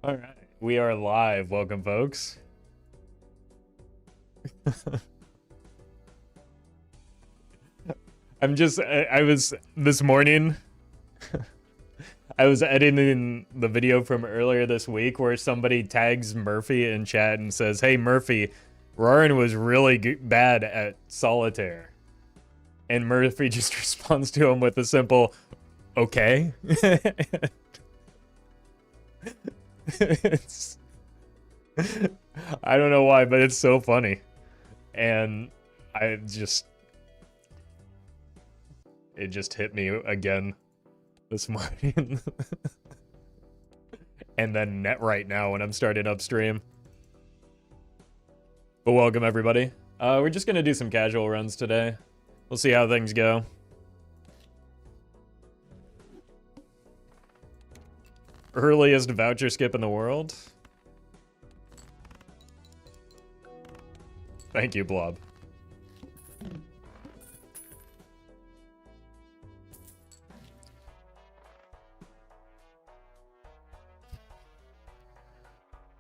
All right, we are live. Welcome, folks. I was this morning, I was editing the video from earlier this week where somebody tags Murphy in chat and says, "Hey, Murphy, Rorin was really bad at solitaire." And Murphy just responds to him with a simple, "Okay." It's, I don't know why, but it's so funny. And it just hit me again this morning. And then net right now when I'm starting upstream. But welcome, everybody. We're just going to do some casual runs today. We'll see how things go. Earliest voucher skip in the world. Thank you, Blob.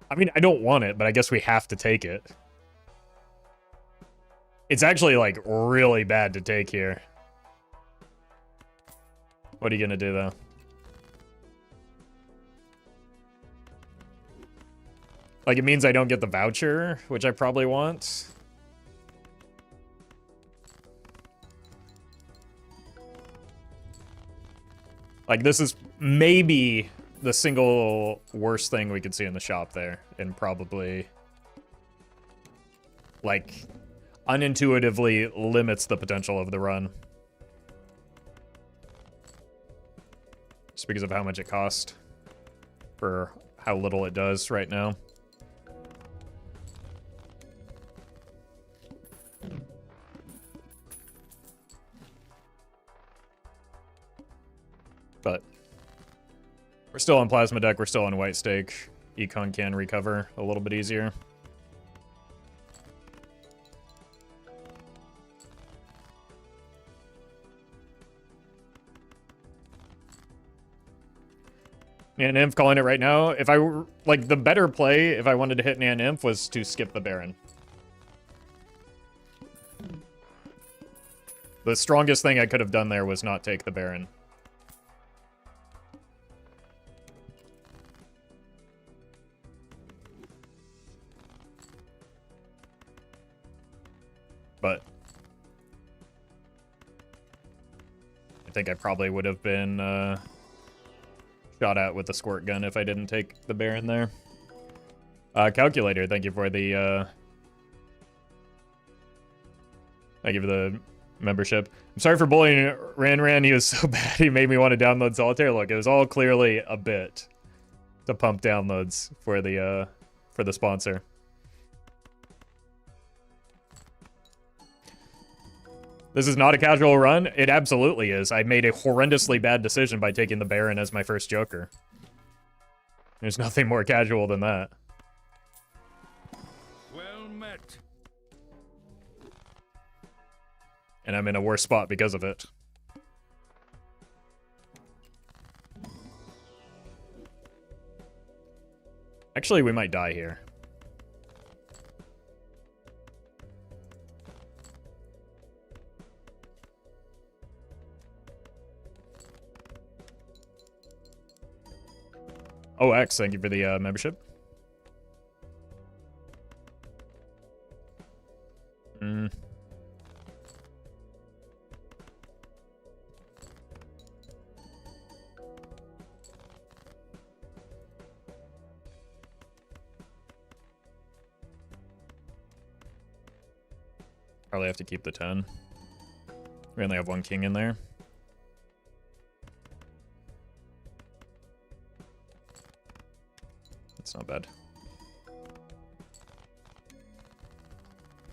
I mean, I don't want it, but I guess we have to take it. It's actually, like, really bad to take here. What are you gonna do, though? Like, it means I don't get the voucher, which I probably want. Like, this is maybe the single worst thing we could see in the shop there, and probably, like, unintuitively limits the potential of the run. Just because of how much it cost for how little it does right now. But we're still on Plasma Deck, we're still on White Stake. Econ can recover a little bit easier. Nan Nymph calling it right now. If I were, like, the better play if I wanted to hit Nan Nymph was to skip the Baron. The strongest thing I could have done there was not take the Baron. But I think I probably would have been shot at with the squirt gun if I didn't take the Baron there. Calculator, thank you for the membership. I'm sorry for bullying Ran. He was so bad he made me want to download Solitaire. Look, it was all clearly a bit to pump downloads for the sponsor. This is not a casual run. It absolutely is. I made a horrendously bad decision by taking the Baron as my first Joker. There's nothing more casual than that. Well met. And I'm in a worse spot because of it. Actually, we might die here. Oh, X, thank you for the membership. Probably have to keep the 10. We only have one king in there. That's not bad.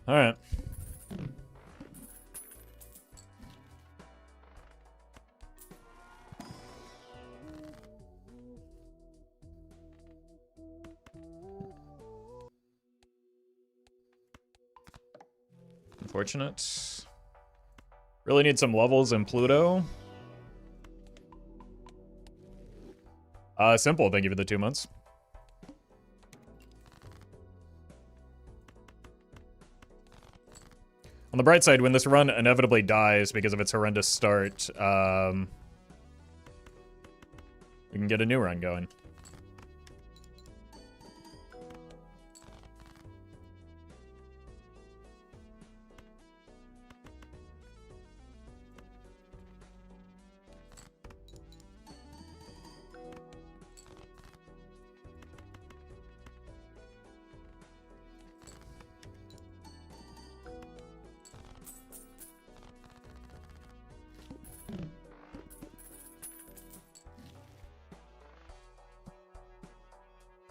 All right. Unfortunate. Really need some levels in Pluto. Simple, thank you for the 2 months. On the bright side, when this run inevitably dies because of its horrendous start, we can get a new run going.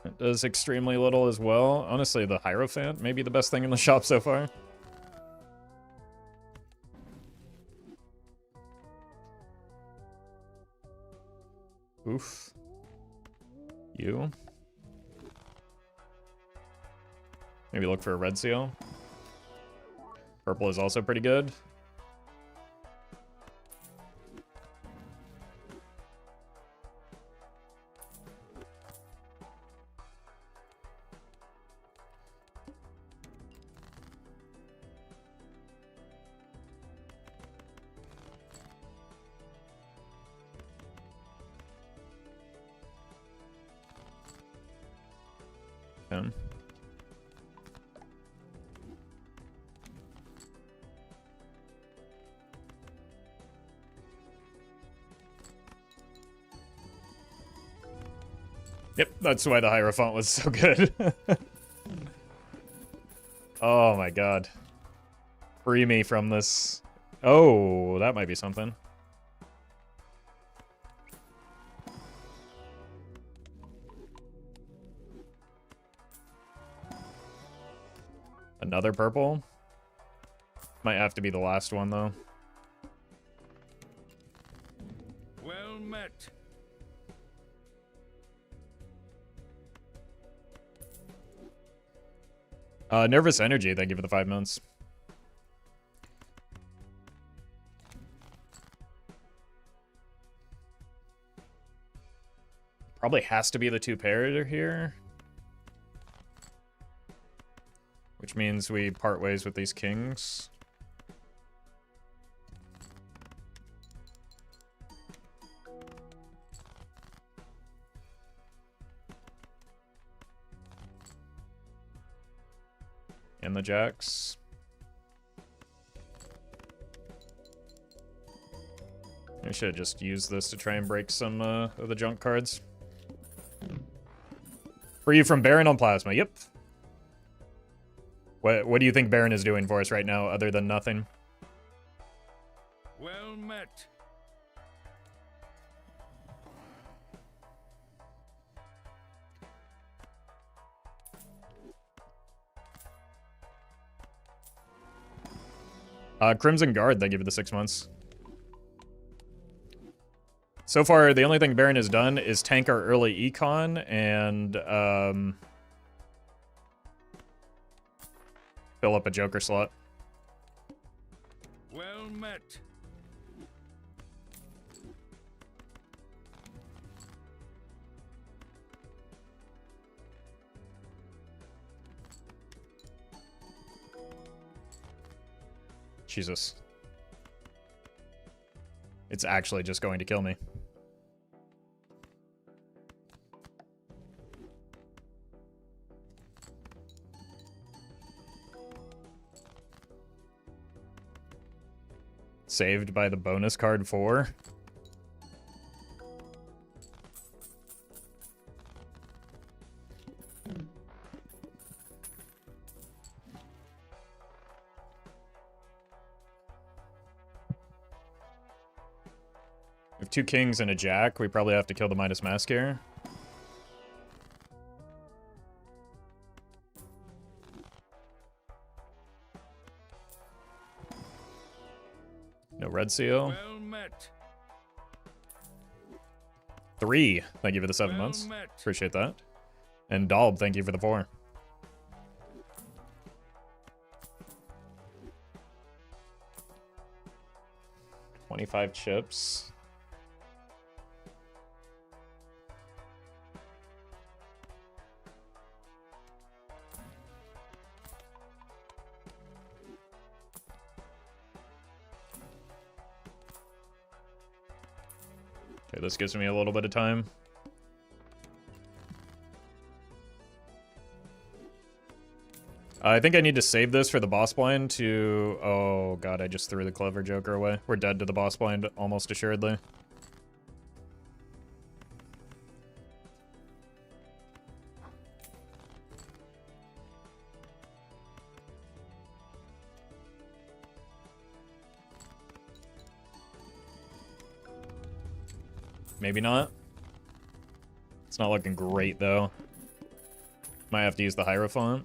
It does extremely little as well. Honestly, the Hierophant may be the best thing in the shop so far. Oof. You. Maybe look for a red seal. Purple is also pretty good. Him. Yep, that's why the Hierophant was so good. Oh my god. Free me from this. Oh, that might be something. Another purple? Might have to be the last one, though. Well met. Nervous Energy, thank you for the 5 months. Probably has to be the 2 paired here. Which means we part ways with these kings. And the jacks. I should just use this to try and break some of the junk cards. Free from Baron on Plasma, yep. What do you think Baron is doing for us right now, other than nothing? Well met. Crimson Guard, thank you for the 6 months. So far, the only thing Baron has done is tank our early econ and fill up a Joker slot. Well met. Jesus. It's actually just going to kill me. Saved by the bonus card 4. We have 2 kings and a jack. We probably have to kill the Midas Mask here. No red seal. Well met. 3. Thank you for the 7 Well months. met. Appreciate that. And Dalb, thank you for the 4. $25 chips. Okay, this gives me a little bit of time. I think I need to save this for the boss blind to... Oh, God, I just threw the Clever Joker away. We're dead to the boss blind, almost assuredly. Maybe not. It's not looking great, though. Might have to use the Hierophant.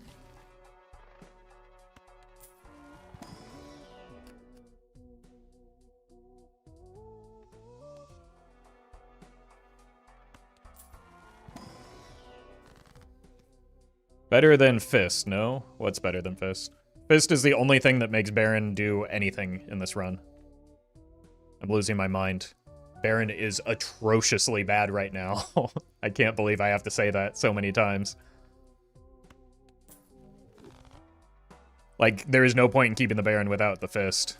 Better than Fist, no? What's better than Fist? Fist is the only thing that makes Baron do anything in this run. I'm losing my mind. Baron is atrociously bad right now. I can't believe I have to say that so many times. Like, there is no point in keeping the Baron without the Fist.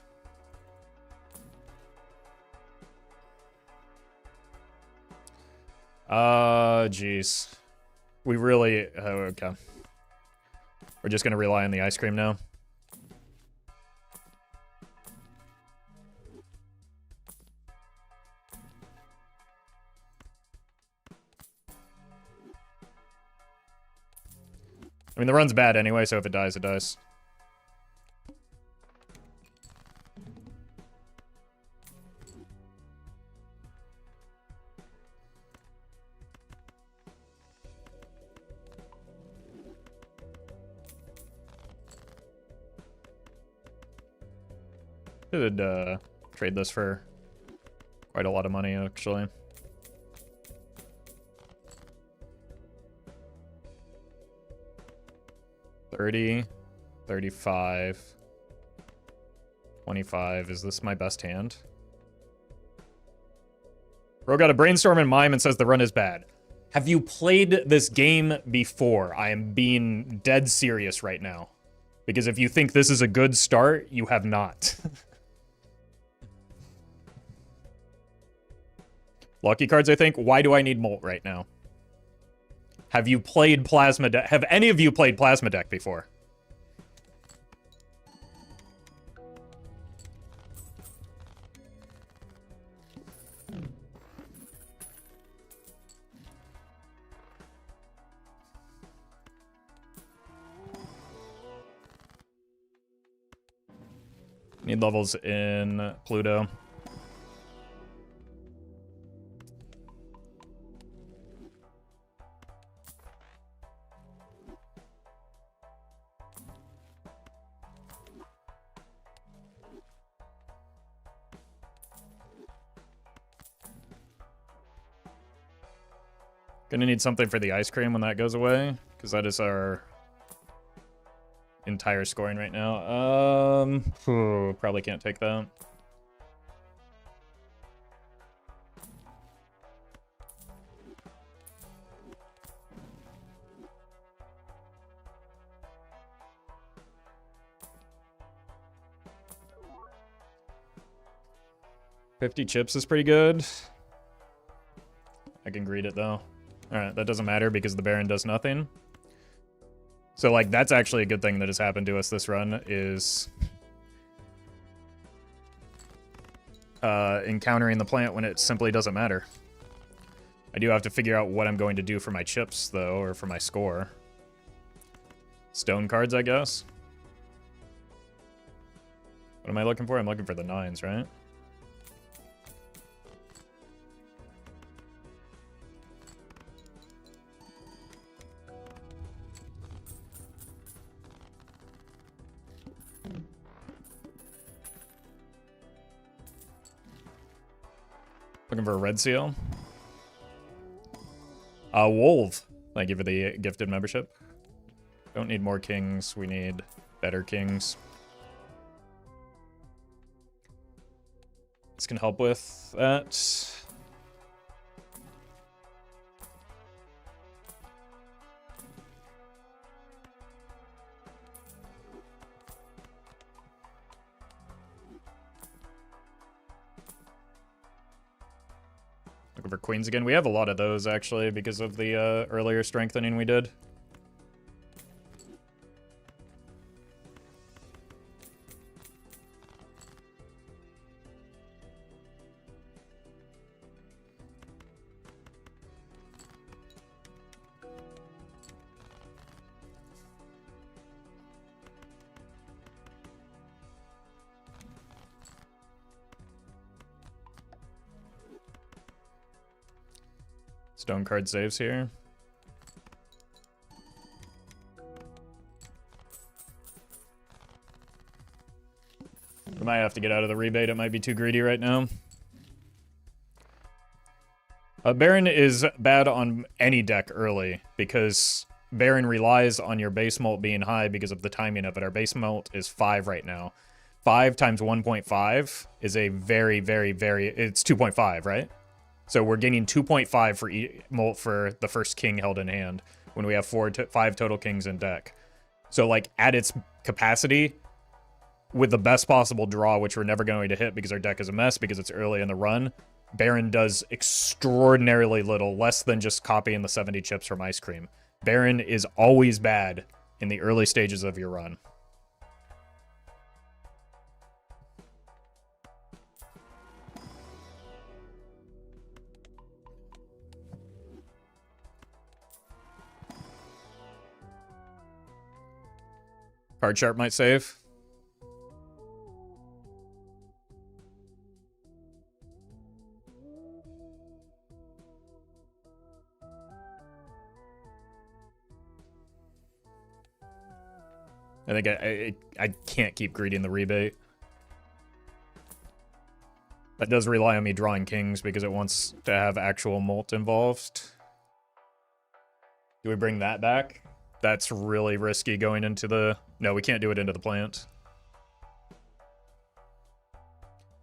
Jeez. We really... Oh, okay. We're just gonna rely on the ice cream now. I mean, the run's bad anyway, so if it dies, it dies. Should trade this for quite a lot of money, actually. $30, $35, $25. Is this my best hand? Bro got a brainstorm and mime and says the run is bad. Have you played this game before? I am being dead serious right now. Because if you think this is a good start, you have not. Lucky cards, I think. Why do I need Molt right now? Have you played Plasma Deck? Have any of you played Plasma Deck before? Need levels in Pluto. Gonna need something for the ice cream when that goes away, because that is our entire scoring right now. Probably can't take that. $50 chips is pretty good. I can greet it though. Alright, that doesn't matter because the Baron does nothing. So, like, that's actually a good thing that has happened to us this run, is encountering the plant when it simply doesn't matter. I do have to figure out what I'm going to do for my chips, though, or for my score. Stone cards, I guess. What am I looking for? I'm looking for the 9s, right? Looking for a red seal. Wolf. Thank you for the gifted membership. Don't need more kings. We need better kings. This can help with that. Looking for queens again. We have a lot of those, actually, because of the earlier strengthening we did. Stone card saves here. We might have to get out of the rebate. It might be too greedy right now. Baron is bad on any deck early because Baron relies on your base mult being high because of the timing of it. Our base mult is 5 right now. 5 times 1.5 is a very, very, very... It's 2.5, right? So we're gaining 2.5 for mult for the first king held in hand when we have 5 total kings in deck. So, like, at its capacity, with the best possible draw, which we're never going to hit because our deck is a mess because it's early in the run, Baron does extraordinarily little, less than just copying the 70 chips from Ice Cream. Baron is always bad in the early stages of your run. Card Sharp might save. I think I can't keep greeting the rebate. That does rely on me drawing kings because it wants to have actual mult involved. Do we bring that back? That's really risky going into the... No, we can't do it into the plant.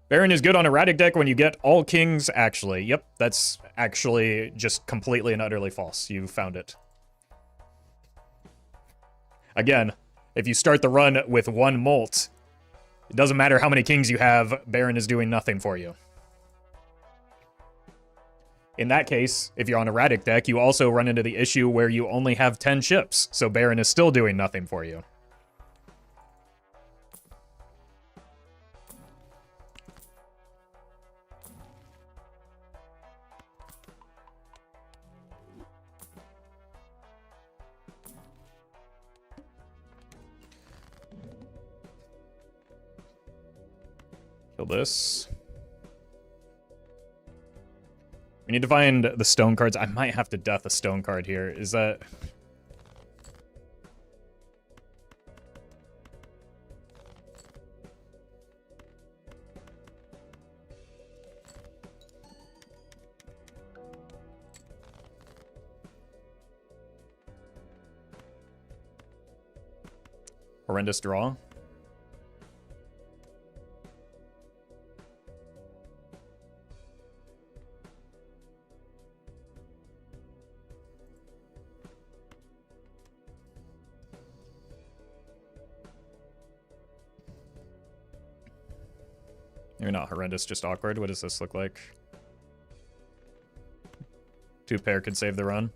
Baron is good on erratic deck when you get all kings, actually. Yep, that's actually just completely and utterly false. You found it. Again, if you start the run with 1 mult, it doesn't matter how many kings you have, Baron is doing nothing for you. In that case, if you're on erratic deck, you also run into the issue where you only have 10 chips, so Baron is still doing nothing for you. Kill this. We need to find the stone cards. I might have to death a stone card here. Is that... Horrendous draw. Maybe not horrendous, just awkward. What does this look like? 2 pair could save the run.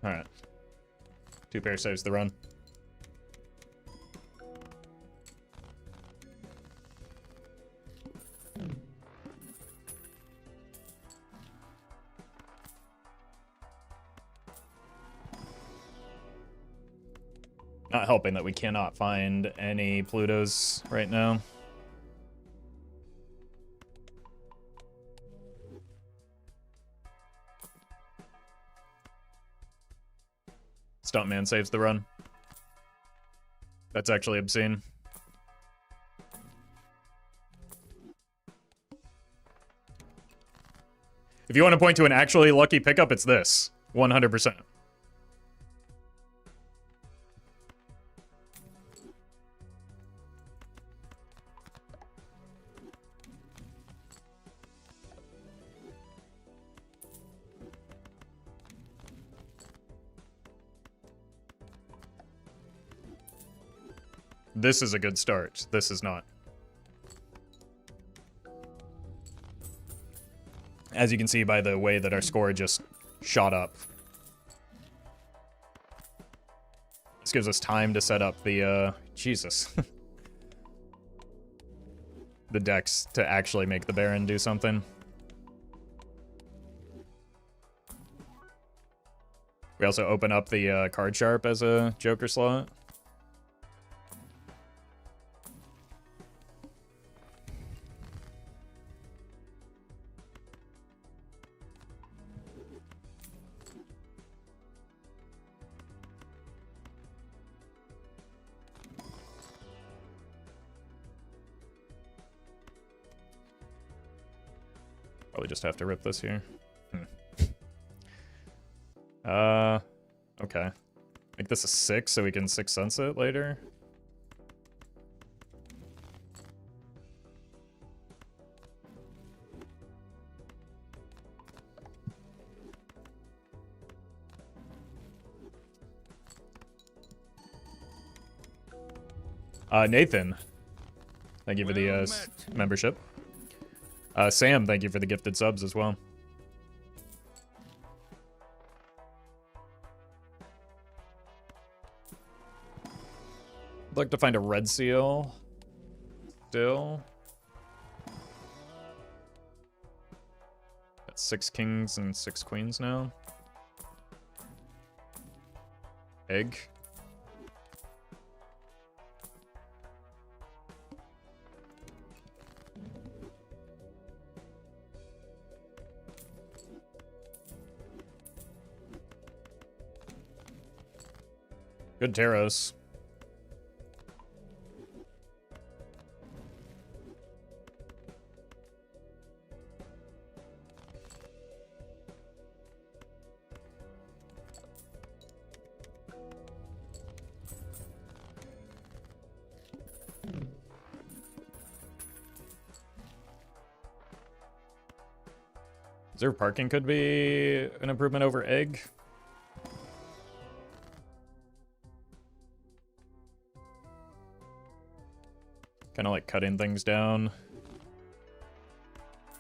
Alright. 2 pair saves the run. Not helping that we cannot find any Plutos right now. Stuntman saves the run. That's actually obscene. If you want to point to an actually lucky pickup, it's this. 100%. This is a good start. This is not. As you can see by the way that our score just shot up. This gives us time to set up the, Jesus. The decks to actually make the Baron do something. We also open up the card sharp as a Joker slot. Probably just have to rip this here. Okay. Make this a 6 so we can 6 Sense it later. Nathan, thank you for the membership. Sam, thank you for the gifted subs as well. I'd like to find a red seal. Still. Got 6 kings and 6 queens now. Egg. Good Taros. Reserve parking could be an improvement over egg. Kind of like cutting things down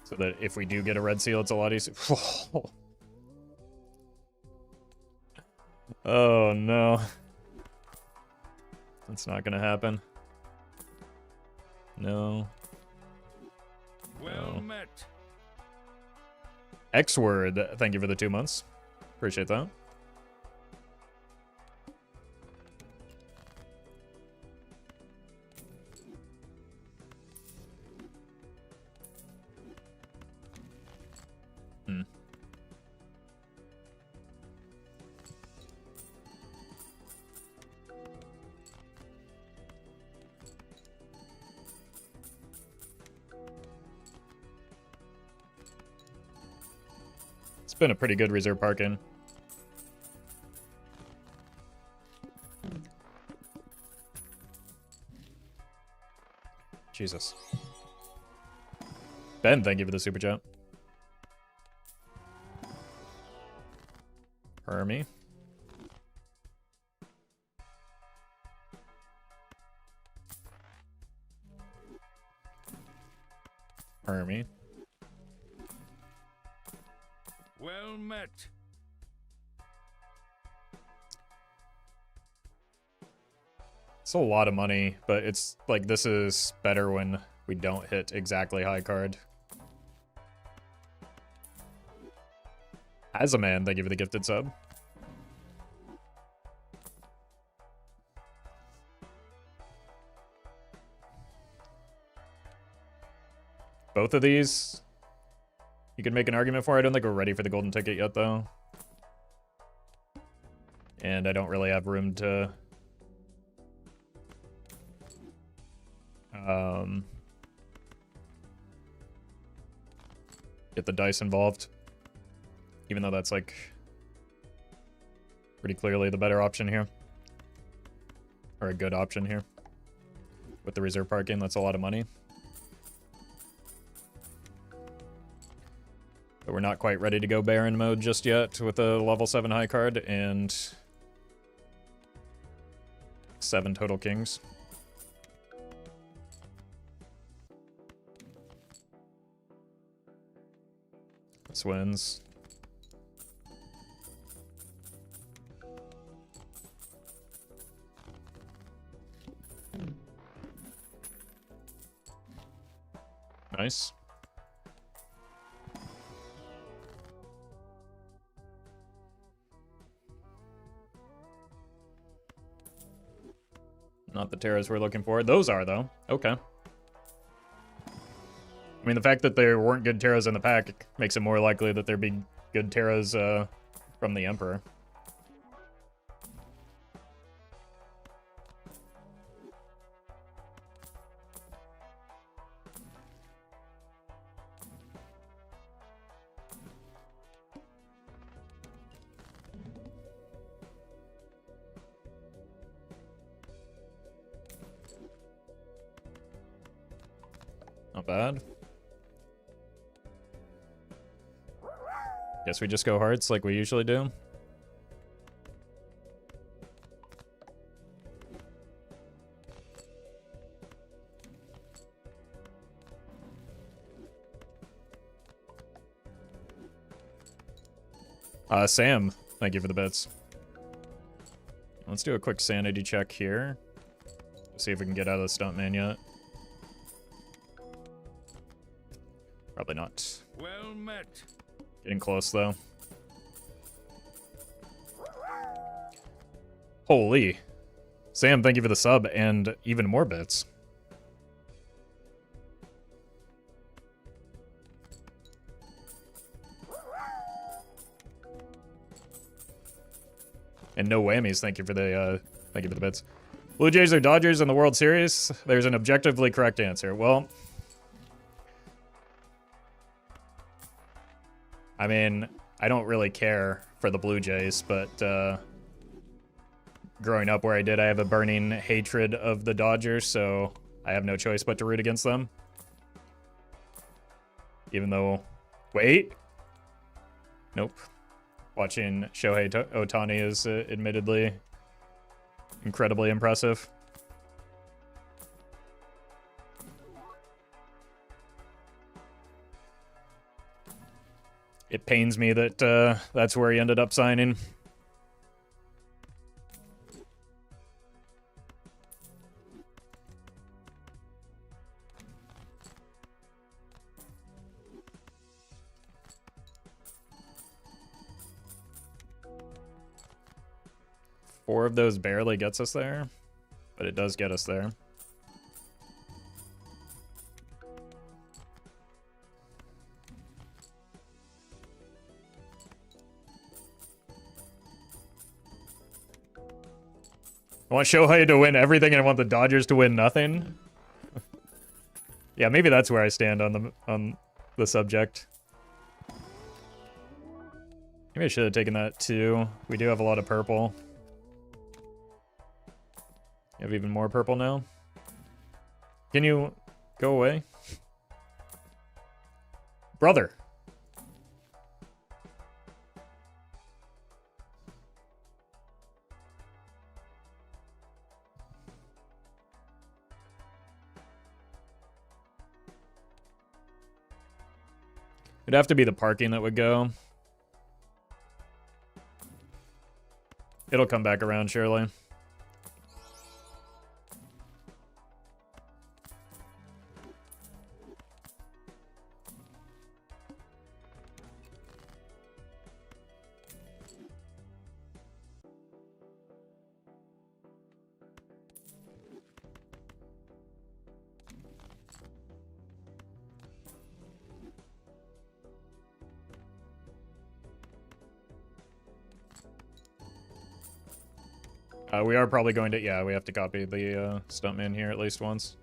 so that if we do get a red seal, it's a lot easier. Oh no. That's not gonna happen. No. Well met. X-Word, thank you for the 2 months. Appreciate that. It's been a pretty good reserve parking. Jesus. Ben, thank you for the super chat. Hermie. Hermie. Well met. It's a lot of money, but it's like this is better when we don't hit exactly high card. As a man, thank you for the gifted sub. Both of these, you could make an argument for. I don't think we're ready for the golden ticket yet, though. And I don't really have room to... get the dice involved. Even though that's, like, pretty clearly the better option here. Or a good option here. With the reserve parking, that's a lot of money. But we're not quite ready to go Baron mode just yet with a level 7 high card and 7 total kings. This wins. Nice. Not the Terras we're looking for. Those are, though. Okay. I mean, the fact that there weren't good Terras in the pack makes it more likely that there'd be good Terras from the Emperor. Not bad. Guess we just go hearts like we usually do. Sam, thank you for the bits. Let's do a quick sanity check here. See if we can get out of the stuntman yet. Probably not. Well met. Getting close, though. Holy. Sam, thank you for the sub and even more bits. And no whammies, thank you for the bits. Blue Jays or Dodgers in the World Series? There's an objectively correct answer. Well, I mean, I don't really care for the Blue Jays, but growing up where I did, I have a burning hatred of the Dodgers, so I have no choice but to root against them. Even though... Wait! Nope. Watching Shohei Ohtani is admittedly incredibly impressive. It pains me that that's where he ended up signing. Four of those barely gets us there, but it does get us there. I want Shohei to win everything and I want the Dodgers to win nothing. Yeah, maybe that's where I stand on the subject. Maybe I should have taken that too. We do have a lot of purple. You have even more purple now. Can you go away? Brother. It'd have to be the parking that would go. It'll come back around, surely. We are probably going to... Yeah, we have to copy the stuntman here at least once.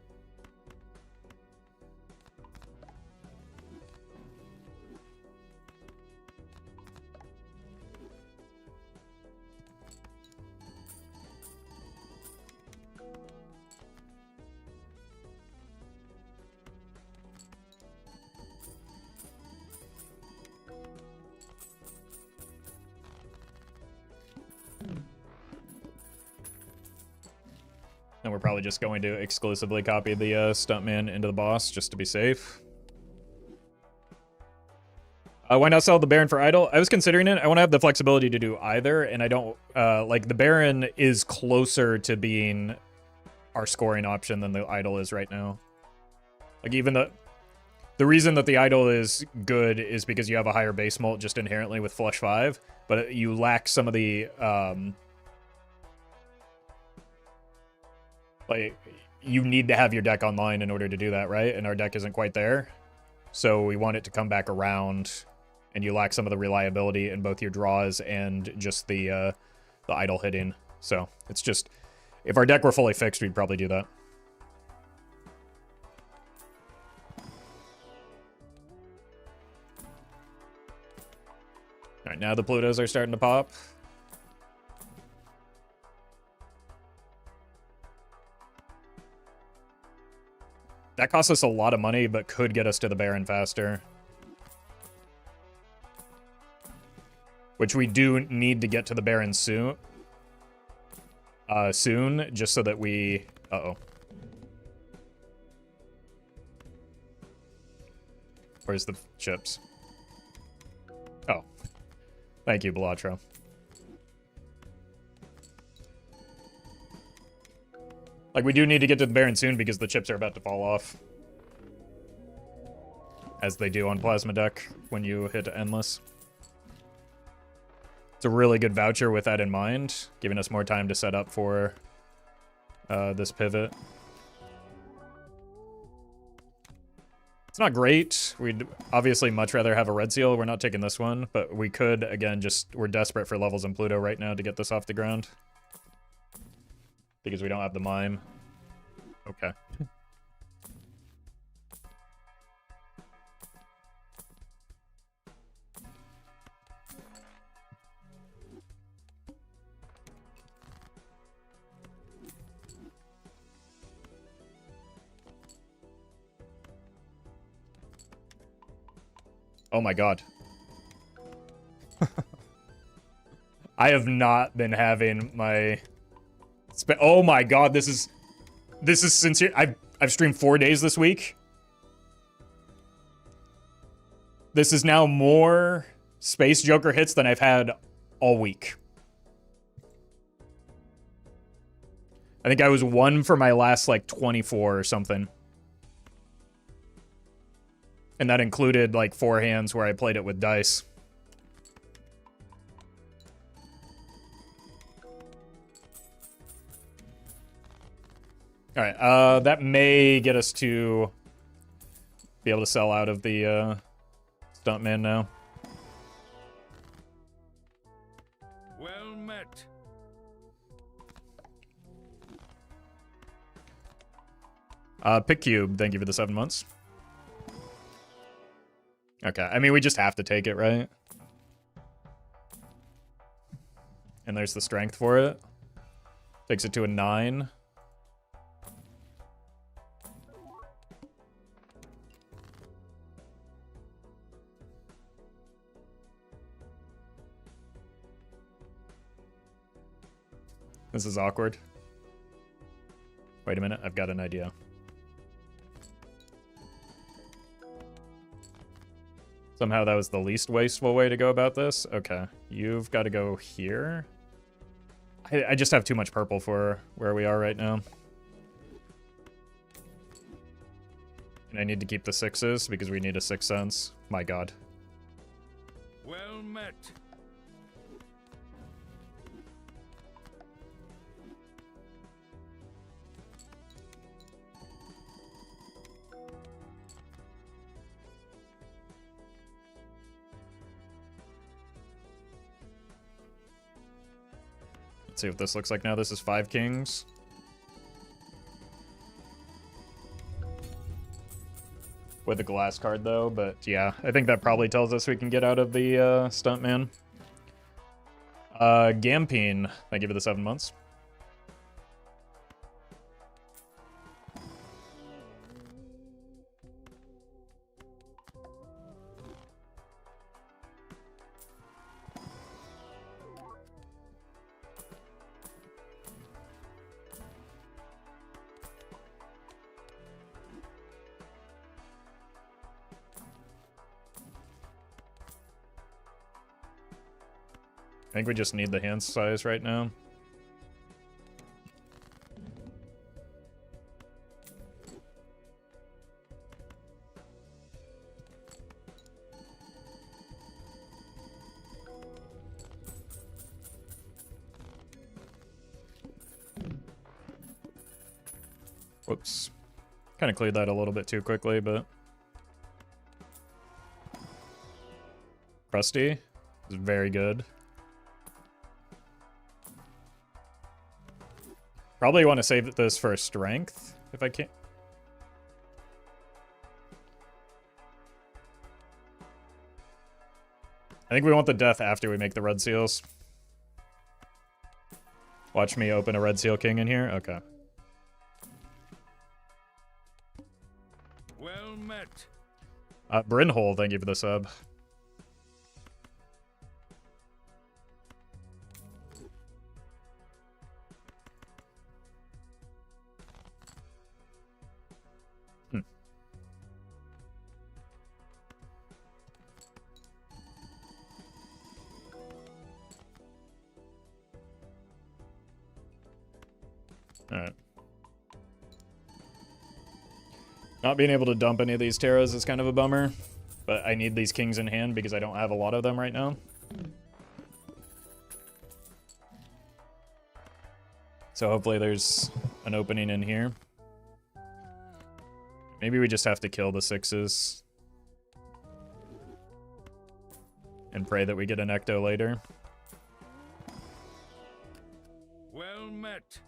And we're probably just going to exclusively copy the stuntman into the boss just to be safe. Why not sell the Baron for Idol? I was considering it. I want to have the flexibility to do either, and I don't like the Baron is closer to being our scoring option than the Idol is right now. Like even the reason that the Idol is good is because you have a higher base mult just inherently with Flush 5, but you lack some of the like you need to have your deck online in order to do that, right? And our deck isn't quite there. So we want it to come back around, and you lack some of the reliability in both your draws and just the idle hitting. So it's just, if our deck were fully fixed, we'd probably do that. All right, now the Plutos are starting to pop. That costs us a lot of money, but could get us to the Baron faster. Which we do need to get to the Baron soon. Just so that we... Uh-oh. Where's the chips? Oh. Thank you, Belatro. Like, we do need to get to the Baron soon because the chips are about to fall off. As they do on Plasma Deck when you hit Endless. It's a really good voucher with that in mind, giving us more time to set up for this pivot. It's not great. We'd obviously much rather have a red seal. We're not taking this one, but we could, again, we're desperate for levels in Pluto right now to get this off the ground. Because we don't have the mime. Okay. Oh my god. I have not been having my... Oh my god, this is sincere. I've streamed 4 days this week. This is now more Space Joker hits than I've had all week. I think I was 1 for my last, like, 24 or something. And that included, like, 4 hands where I played it with dice. Alright, that may get us to be able to sell out of the Stuntman now. Well met. Pick Cube, thank you for the 7 months. Okay, I mean, we just have to take it, right? And there's the strength for it. Takes it to a 9. This is awkward. Wait a minute, I've got an idea. Somehow that was the least wasteful way to go about this. Okay, you've got to go here. I just have too much purple for where we are right now. And I need to keep the 6s because we need a 6th sense. My god. Well met. Let's see what this looks like now. This is 5 kings. With a glass card, though, but yeah, I think that probably tells us we can get out of the Stuntman. Gampine, thank you for the 7 months. I think we just need the hand size right now. Whoops. Kind of cleared that a little bit too quickly, but... Rusty is very good. Probably want to save this for strength, if I can. I think we want the death after we make the red seals. Watch me open a red seal king in here. Okay. Well met. Brynhole, thank you for the sub. Alright. Not being able to dump any of these Terras is kind of a bummer, but I need these kings in hand because I don't have a lot of them right now. So hopefully there's an opening in here. Maybe we just have to kill the 6s. And pray that we get an Ecto later. Well met.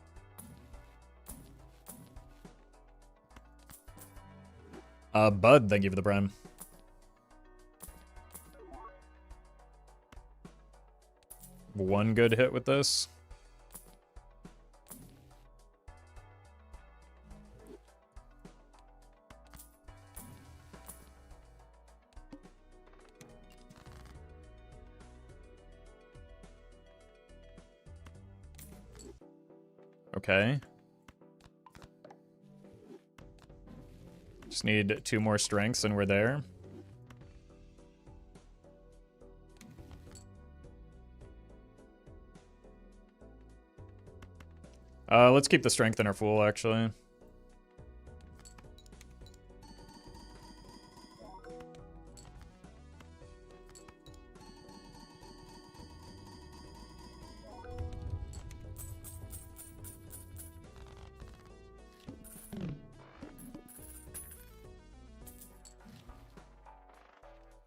Bud, thank you for the prime. One good hit with this. Okay. Just need 2 more strengths and we're there. Let's keep the strength in our Fool, actually.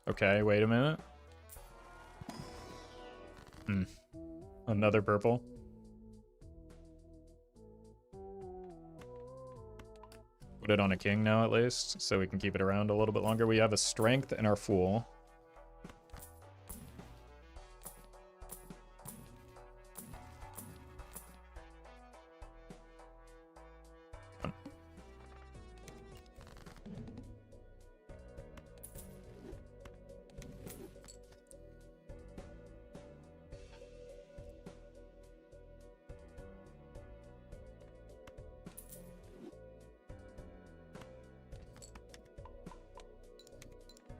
Okay, wait a minute. Another purple. Put it on a king now, at least, so we can keep it around a little bit longer. We have a strength in our Fool.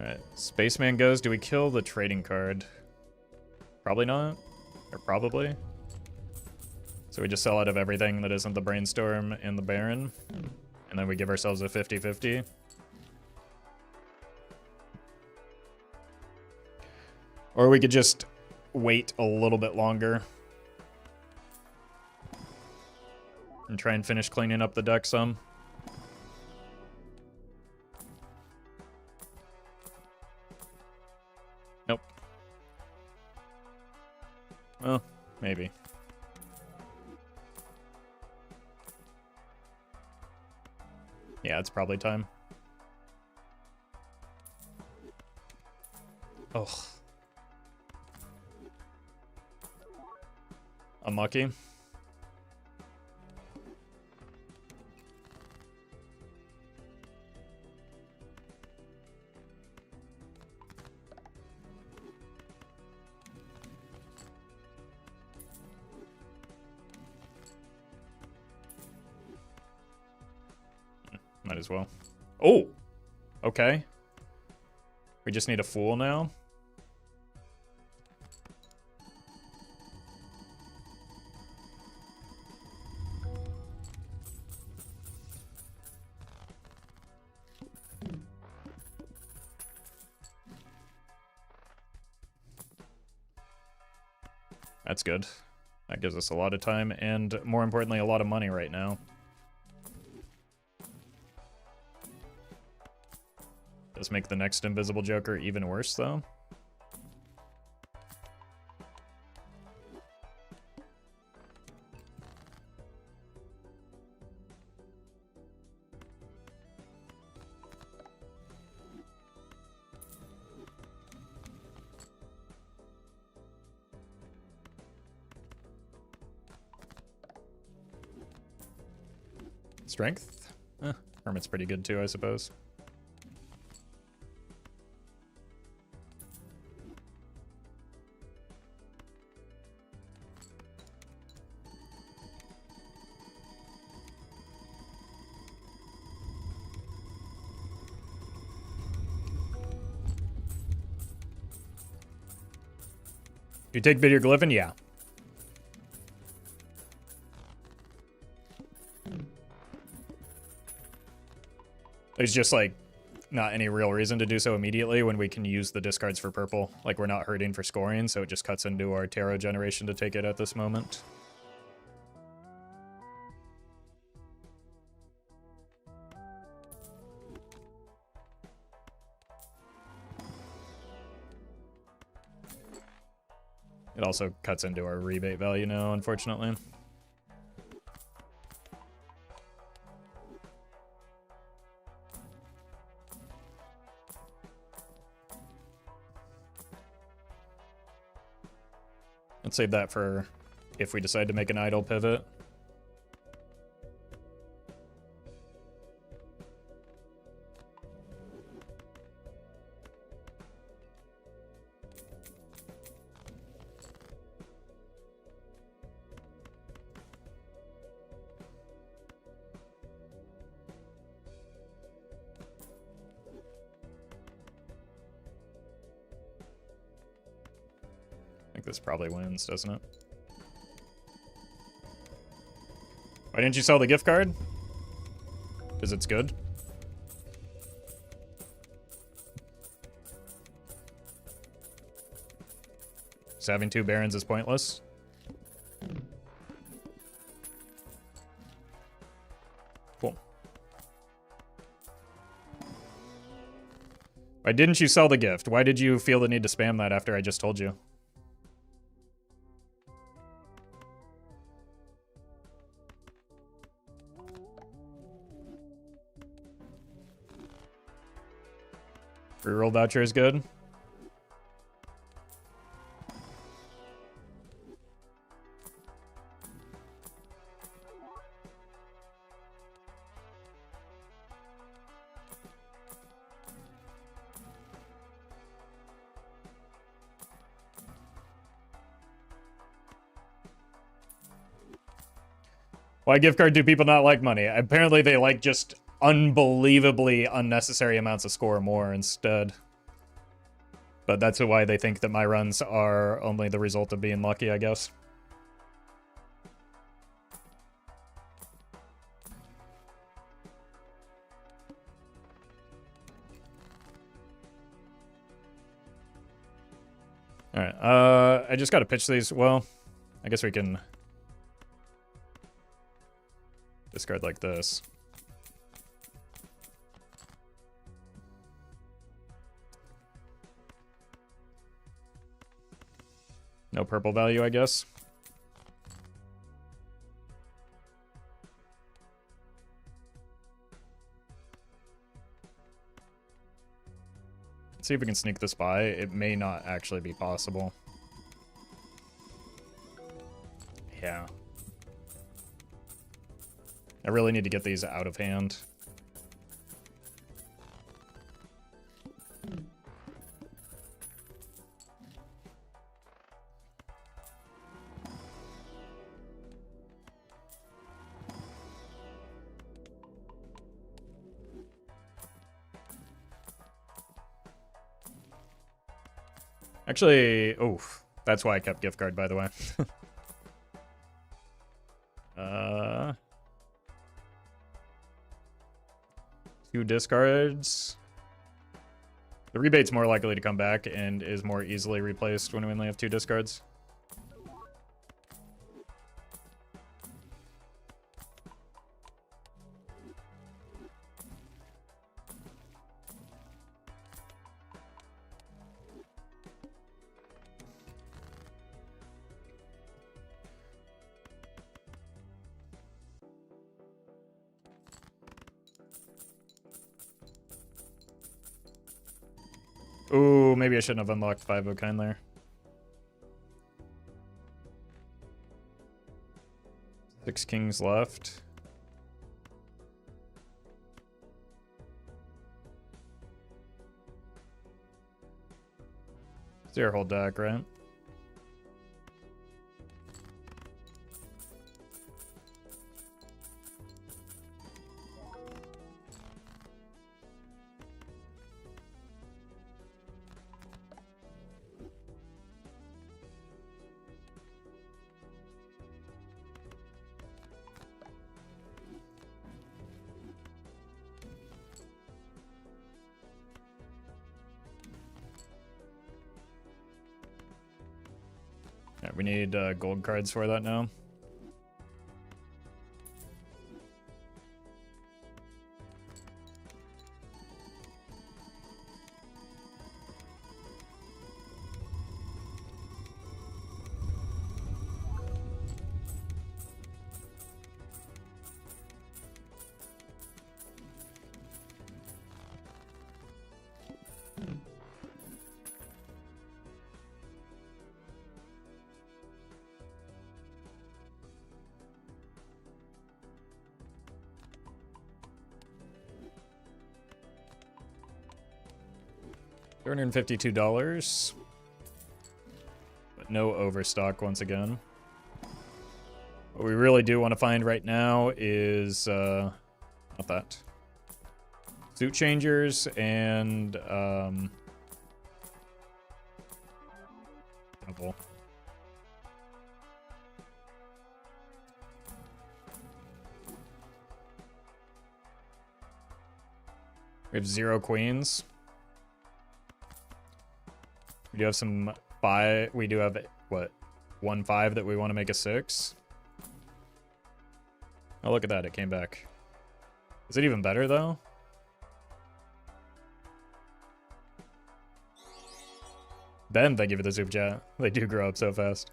Alright, Spaceman goes. Do we kill the trading card? Probably not. Or probably. So we just sell out of everything that isn't the Brainstorm and the Baron. And then we give ourselves a 50-50. Or we could just wait a little bit longer. And try and finish cleaning up the deck some. Nope. Well, maybe. Yeah, it's probably time. Oh. Unlucky. Might as well. Oh! Okay. We just need a Fool now. That's good. That gives us a lot of time and, more importantly, a lot of money right now. Does make the next Invisible Joker even worse, though. Strength? Hermit's pretty good too, I suppose. You take Bitter Glyphin? Yeah. There's just, like, not any real reason to do so immediately when we can use the discards for purple. Like, we're not hurting for scoring, so it just cuts into our tarot generation to take it at this moment. It also cuts into our rebate value now, unfortunately. Let's save that for if we decide to make an idle pivot. I think this probably wins, doesn't it? Why didn't you sell the gift card? Because it's good. So having 2 barons is pointless. Cool. Why didn't you sell the gift? Why did you feel the need to spam that after I just told you? Reroll voucher is good. Why gift card do people not like money? Apparently they like just unbelievably unnecessary amounts of score more instead. But that's why they think that my runs are only the result of being lucky, I guess. Alright, I just gotta pitch these. Well, I guess we can discard like this. No purple value, I guess. Let's see if we can sneak this by. It may not actually be possible. Yeah. I really need to get these out of hand. Actually, oof. That's why I kept gift card, by the way. 2 discards. The rebate's more likely to come back and is more easily replaced when we only have 2 discards. Ooh, maybe I shouldn't have unlocked 5 of kind there. 6 kings left. It's your whole deck, right? Yeah, we need gold cards for that now. $252. But no overstock once again. What we really do want to find right now is not that. Suit changers and double. We have 0 queens. We do have some 5. We do have, what, 1 5 that we want to make a 6. Oh, look at that. It came back. Is it even better, though? Ben, thank you for the super chat. They do grow up so fast.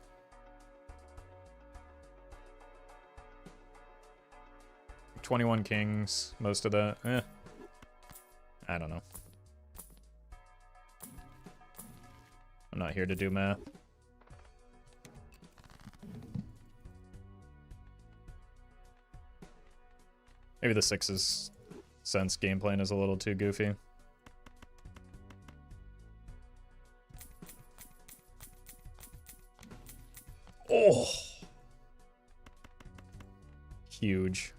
$21 kings, most of that. I don't know. I'm not here to do math. Maybe the 6's sense game plan is a little too goofy. Oh! Huge.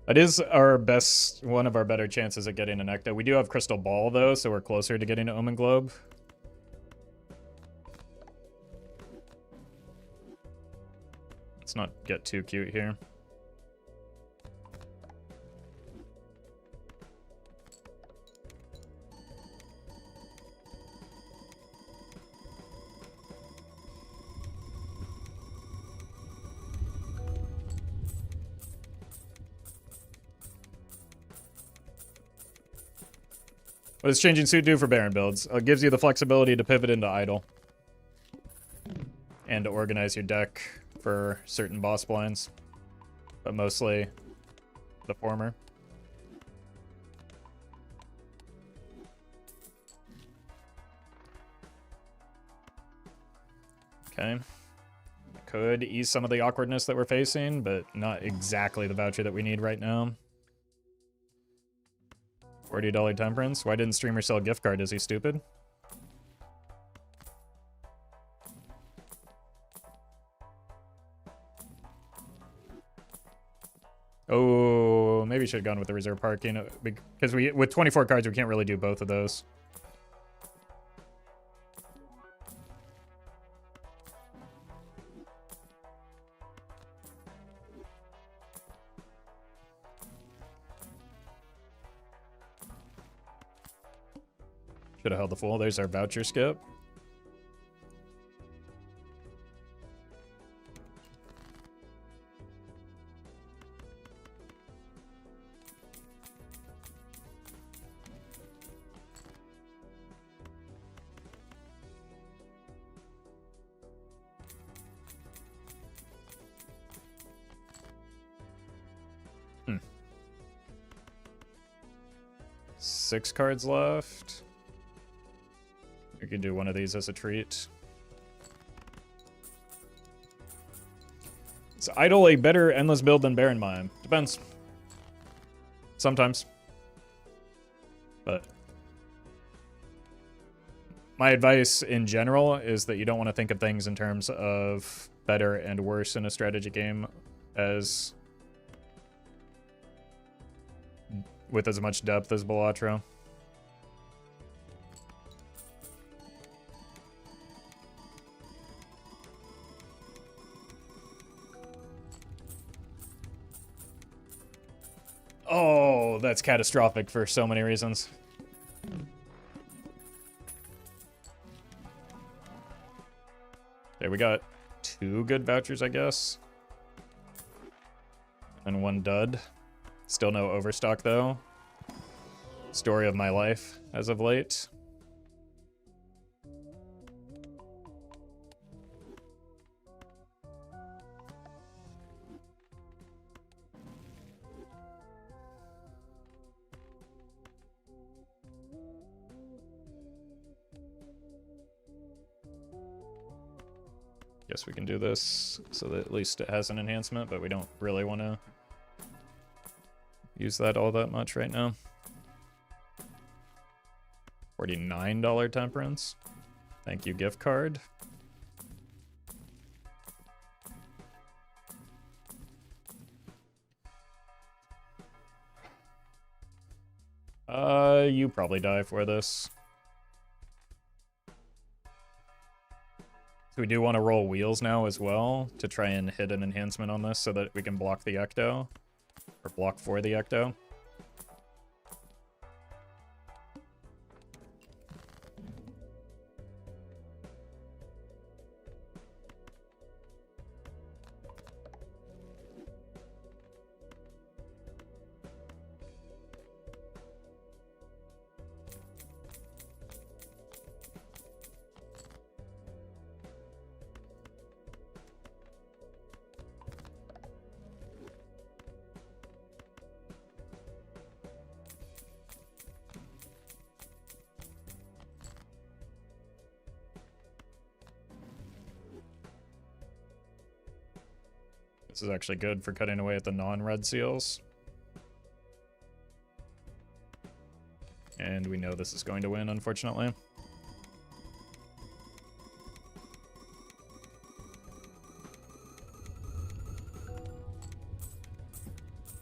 That is our best, one of our better chances at getting an Ecto. We do have Crystal Ball, though, so we're closer to getting an Omen Globe. Let's not get too cute here. What does changing suit do for Baron builds? It gives you the flexibility to pivot into idle. And to organize your deck for certain boss blinds. But mostly the former. Okay. Could ease some of the awkwardness that we're facing, but not exactly the voucher that we need right now. $40 temperance. Why didn't streamer sell a gift card? Is he stupid? Oh, maybe should have gone with the reserve parking because with 24 cards we can't really do both of those. Should have held the full. There's our voucher skip. 6 cards left. We could do one of these as a treat. Is Idle a better endless build than Baron Mime? Depends. Sometimes. But my advice in general is that you don't want to think of things in terms of better and worse in a strategy game as with as much depth as Balatro. Oh, that's catastrophic for so many reasons. There, we got 2 good vouchers, I guess. And 1 dud. Still no overstock, though. Story of my life, as of late. Guess we can do this so that at least it has an enhancement, but we don't really want to use that all that much right now. $49 temperance. Thank you, gift card. You probably die for this. So we do want to roll wheels now as well to try and hit an enhancement on this so that we can block the Ecto. Or block for the Ecto. This is actually good for cutting away at the non-red seals. And we know this is going to win, unfortunately.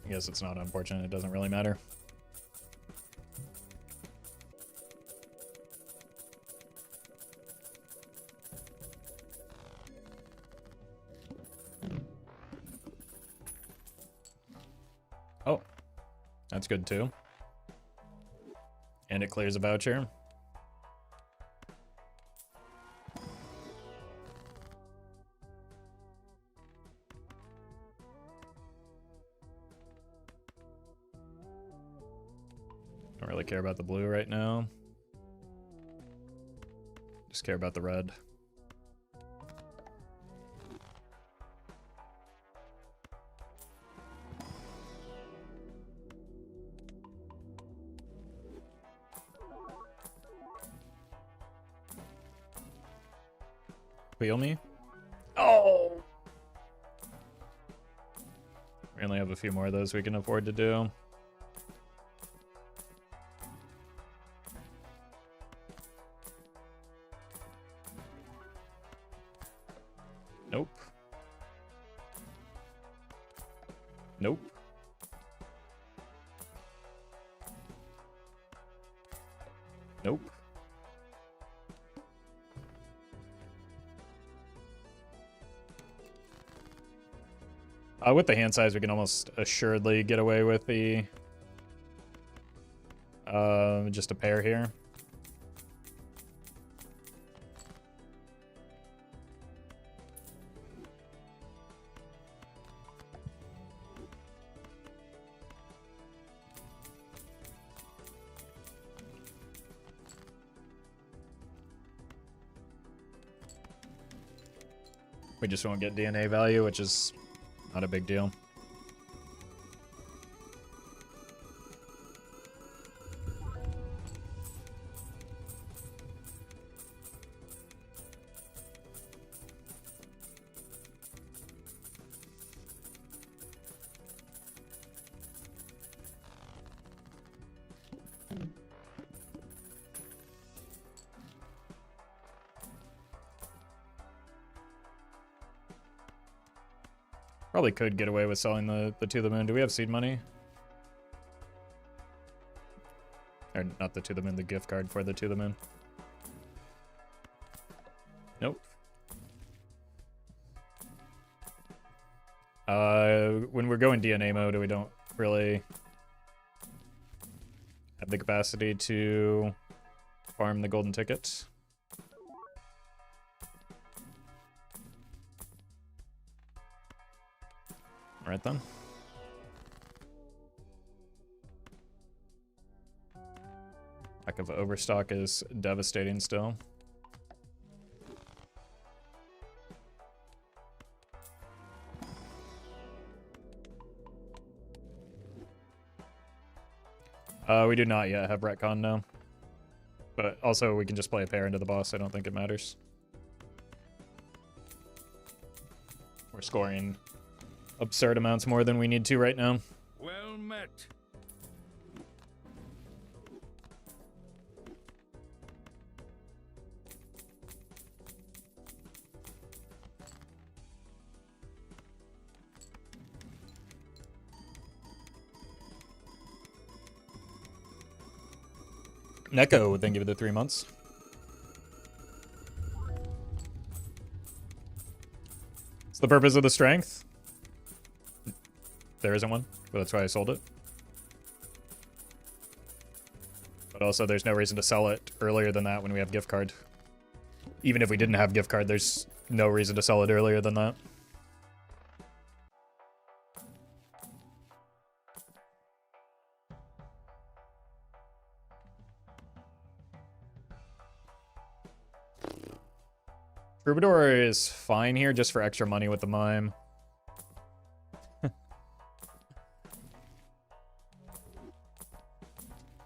I guess it's not unfortunate, it doesn't really matter. Oh, that's good too. And it clears a voucher. Don't really care about the blue right now. Just care about the red. Wheel me? Oh! We only have a few more of those we can afford to do. Nope. Nope. Nope. With the hand size, we can almost assuredly get away with the just a pair here. We just won't get DNA value, which is not a big deal. Probably could get away with selling the To the Moon. Do we have seed money? Or not the To the Moon, the gift card for the To the Moon. Nope. When we're going DNA mode, we don't really have the capacity to farm the golden tickets. Alright then. Lack of overstock is devastating still. We do not yet have retcon, no. But also, we can just play a pair into the boss. I don't think it matters. We're scoring absurd amounts more than we need to right now. Well met. Neko, thank you for the 3 months. What's the purpose of the strength? There isn't one, but that's why I sold it. But also, there's no reason to sell it earlier than that when we have gift card. Even if we didn't have gift card, there's no reason to sell it earlier than that. Troubadour is fine here just for extra money with the mime.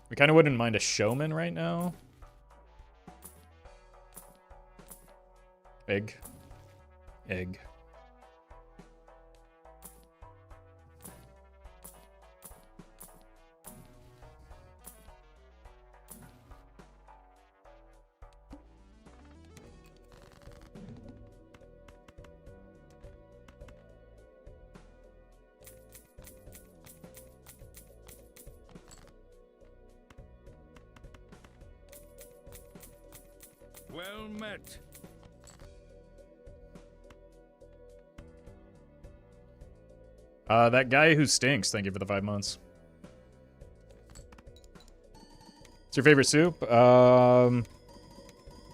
We kind of wouldn't mind a showman right now. Egg. Egg. Well met. That guy who stinks, thank you for the 5 months. What's your favorite soup?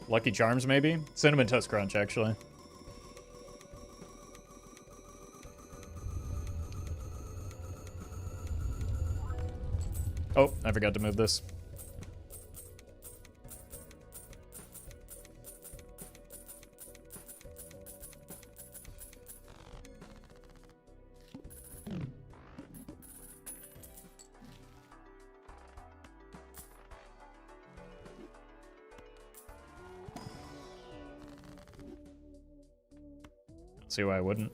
Lucky Charms, maybe? Cinnamon Toast Crunch, actually. Oh, I forgot to move this. See why I wouldn't.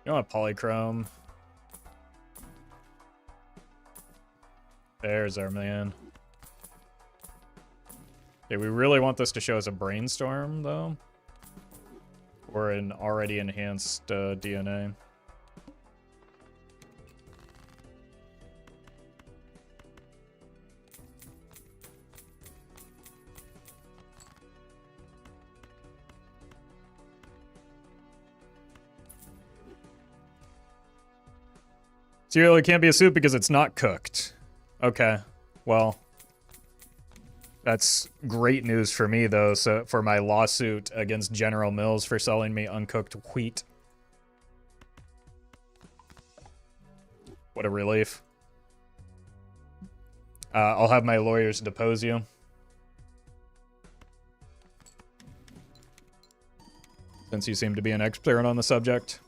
You want polychrome? There's our man. Okay, we really want this to show us a brainstorm, though. Or an already enhanced DNA. Cereal, it can't be a soup because it's not cooked. Okay, well, that's great news for me, though, so for my lawsuit against General Mills for selling me uncooked wheat. What a relief. I'll have my lawyers depose you. Since you seem to be an expert on the subject.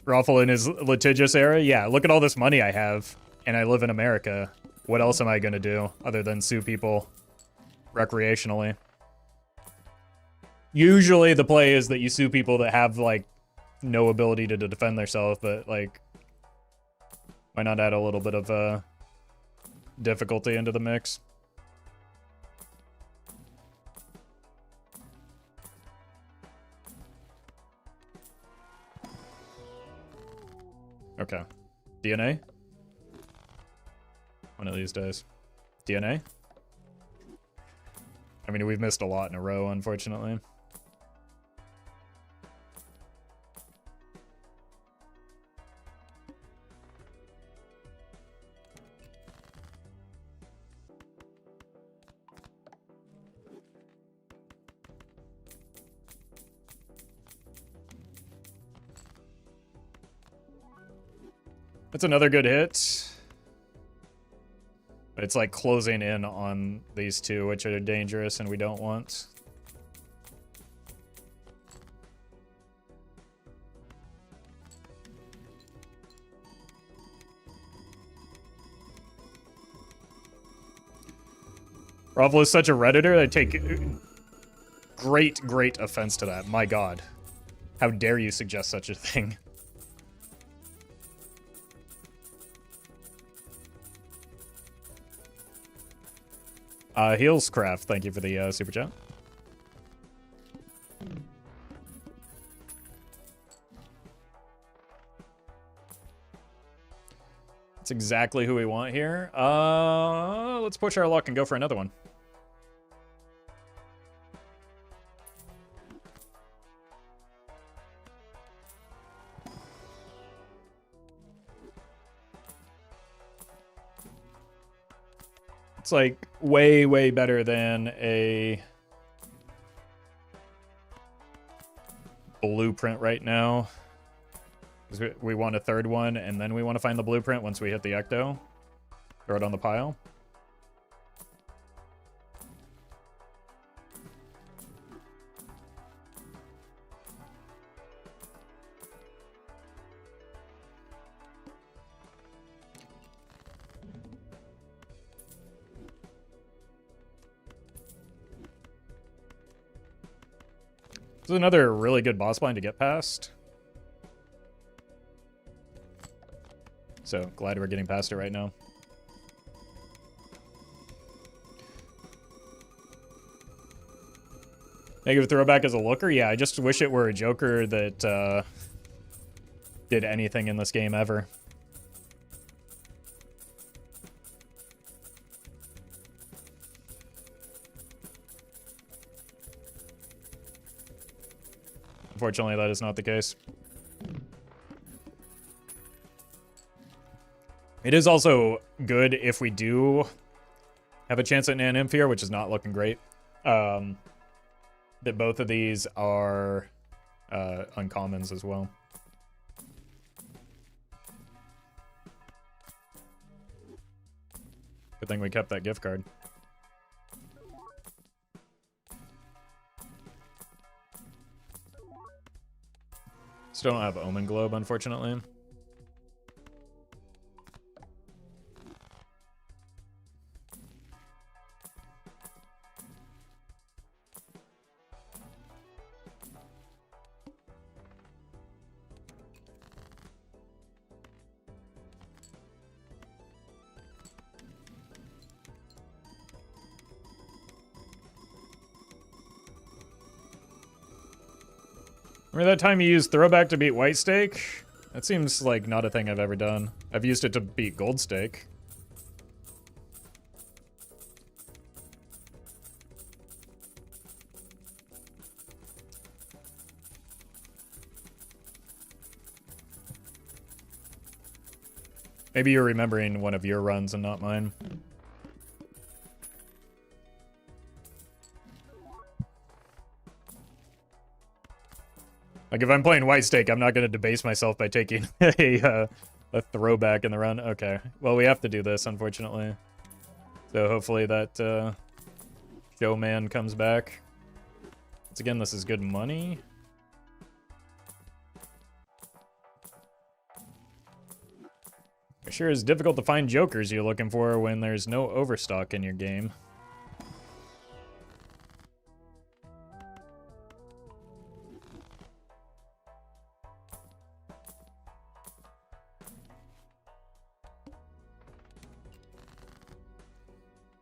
Roffle in his litigious era? Yeah, look at all this money I have, and I live in America. What else am I gonna do other than sue people recreationally? Usually the play is that you sue people that have, like, no ability to defend themselves, but, like, why not add a little bit of difficulty into the mix? Okay. DNA? One of these days. DNA? I mean, we've missed a lot in a row, unfortunately. That's another good hit. But it's like closing in on these two, which are dangerous and we don't want. Roffle is such a Redditor, I take great offense to that. My god. How dare you suggest such a thing? Heelscraft, thank you for the super chat. That's exactly who we want here. Let's push our luck and go for another one. It's like way better than a blueprint right now. We want a third one, and then we want to find the blueprint once we hit the ecto. Throw it on the pile. This is another really good boss line to get past. So, glad we're getting past it right now. Negative throwback as a looker? Yeah, I just wish it were a Joker that did anything in this game ever. Unfortunately, that is not the case. It is also good if we do have a chance at an Amphier, which is not looking great. That both of these are uncommons as well. Good thing we kept that gift card. Still don't have Omen Globe, unfortunately. Remember that time you used Throwback to beat White Steak? That seems like not a thing I've ever done. I've used it to beat Gold Steak. Maybe you're remembering one of your runs and not mine. Like, if I'm playing White Steak, I'm not going to debase myself by taking a throwback in the run. Okay. Well, we have to do this, unfortunately. So hopefully that showman comes back. Once again, this is good money. It sure is difficult to find jokers you're looking for when there's no overstock in your game.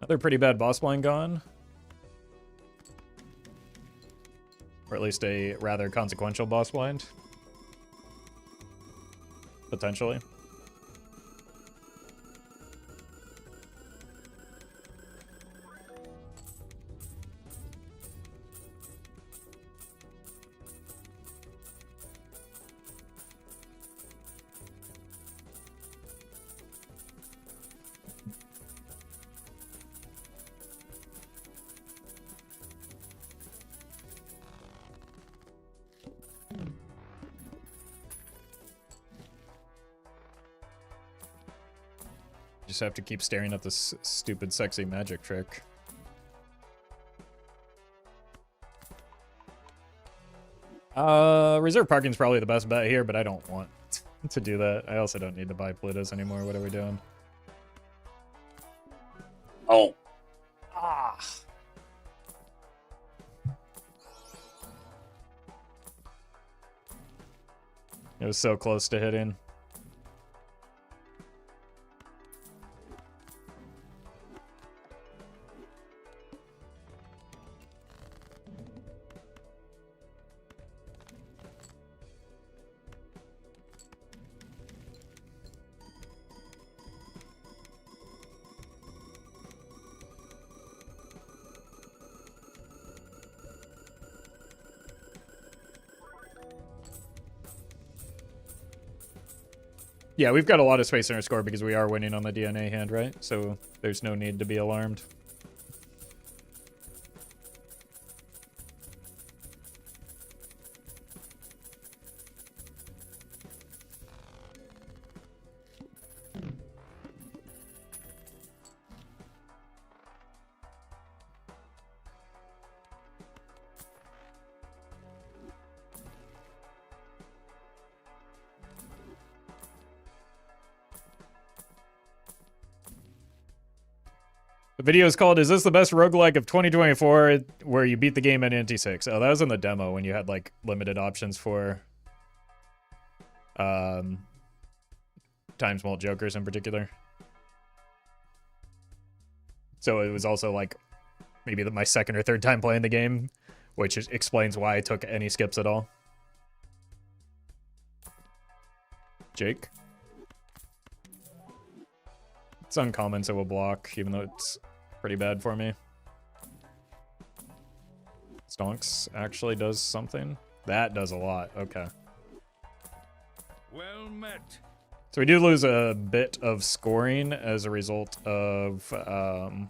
Another pretty bad boss blind gone. Or at least a rather consequential boss blind. Potentially. Just have to keep staring at this stupid sexy magic trick. Reserve parking's probably the best bet here, but I don't want to do that. I also don't need to buy Plutos anymore. What are we doing? Oh. Ah. It was so close to hitting. Yeah, we've got a lot of space in our score because we are winning on the DNA hand, right? So there's no need to be alarmed. The video is called, "Is this the best roguelike of 2024?" where you beat the game at NT6. Oh, that was in the demo when you had, like, limited options for times mult jokers in particular. So it was also, like, maybe my second or third time playing the game, which explains why I took any skips at all. Jake? It's uncommon, so we'll block, even though it's pretty bad for me. Stonks actually does something. That does a lot. Okay. Well met. So we do lose a bit of scoring as a result of a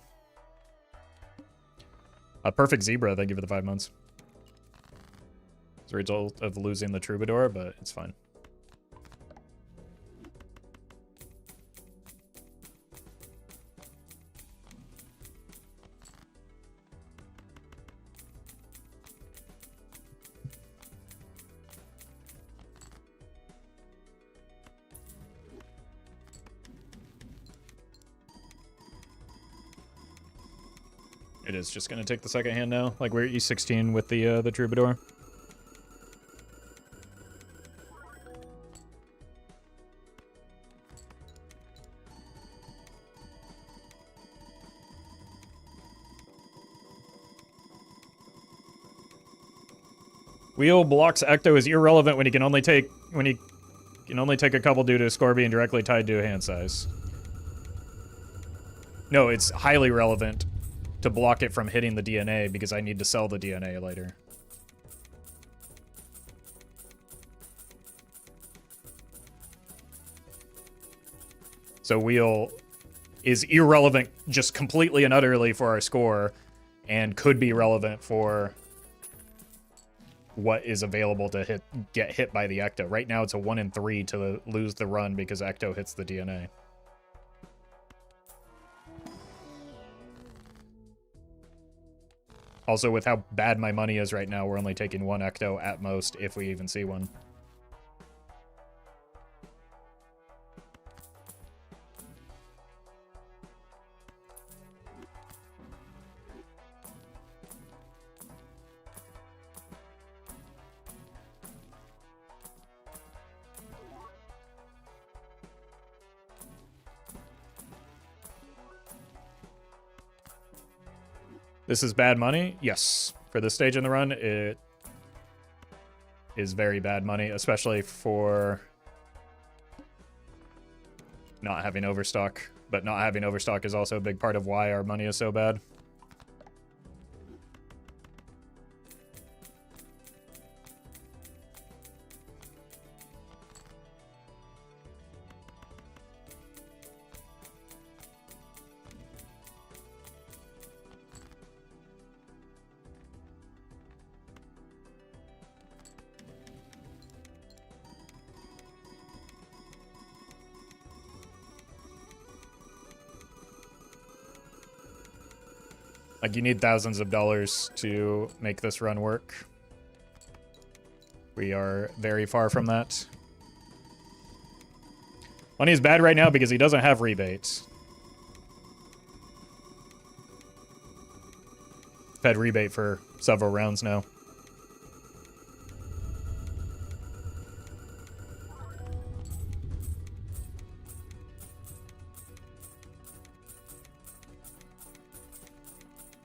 perfect zebra. Thank you for the 5 months. As a result of losing the troubadour, but it's fine. It is just gonna take the second hand now. Like we're E16 with the troubadour. Wheel blocks Ecto is irrelevant when he can only take a couple due to a score being directly tied to a hand size. No, it's highly relevant to block it from hitting the DNA because I need to sell the DNA later. So wheel is irrelevant just completely and utterly for our score and could be relevant for what is available to get hit by the Ecto. Right now it's a 1 in 3 to lose the run because Ecto hits the DNA. Also, with how bad my money is right now, we're only taking 1 Ecto at most, if we even see one. This is bad money? Yes. For this stage in the run, it is very bad money, especially for not having overstock. But not having overstock is also a big part of why our money is so bad. Like, you need thousands of dollars to make this run work. We are very far from that. Money is bad right now because he doesn't have rebates. Fed rebate for several rounds now.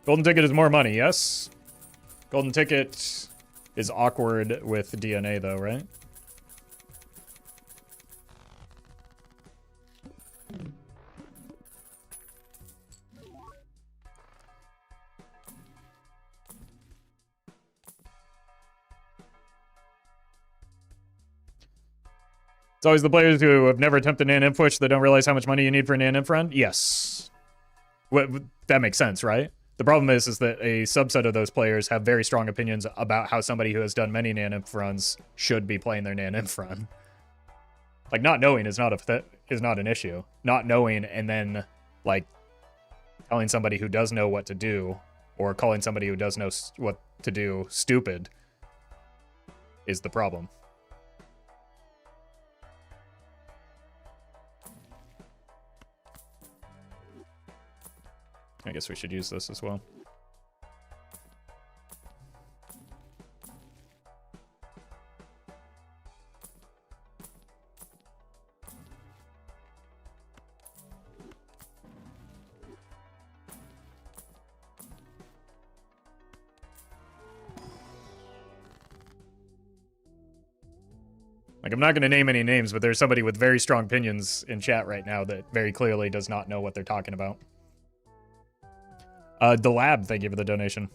Golden ticket is more money, yes? Golden ticket is awkward with DNA, though, right? It's always the players who have never attempted an NM push that don't realize how much money you need for an NM run? Yes. That makes sense, right? The problem is that a subset of those players have very strong opinions about how somebody who has done many NM runs should be playing their NM run. Like, not knowing is not an issue. Not knowing and then, like, telling somebody who does know what to do, or calling somebody who does know what to do stupid, is the problem. I guess we should use this as well. Like, I'm not going to name any names, but there's somebody with very strong opinions in chat right now that very clearly does not know what they're talking about. The Lab, thank you for the donation.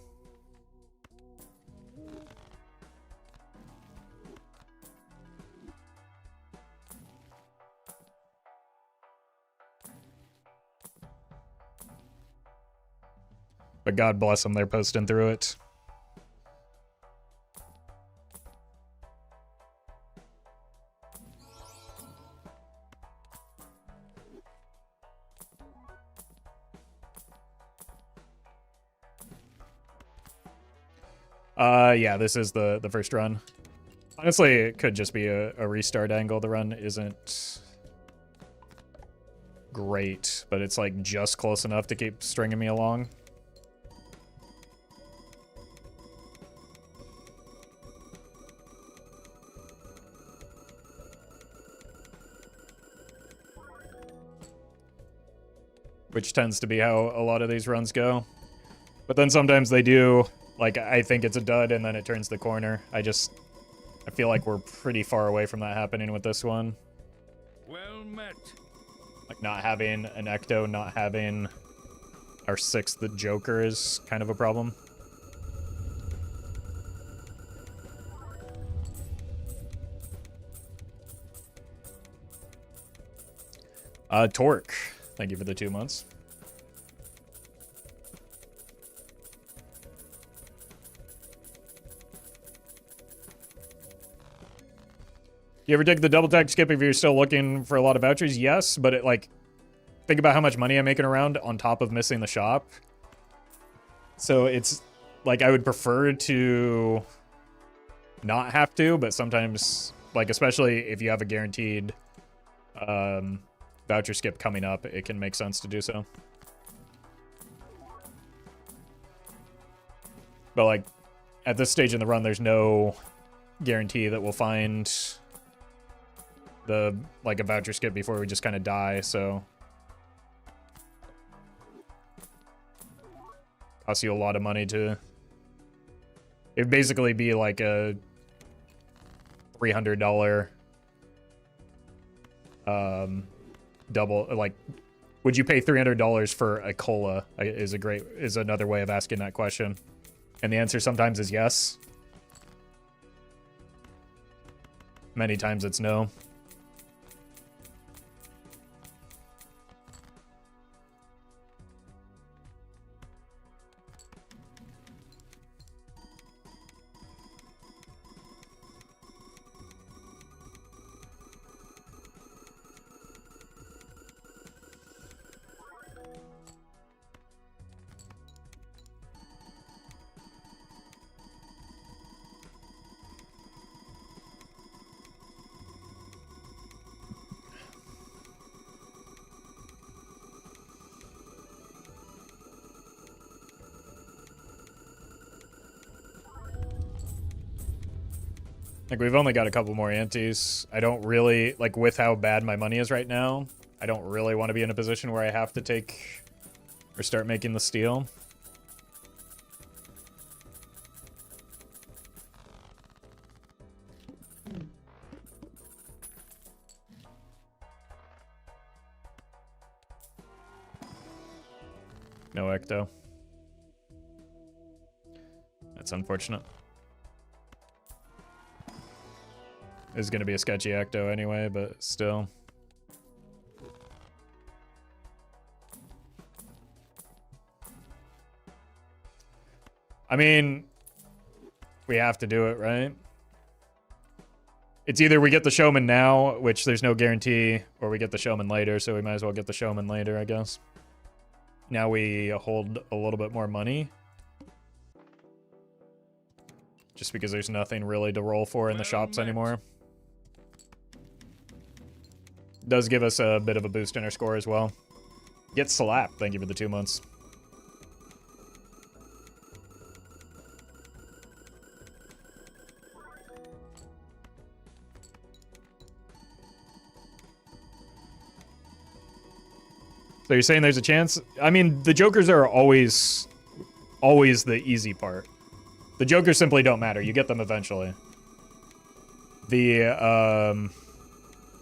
But God bless them, they're posting through it. Yeah, this is the first run. Honestly, it could just be a restart angle. The run isn't great, but it's like just close enough to keep stringing me along. Which tends to be how a lot of these runs go. But then sometimes they do. Like, I think it's a dud, and then it turns the corner. I feel like we're pretty far away from that happening with this one. Well met. Like, not having an Ecto, not having our sixth Joker is kind of a problem. Torque. Thank you for the 2 months. You ever take the double tag skip if you're still looking for a lot of vouchers? Yes, but think about how much money I'm making around on top of missing the shop. So it's like, I would prefer to not have to, but sometimes, like, especially if you have a guaranteed voucher skip coming up, it can make sense to do so. But like, at this stage in the run, there's no guarantee that we'll find a voucher skip before we just kind of die, so Costs you a lot of money to... It'd basically be like a $300 double, like, would you pay $300 for a cola is another way of asking that question. And the answer sometimes is yes. Many times it's no. Like, we've only got a couple more antes. I don't really, like, with how bad my money is right now, I don't really want to be in a position where I have to take or start making the steel. No ecto. That's unfortunate. Is going to be a sketchy ecto anyway, but still. I mean, we have to do it, right? It's either we get the showman now, which there's no guarantee, or we get the showman later, so we might as well get the showman later, I guess. Now we hold a little bit more money. Just because there's nothing really to roll for in the shops anymore. Does give us a bit of a boost in our score as well. Get slapped. Thank you for the 2 months. So you're saying there's a chance? I mean, the jokers are always the easy part. The jokers simply don't matter. You get them eventually.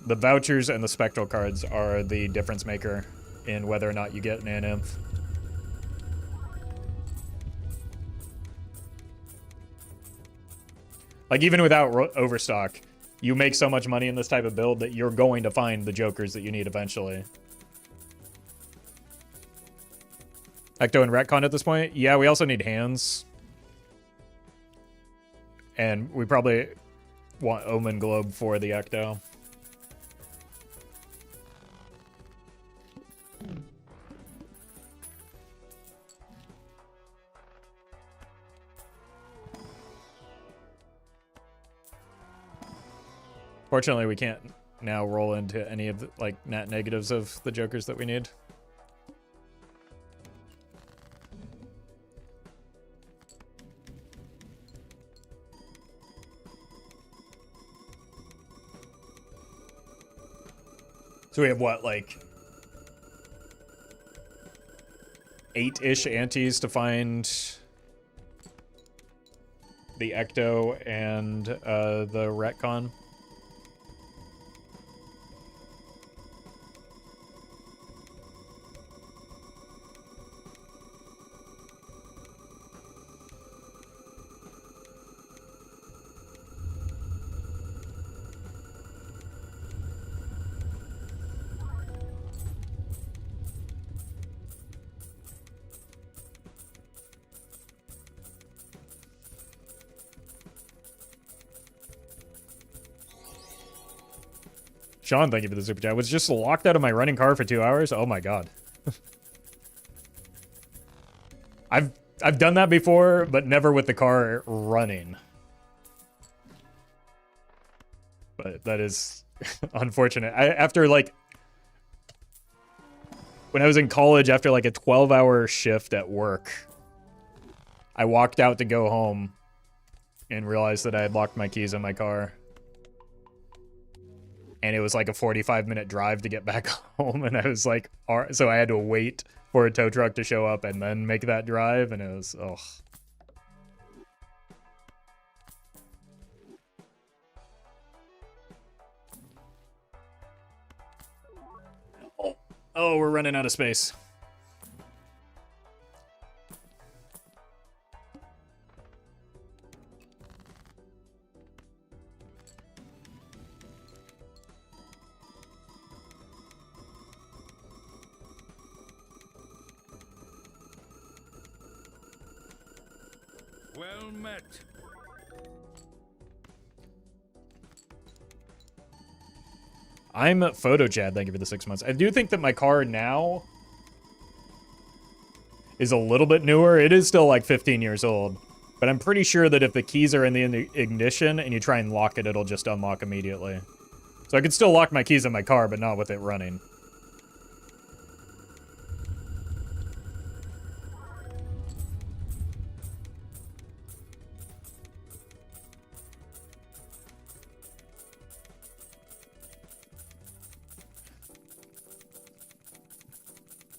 The vouchers and the spectral cards are the difference maker in whether or not you get an An-Inf. Like, even without overstock, you make so much money in this type of build that you're going to find the jokers that you need eventually. Ecto and retcon at this point? Yeah, we also need hands. And we probably want Omen Globe for the Ecto. Fortunately, we can't now roll into any of the, like, net negatives of the jokers that we need. So we have what, like 8-ish antes to find the Ecto and the retcon. Sean, thank you for the super chat. Was just locked out of my running car for 2 hours. Oh my god. I've done that before, but never with the car running. But that is unfortunate. After like when I was in college, after like a 12-hour shift at work, I walked out to go home and realized that I had locked my keys in my car. and it was like a 45-minute drive to get back home, and I was like, so I had to wait for a tow truck to show up and then make that drive, and it was, ugh. Oh, we're running out of space. Well met. I'm Photo Chad, thank you for the 6 months. I do think that my car now is a little bit newer. It is still like 15 years old. But I'm pretty sure that if the keys are in the ignition and you try and lock it, it'll just unlock immediately. So I could still lock my keys in my car, but not with it running.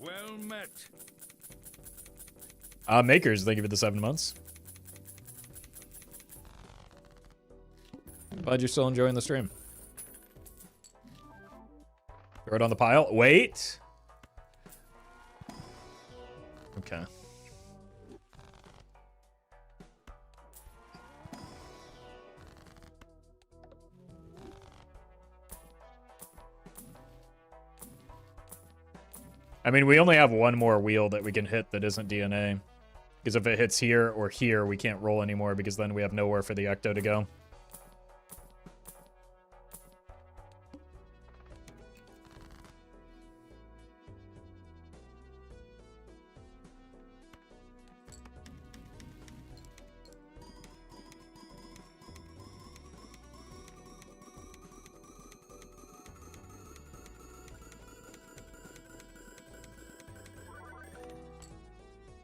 Well met. Makers, thank you for the 7 months. Glad you're still enjoying the stream. Throw it on the pile. Wait. Okay. I mean, we only have one more wheel that we can hit that isn't DNA. Because if it hits here or here, we can't roll anymore because then we have nowhere for the Ecto to go.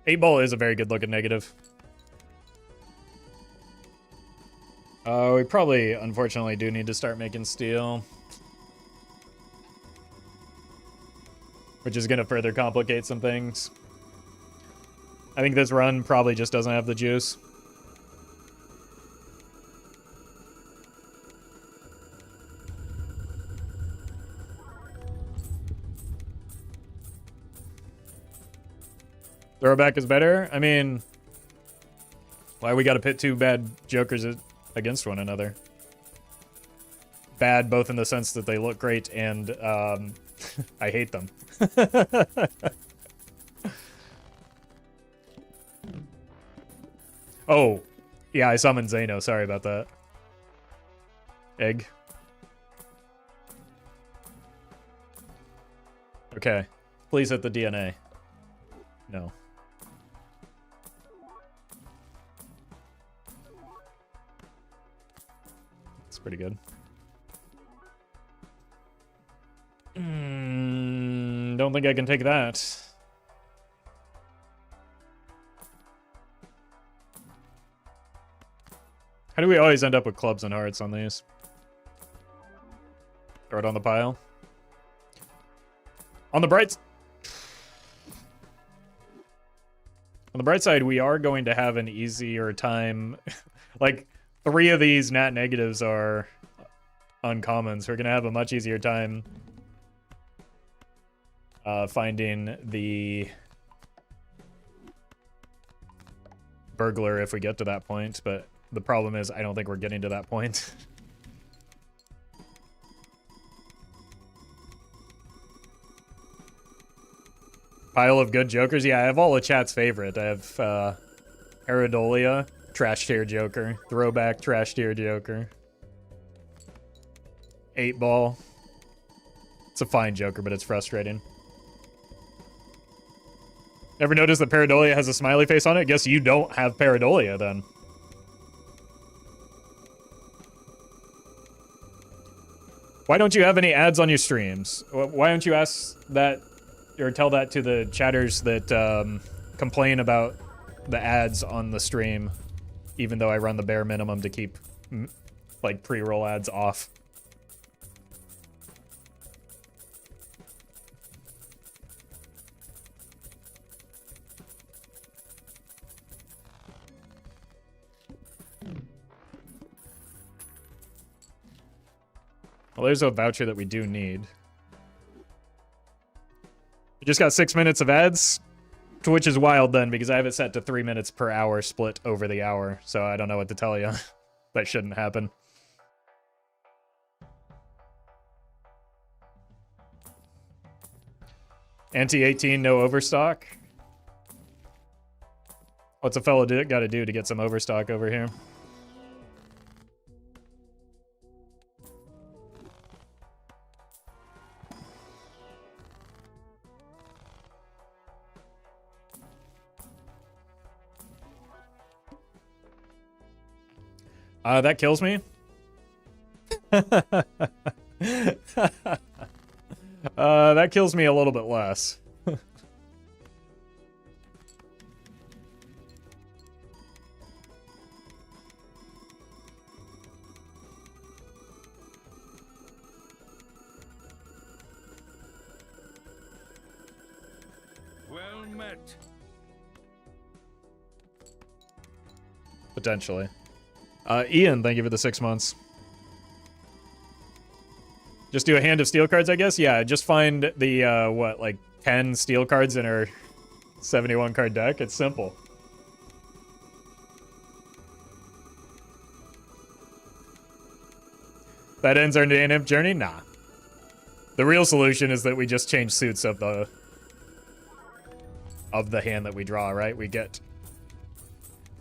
Eight ball is a very good looking negative. We probably, unfortunately, do need to start making steel. Which is going to further complicate some things. I think this run probably just doesn't have the juice. Throwback is better? I mean, why we gotta pit two bad jokers against one another? Bad both in the sense that they look great and I hate them. Oh, yeah, I summoned Zeno. Sorry about that. Egg. Okay. Please hit the DNA. No. It's pretty good. Don't think I can take that. How do we always end up with clubs and hearts on these? Throw it on the pile. On the bright side, we are going to have an easier time. Like, 3 of these nat negatives are uncommons. We're going to have a much easier time finding the burglar if we get to that point. But the problem is, I don't think we're getting to that point. Pile of good jokers. Yeah, I have all of chat's favorite. I have Paradolia, trash tier joker. Throwback, trash tier joker. 8 ball. It's a fine joker, but it's frustrating. Ever notice that Paradolia has a smiley face on it? Guess you don't have Paradolia then. Why don't you have any ads on your streams? Why don't you ask that or tell that to the chatters that complain about the ads on the stream, even though I run the bare minimum to keep like pre-roll ads off. Well, there's a voucher that we do need. We just got 6 minutes of ads, which is wild then, because I have it set to 3 minutes per hour split over the hour, so I don't know what to tell you. That shouldn't happen. Anti-18, no overstock. What's a fellow gotta do to get some overstock over here? That kills me. That kills me a little bit less. Well met. Potentially. Ian, thank you for the 6 months. Just do a hand of steel cards, I guess? Yeah, just find the, what, like 10 steel cards in our 71 card deck. It's simple. That ends our NIMP journey? Nah. The real solution is that we just change suits of the hand that we draw, right? We get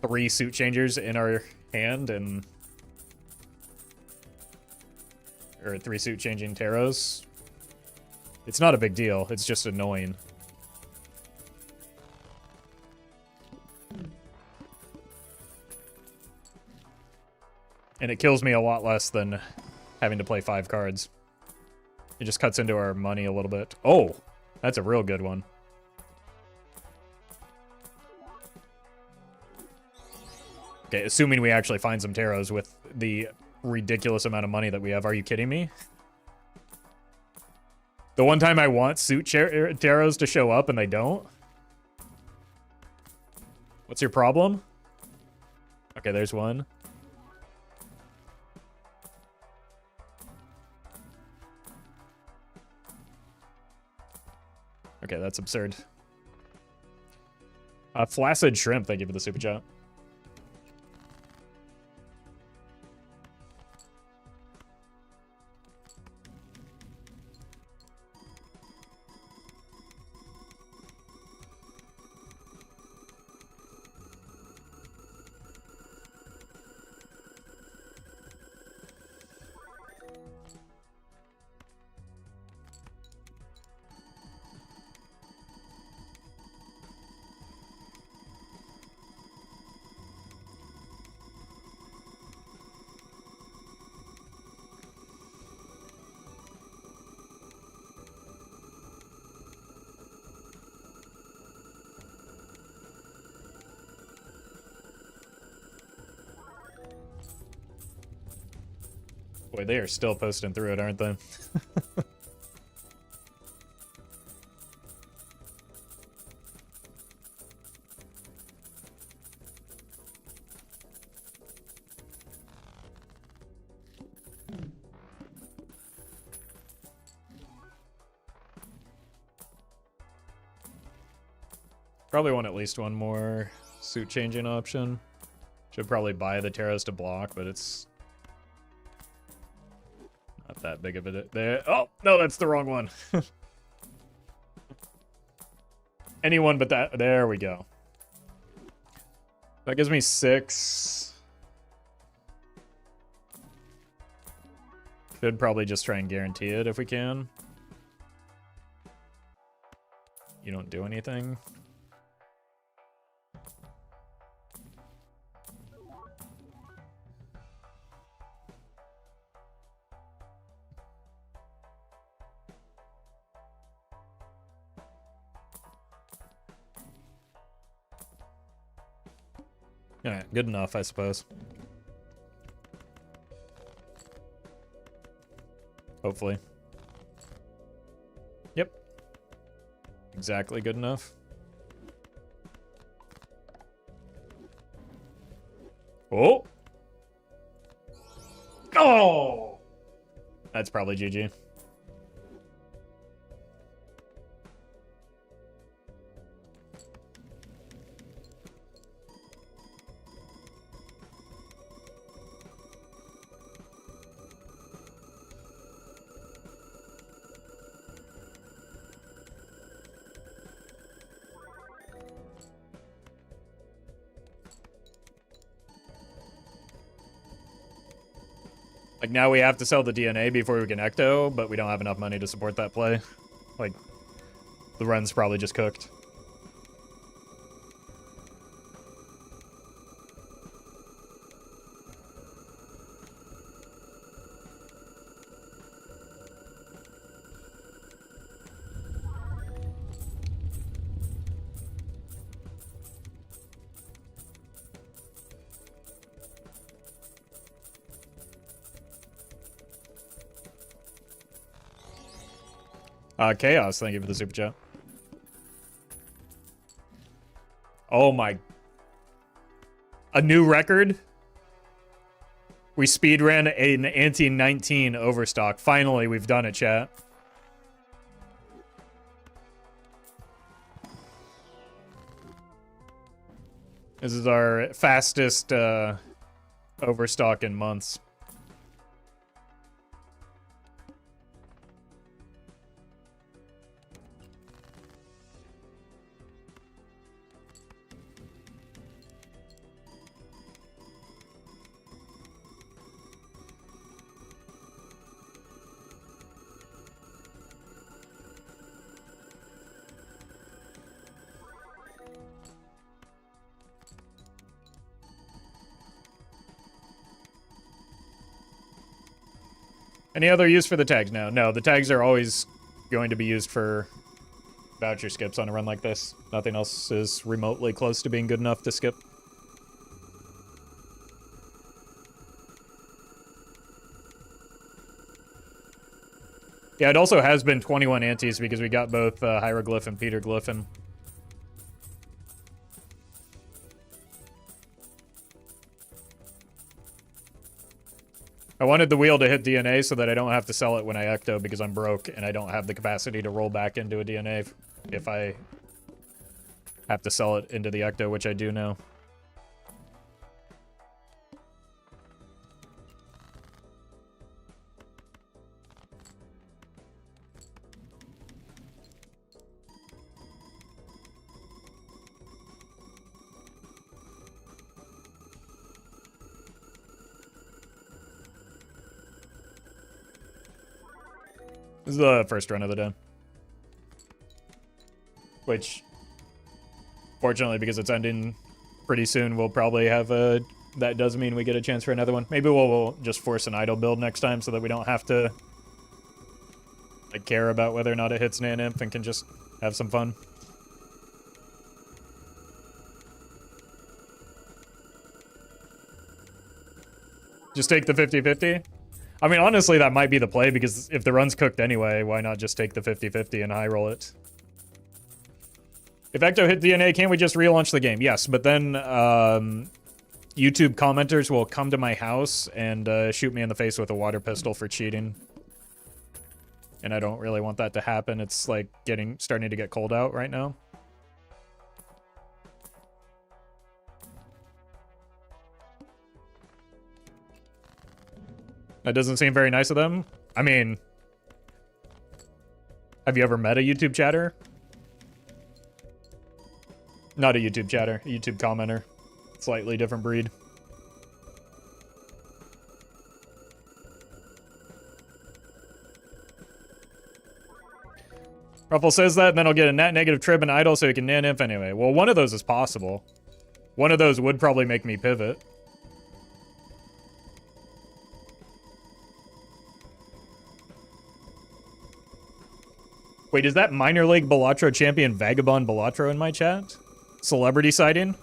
3 suit changers in our hand and or 3 suit changing tarots. It's not a big deal, it's just annoying. And it kills me a lot less than having to play 5 cards. It just cuts into our money a little bit. Oh, that's a real good one. Okay, assuming we actually find some tarots with the ridiculous amount of money that we have. Are you kidding me? The one time I want suit tarots to show up and they don't? What's your problem? Okay, there's one. Okay, that's absurd. Flaccid Shrimp, thank you for the super chat. Boy, they are still posting through it, aren't they? Probably want at least one more suit changing option. Should probably buy the tarots to block, but it's not that big of a there. Oh no, that's the wrong one. Anyone but that. There we go. That gives me 6. Should probably just try and guarantee it if we can. You don't do anything. Alright, good enough, I suppose. Hopefully. Yep. Exactly good enough. Oh! Oh! That's probably GG. Like, now we have to sell the DNA before we can Ecto, but we don't have enough money to support that play. Like, the run's probably just cooked. Chaos, thank you for the super chat. Oh my. A new record? We speedran an anti-19 overstock. Finally, we've done it, chat. This is our fastest overstock in months. Any other use for the tags now? No, the tags are always going to be used for voucher skips on a run like this. Nothing else is remotely close to being good enough to skip. Yeah, it also has been 21 antis because we got both Hieroglyph and Peter Glyphin. I wanted the wheel to hit DNA so that I don't have to sell it when I Ecto because I'm broke and I don't have the capacity to roll back into a DNA if I have to sell it into the Ecto, which I do now. This is the first run of the day. Which, fortunately, because it's ending pretty soon, we'll probably have a... That does mean we get a chance for another one. Maybe we'll just force an idle build next time so that we don't have to like care about whether or not it hits Nan Imp and can just have some fun. Just take the 50-50? I mean, honestly, that might be the play, because if the run's cooked anyway, why not just take the 50-50 and high roll it? If Ecto hit DNA, can't we just relaunch the game? Yes, but then YouTube commenters will come to my house and shoot me in the face with a water pistol for cheating. And I don't really want that to happen. It's like starting to get cold out right now. That doesn't seem very nice of them. I mean, have you ever met a YouTube chatter? Not a YouTube chatter, a YouTube commenter. Slightly different breed. Roffle says that, and then I'll get a net negative trib and idle so he can Nan Imp anyway. Well, one of those is possible. One of those would probably make me pivot. Wait, is that minor league Balatro champion Vagabond Balatro in my chat? Celebrity sighting?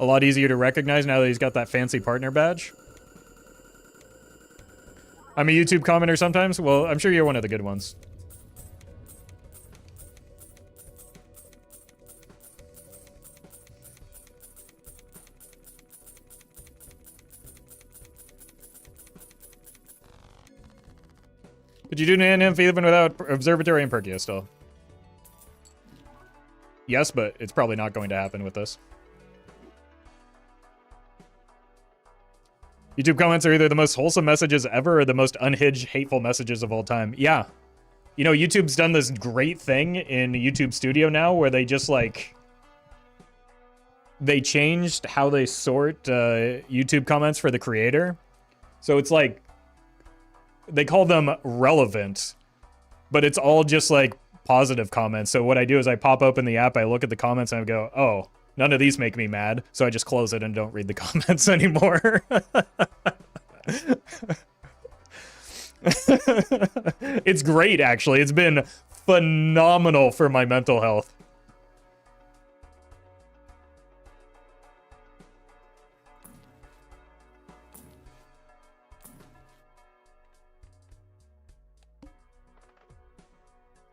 A lot easier to recognize now that he's got that fancy partner badge. I'm a YouTube commenter sometimes. Well, I'm sure you're one of the good ones. Could you do an NF even without Observatory and Perkia still? Yes, but it's probably not going to happen with this. YouTube comments are either the most wholesome messages ever or the most unhinged, hateful messages of all time. Yeah. You know, YouTube's done this great thing in YouTube Studio now where they just, like... They changed how they sort YouTube comments for the creator. So it's like... They call them relevant. But it's all just, like, positive comments. So what I do is I pop open the app, I look at the comments, and I go, oh, none of these make me mad. So I just close it and don't read the comments anymore. It's great, actually. It's been phenomenal for my mental health.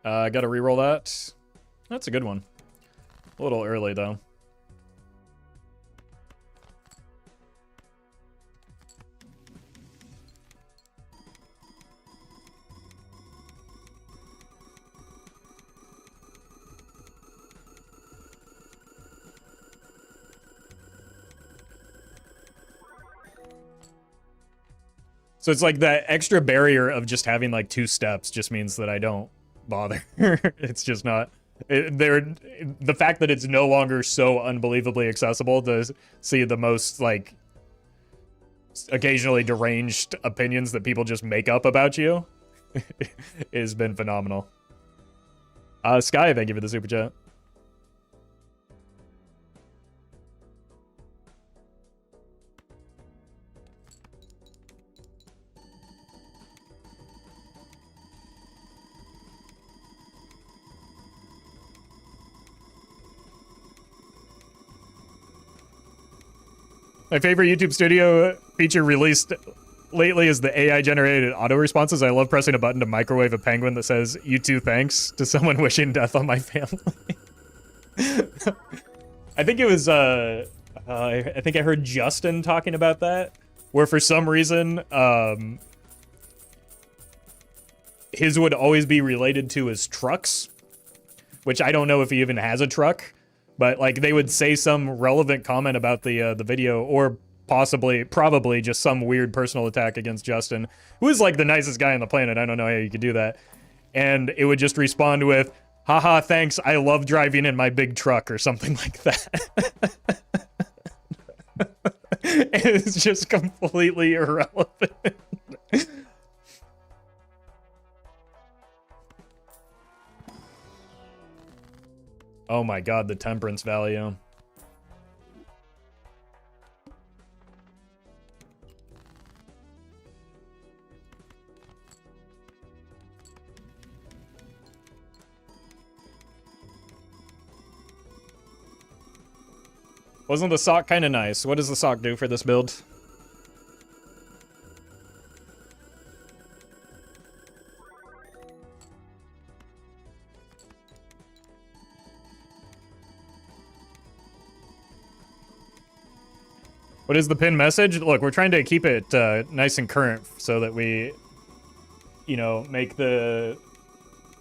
I gotta reroll that. That's a good one. A little early, though. So it's like that extra barrier of just having like 2 steps just means that I don't bother. It's just not... the fact that it's no longer so unbelievably accessible to see the most like occasionally deranged opinions that people just make up about you has been phenomenal. Sky, thank you for the super chat. My favorite YouTube Studio feature released lately is the AI-generated auto responses. I love pressing a button to microwave a penguin that says, "You too, thanks," to someone wishing death on my family. I think it was, I think I heard Justin talking about that, where for some reason, his would always be related to his trucks, which I don't know if he even has a truck. But, like, they would say some relevant comment about the video, or probably just some weird personal attack against Justin, who is, like, the nicest guy on the planet. I don't know how you could do that. And it would just respond with, haha, thanks, I love driving in my big truck, or something like that. It's just completely irrelevant. Oh my god, the temperance value. Wasn't the sock kind of nice? What does the sock do for this build? What is the pin message? Look, we're trying to keep it nice and current so that we, you know, make the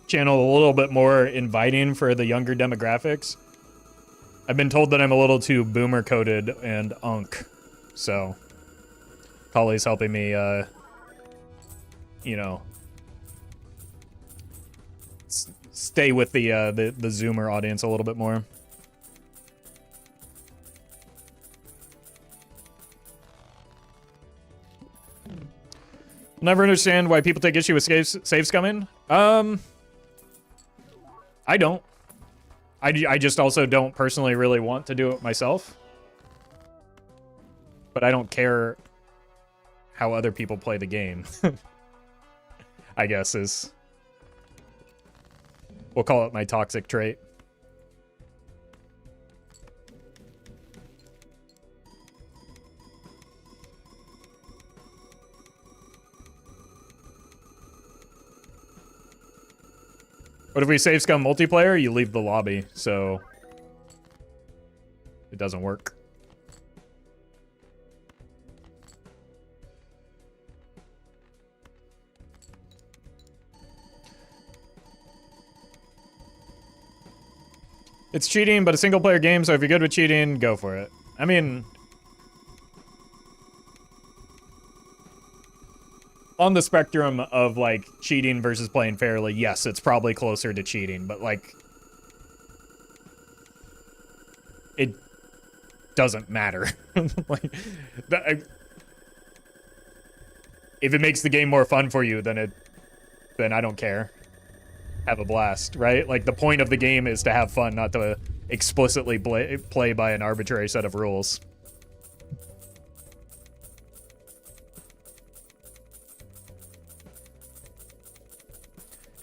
channel a little bit more inviting for the younger demographics. I've been told that I'm a little too boomer-coded and unk, so Polly's helping me, you know, stay with the Zoomer audience a little bit more. Never understand why people take issue with save scumming. I don't. I just also don't personally really want to do it myself. But I don't care how other people play the game. I guess is... We'll call it my toxic trait. But if we save scum multiplayer, you leave the lobby, so it doesn't work. It's cheating, but a single-player game, so if you're good with cheating, go for it. I mean, on the spectrum of, like, cheating versus playing fairly, yes, it's probably closer to cheating, but, like, it doesn't matter. Like, if it makes the game more fun for you, then I don't care. Have a blast, right? Like, the point of the game is to have fun, not to explicitly play by an arbitrary set of rules.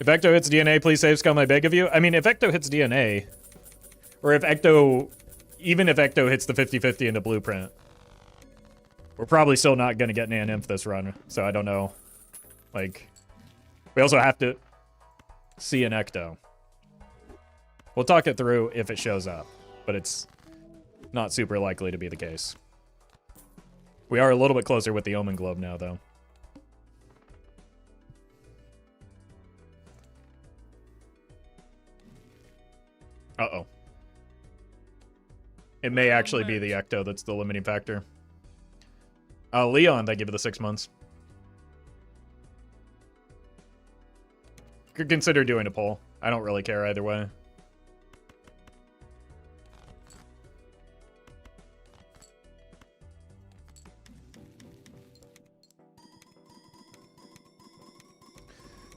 If Ecto hits DNA, please save Scum, I beg of you. I mean, if Ecto hits DNA, or if Ecto, even if Ecto hits the 50-50 into Blueprint, we're probably still not going to get Nan Inf this run, so I don't know. Like, we also have to see an Ecto. We'll talk it through if it shows up, but it's not super likely to be the case. We are a little bit closer with the Omen Globe now, though. Uh-oh. It may actually be the Ecto that's the limiting factor. Leon, thank you for the 6 months. Could consider doing a poll. I don't really care either way.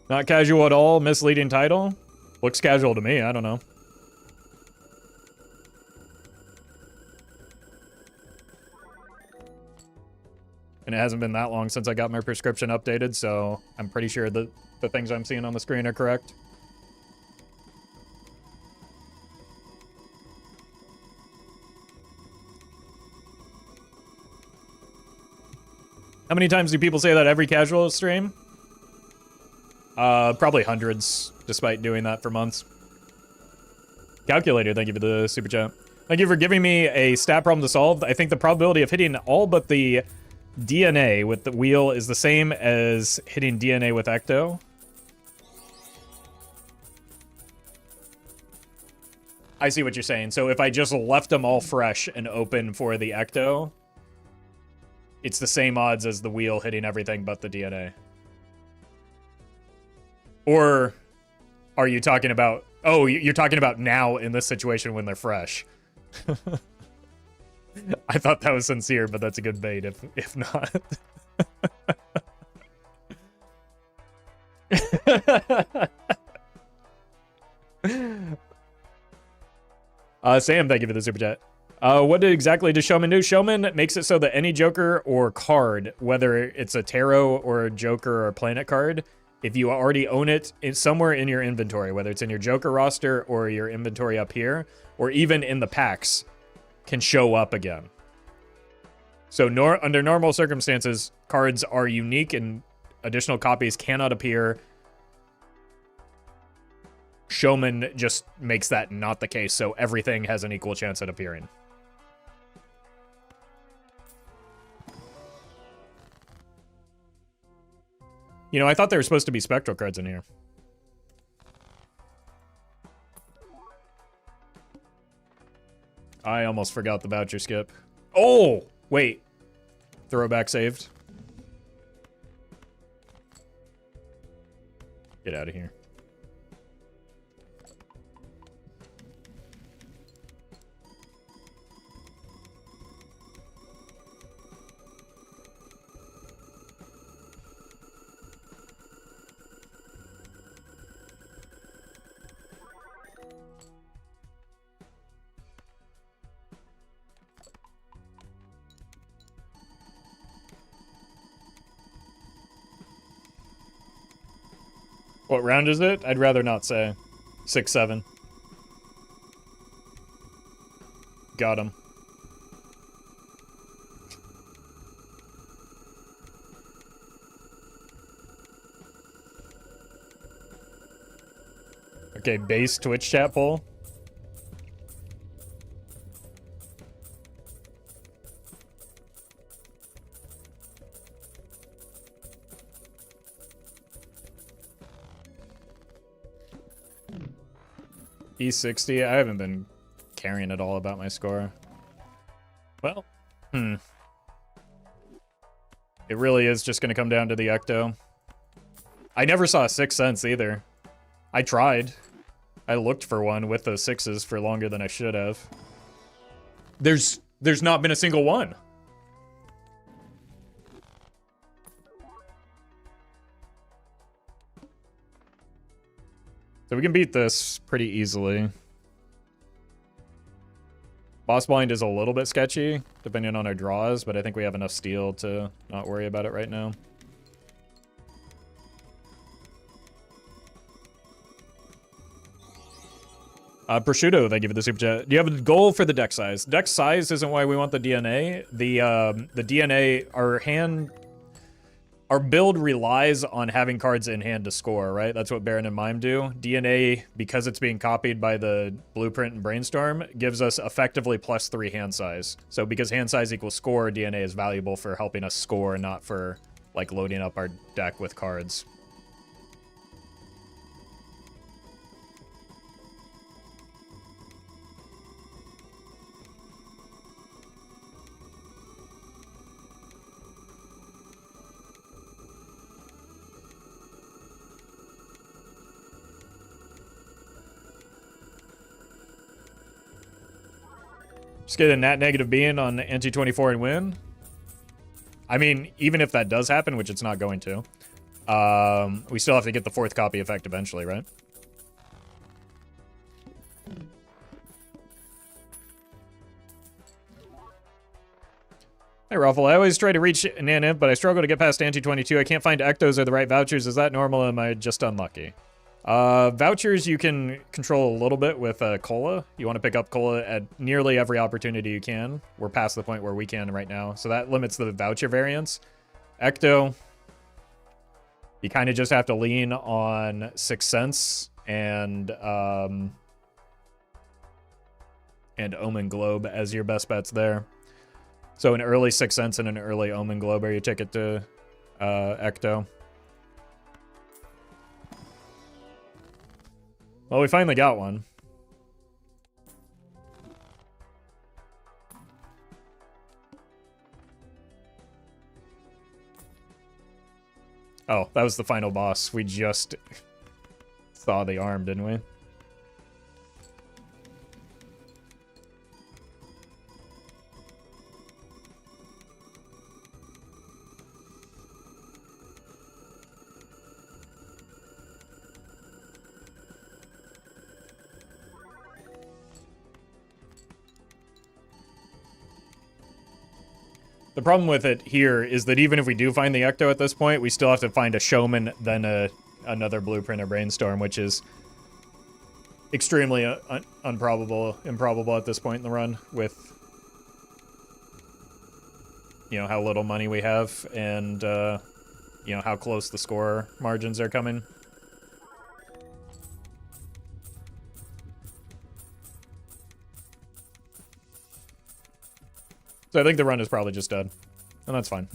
Not casual at all, misleading title? Looks casual to me, I don't know. And it hasn't been that long since I got my prescription updated, so I'm pretty sure that the things I'm seeing on the screen are correct. How many times do people say that every casual stream? Probably hundreds, despite doing that for months. Calculator, thank you for the super chat. Thank you for giving me a stat problem to solve. I think the probability of hitting all but the DNA with the wheel is the same as hitting DNA with Ecto. I see what you're saying. So if I just left them all fresh and open for the Ecto, it's the same odds as the wheel hitting everything but the DNA. Or are you talking about... Oh, you're talking about now in this situation when they're fresh. I thought that was sincere, but that's a good bait if not. Sam, thank you for the super chat. What exactly does Showman do? Showman makes it so that any Joker or card, whether it's a Tarot or a Joker or a Planet card, if you already own it, it's somewhere in your inventory, whether it's in your Joker roster or your inventory up here, or even in the packs, can show up again. So under normal circumstances, cards are unique and additional copies cannot appear. Showman just makes that not the case, so everything has an equal chance at appearing. You know, I thought there were supposed to be Spectral cards in here. I almost forgot the voucher skip. Oh! Wait. Throwback saved. Get out of here. What round is it? I'd rather not say. 6-7. Got him. Okay, base Twitch chat poll. E60, I haven't been caring at all about my score. Well, It really is just going to come down to the Ecto. I never saw a 6 cents either. I tried. I looked for one with those 6s for longer than I should have. There's not been a single one. So we can beat this pretty easily. Boss blind is a little bit sketchy, depending on our draws, but I think we have enough steel to not worry about it right now. Prosciutto, thank you for the super chat. Do you have a goal for the deck size? Deck size isn't why we want the DNA. The DNA, our build relies on having cards in hand to score, right? That's what Baron and Mime do. DNA, because it's being copied by the Blueprint and Brainstorm, gives us effectively +3 hand size. So because hand size equals score, DNA is valuable for helping us score, not for like loading up our deck with cards. Just get a nat negative being on NT24 and win. I mean, even if that does happen, which it's not going to, we still have to get the 4th copy effect eventually, right? Hey, Roffle, I always try to reach Nanimp, but I struggle to get past Anti-22. I can't find Ectos or the right vouchers. Is that normal, or am I just unlucky? Vouchers you can control a little bit with Cola. You want to pick up Cola at nearly every opportunity you can. We're past the point where we can right now, so that limits the voucher variance. Ecto, you kind of just have to lean on 6 cents and Omen Globe as your best bets there. So an early 6 cents and an early Omen Globe are your ticket to Ecto. Well, we finally got one. Oh, that was the final boss. We just saw the arm, didn't we? The problem with it here is that even if we do find the Ecto at this point, we still have to find a Showman, then another Blueprint or Brainstorm, which is extremely improbable at this point in the run with, you know, how little money we have and, you know, how close the score margins are coming. So I think the run is probably just dead. And that's fine.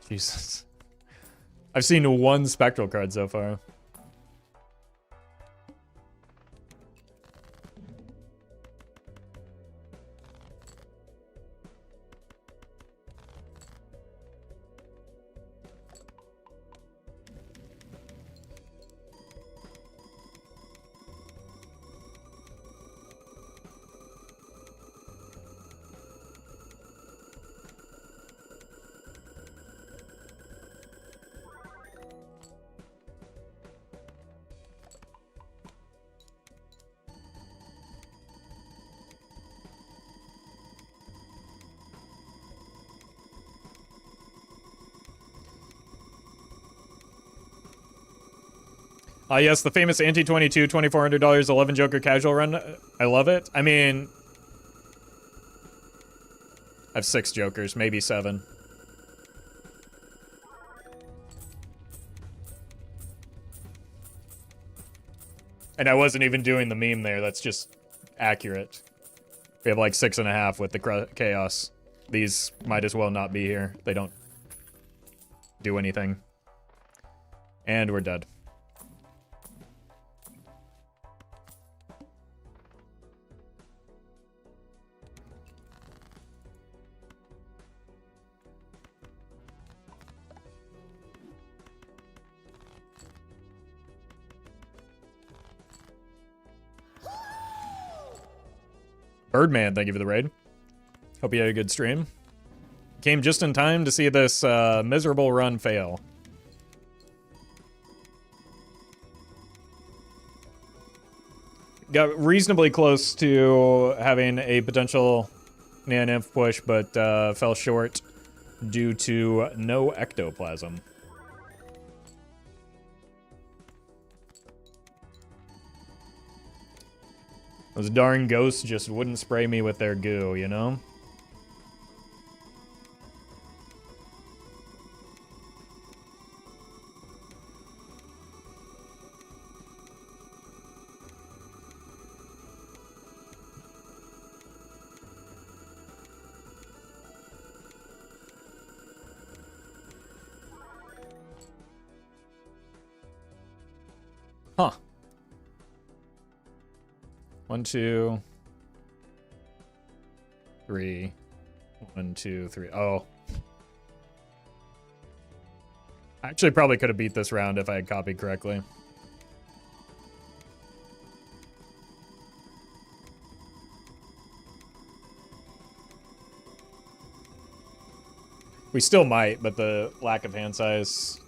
Jesus. I've seen one Spectral card so far. Yes, the famous Anti-22, $2,400, 11 Joker casual run. I love it. I mean, I have 6 Jokers, maybe 7. And I wasn't even doing the meme there. That's just accurate. We have like 6.5 with the chaos. These might as well not be here. They don't do anything. And we're dead. Birdman, thank you for the raid. Hope you had a good stream. Came just in time to see this miserable run fail. Got reasonably close to having a potential Nymph push, but fell short due to no ectoplasm. Those darn ghosts just wouldn't spray me with their goo, you know? Huh. 1, 2, 3. 1, 2, 3. Oh. I actually probably could have beat this round if I had copied correctly. We still might, but the lack of hand size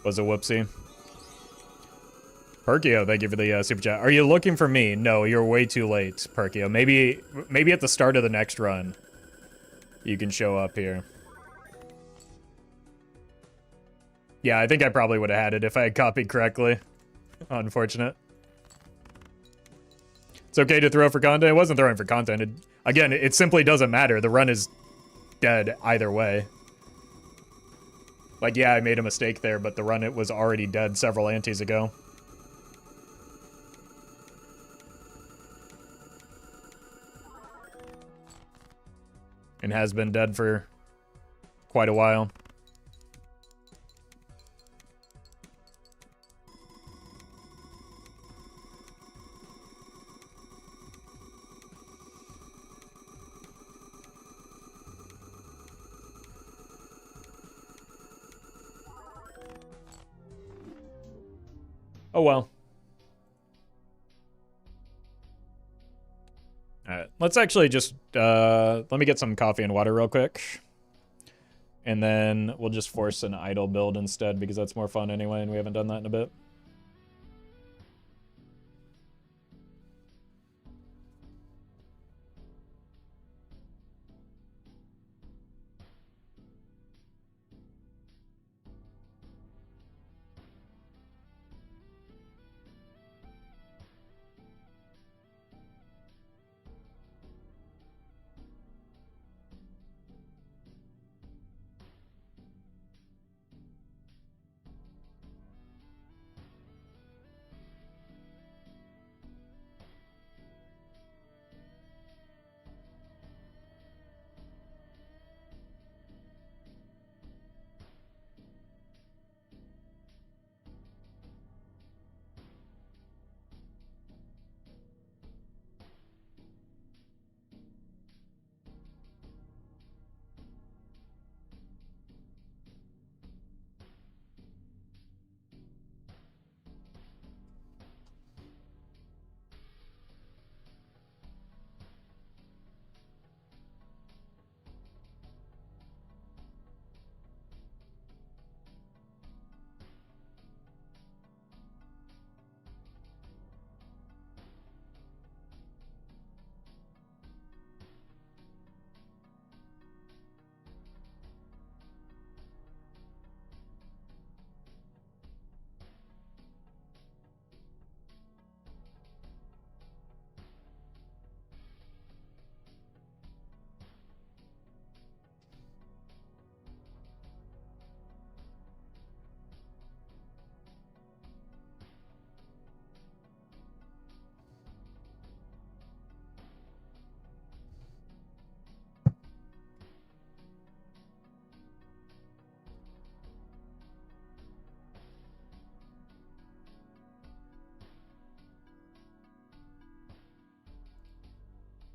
was a whoopsie. Perkio, thank you for the super chat. Are you looking for me? No, you're way too late, Perkio. Maybe at the start of the next run, you can show up here. Yeah, I think I probably would have had it if I had copied correctly. Unfortunate. It's okay to throw for content. It wasn't throwing for content. Again, it simply doesn't matter. The run is dead either way. Like, yeah, I made a mistake there, but the run it was already dead several antes ago. And has been dead for quite a while. Oh well. Alright, let's actually just, let me get some coffee and water real quick. And then we'll just force an idle build instead, because that's more fun anyway, and we haven't done that in a bit.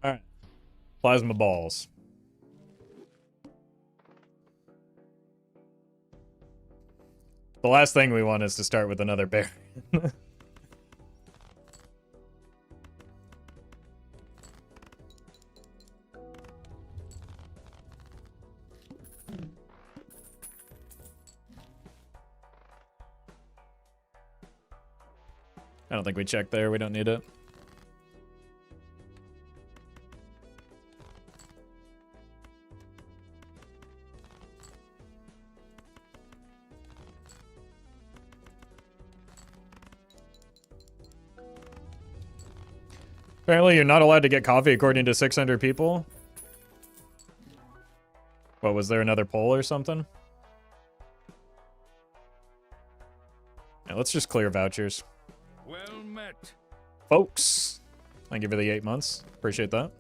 Alright. Plasma balls. The last thing we want is to start with another bear. I don't think we checked there. We don't need it. Apparently, you're not allowed to get coffee according to 600 people. What, was there another poll or something? Yeah, let's just clear vouchers. Well met. Folks, thank you for the 8 months. Appreciate that.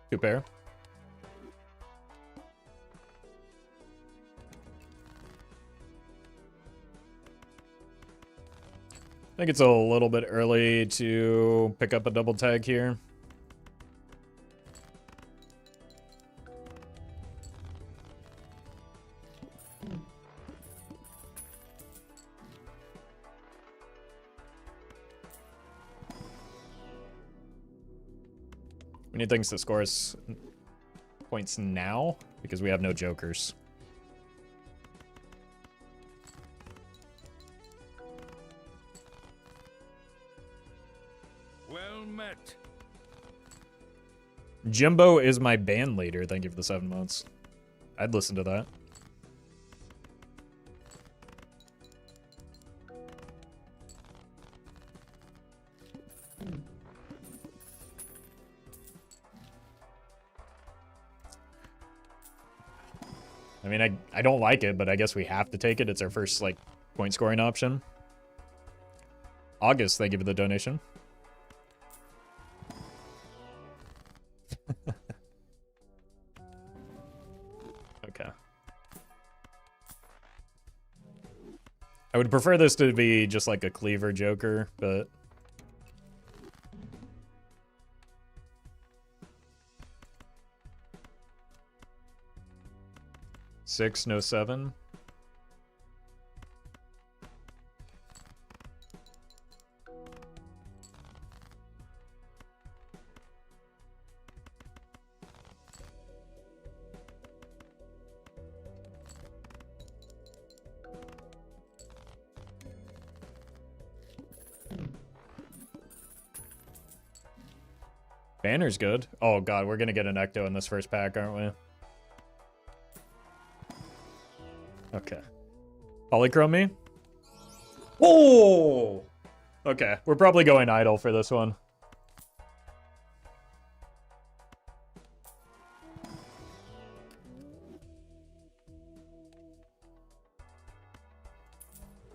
Two pair. I think it's a little bit early to pick up a double tag here. We need things to score us points now because we have no jokers. Well met. Jimbo is my band leader. Thank you for the 7 months. I'd listen to that. I mean, I don't like it, but I guess we have to take it. It's our first, like, point scoring option. August, thank you for the donation. Okay. I would prefer this to be just like a cleaver joker, but... Six, no 7. Banner's good. Oh god, we're gonna get an Ecto in this first pack, aren't we? Okay. Polychrome me? Oh! Okay, we're probably going idle for this one.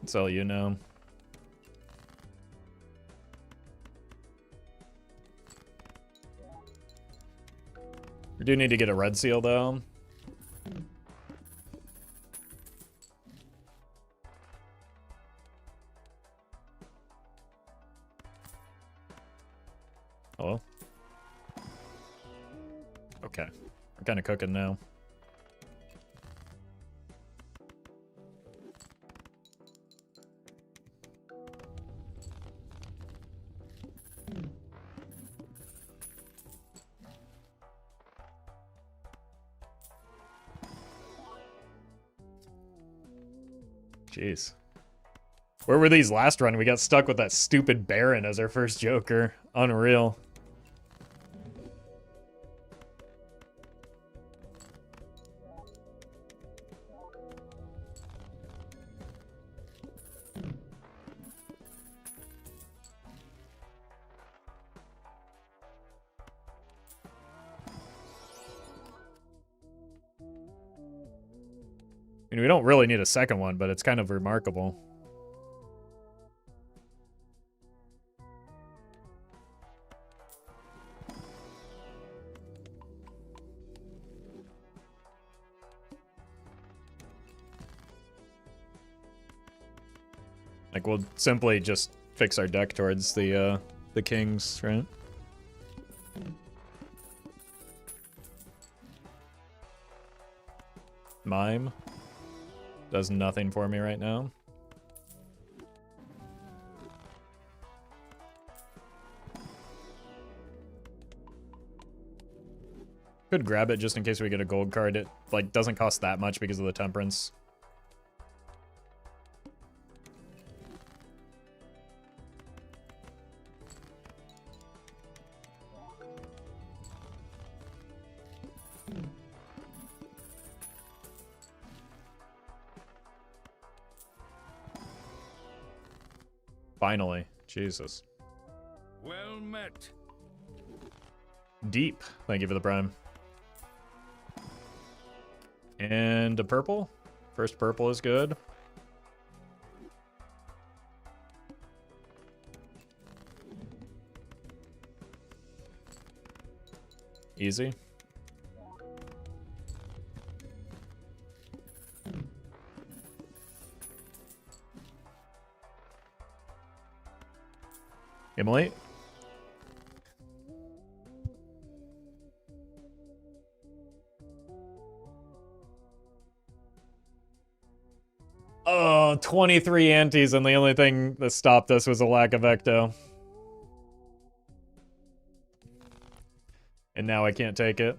That's all you know. We do need to get a red seal, though. Hello? Okay. We're kind of cooking now. Jeez. Where were these last run? We got stuck with that stupid Baron as our first Joker. Unreal. I mean, we don't really need a second one, but it's kind of remarkable. Like, we'll simply just fix our deck towards the kings, right? Mime does nothing for me right now. Could grab it just in case we get a gold card. It, like, doesn't cost that much because of the temperance. Finally. Jesus. Well met. Deep. Thank you for the prime. And a purple. First purple is good. Easy. Immolate. Oh, 23 antis, and the only thing that stopped us was a lack of ecto. And now I can't take it.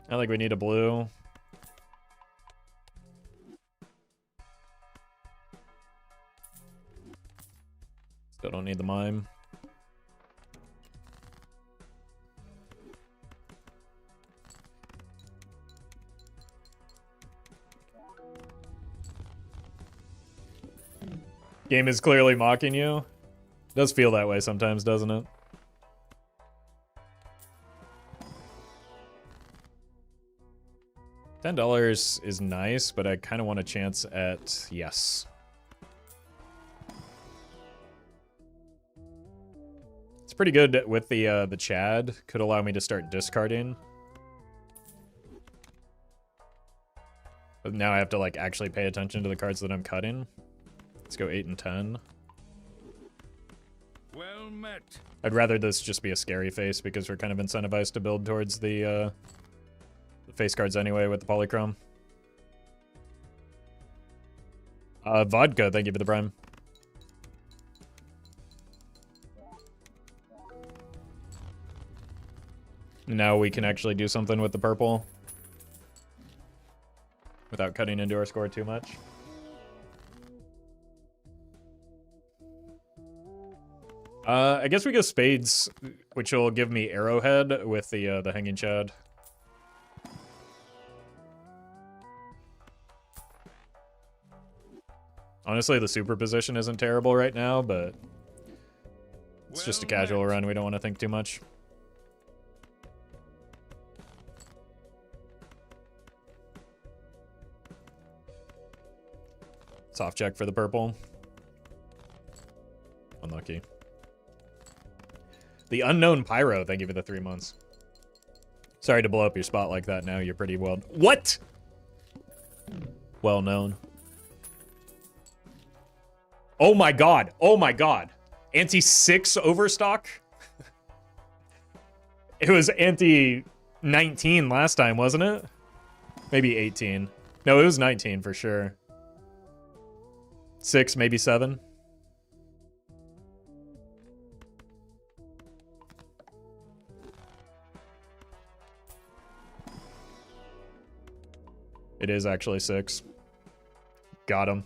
I think we need a blue. Still don't need the mime. Game is clearly mocking you. It does feel that way sometimes, doesn't it? $10 is nice, but I kind of want a chance at yes. It's pretty good with the Chad. Could allow me to start discarding. But now I have to like actually pay attention to the cards that I'm cutting. Let's go 8 and 10. Well met. I'd rather this just be a scary face because we're kind of incentivized to build towards the face cards anyway with the polychrome. Vodka, thank you for the prime. Now we can actually do something with the purple without cutting into our score too much. I guess we go spades, which will give me arrowhead with the hanging chad. Honestly, the superposition isn't terrible right now, but it's just a casual run. We don't want to think too much. Soft check for the purple. Unlucky. The unknown Pyro, thank you for the 3 months. Sorry to blow up your spot like that now. You're pretty well... What? Well known. Oh my god. Oh my god. Anti-6 overstock? It was anti-19 last time, wasn't it? Maybe 18. No, it was 19 for sure. 6, maybe 7. It is actually 6. Got him.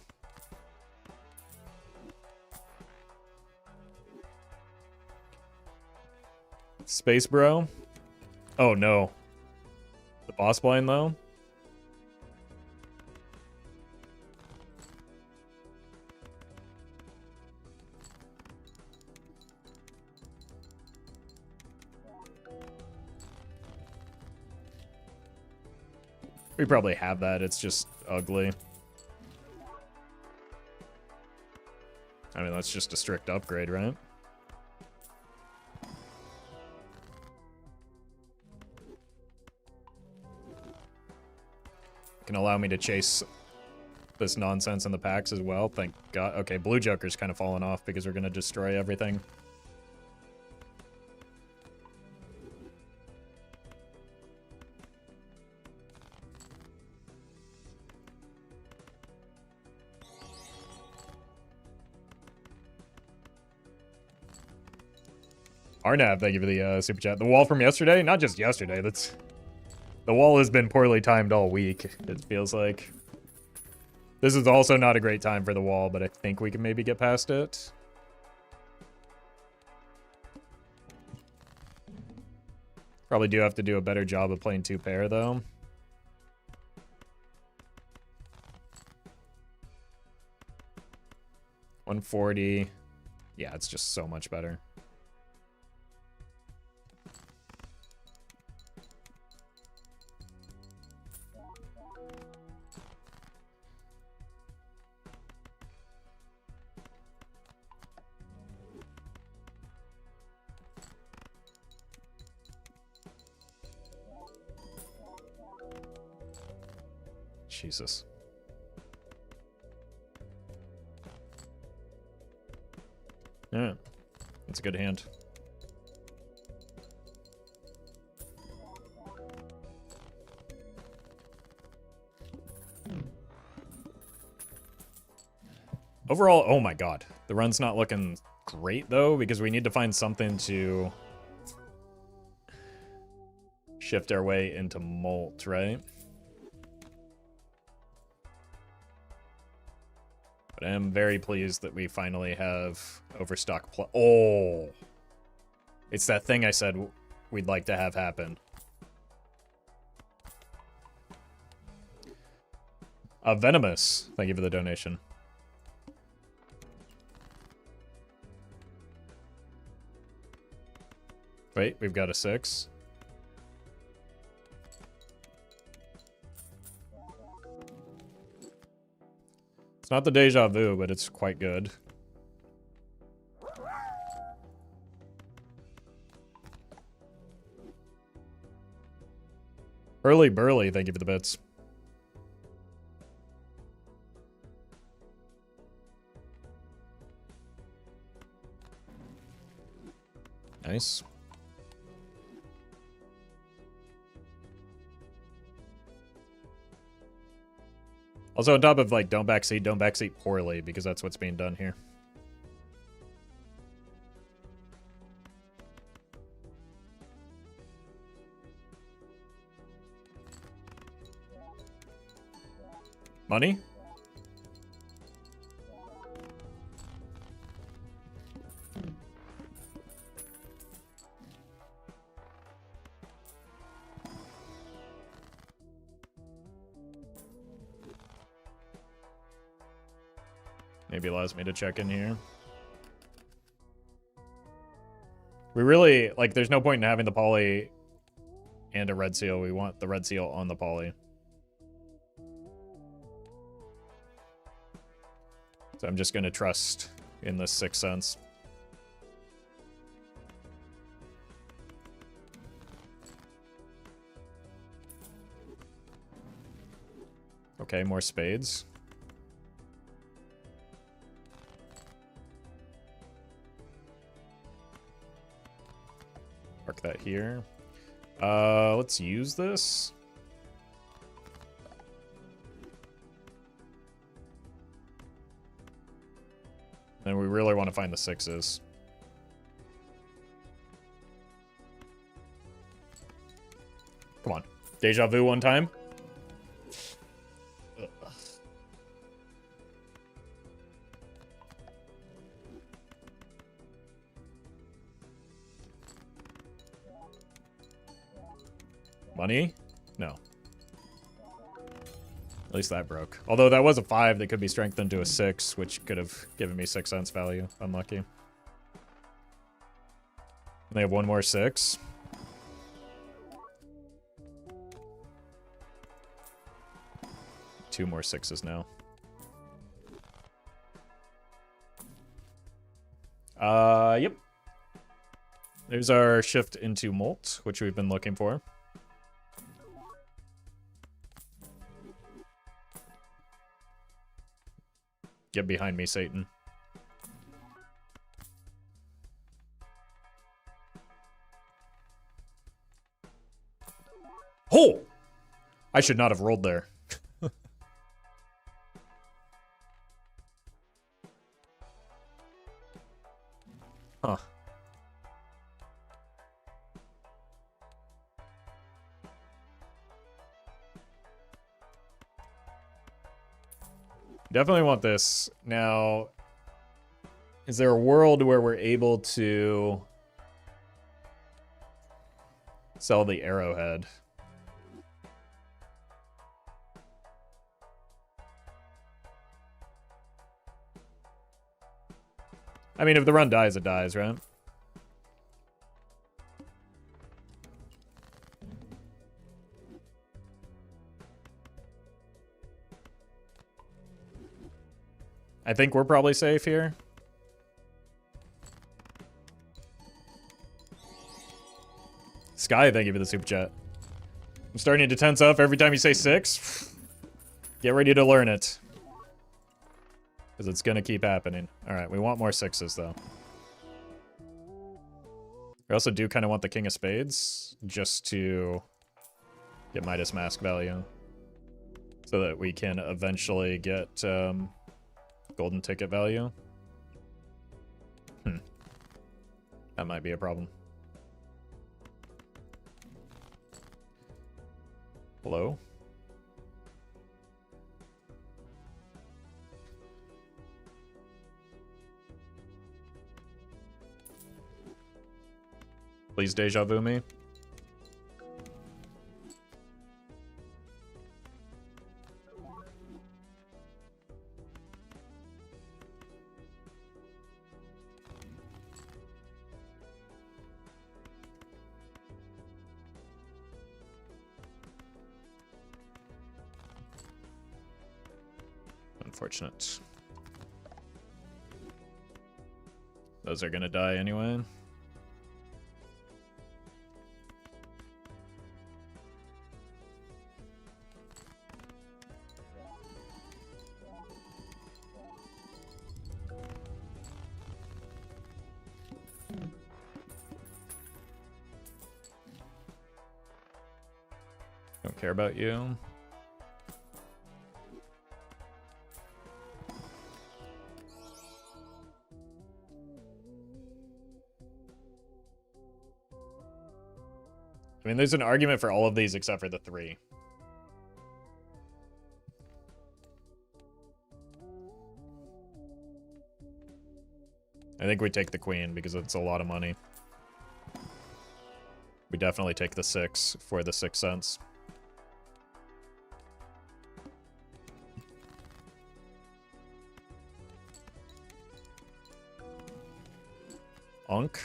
Space bro. Oh no. The boss blind though. We probably have that, it's just ugly. I mean, that's just a strict upgrade, right? Can allow me to chase this nonsense in the packs as well. Thank God. Okay, Blue Joker's kind of fallen off because we're going to destroy everything. Arnav, thank you for the super chat. The wall from yesterday? Not just yesterday. The wall has been poorly timed all week, it feels like. This is also not a great time for the wall, but I think we can maybe get past it. Probably do have to do a better job of playing 2-pair, though. $140. Yeah, it's just so much better. Jesus. Yeah, that's a good hand. Overall, oh my god. The run's not looking great, though, because we need to find something to shift our way into Molt, right? But I am very pleased that we finally have Overstock plus. Oh! It's that thing I said we'd like to have happen. Venomous, thank you for the donation. Wait, we've got a 6. It's not the deja vu, but it's quite good. Early Burly, thank you for the bits. Nice. Also, on top of, like, don't backseat poorly, because that's what's being done here. Money? Maybe allows me to check in here. We really, like, there's no point in having the poly and a red seal. We want the red seal on the poly. So I'm just going to trust in this 6th sense. Okay, more spades. Mark that here. Let's use this. And we really want to find the 6s. Come on. Deja vu one time. Ugh. Money? No. At least that broke. Although that was a 5 that could be strengthened to a 6, which could have given me 6 cents value. Unlucky. And they have one more 6. Two more 6s now. Yep. There's our shift into Molt, which we've been looking for. Get behind me, Satan. Oh! I should not have rolled there. Huh. Definitely want this. Now, is there a world where we're able to sell the arrowhead? I mean, if the run dies, it dies, right? I think we're probably safe here. Sky, thank you for the super chat. I'm starting to tense up every time you say 6. Get ready to learn it. Because it's going to keep happening. Alright, we want more 6s, though. We also do kind of want the King of Spades, just to get Midas Mask value. So that we can eventually get golden ticket value. That might be a problem. Hello? Please deja vu me. Unfortunate. Those are gonna die anyway. Don't care about you. I mean, there's an argument for all of these except for the 3. I think we take the queen because it's a lot of money. We definitely take the 6 for the 6 cents. Unk.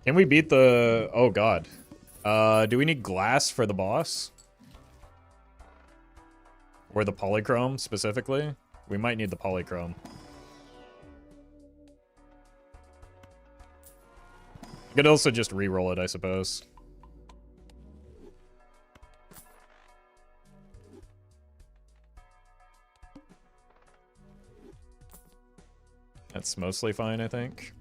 Can we beat the... Oh, God. Do we need glass for the boss? Or the polychrome, specifically? We might need the polychrome. You could also just re-roll it, I suppose. That's mostly fine, I think.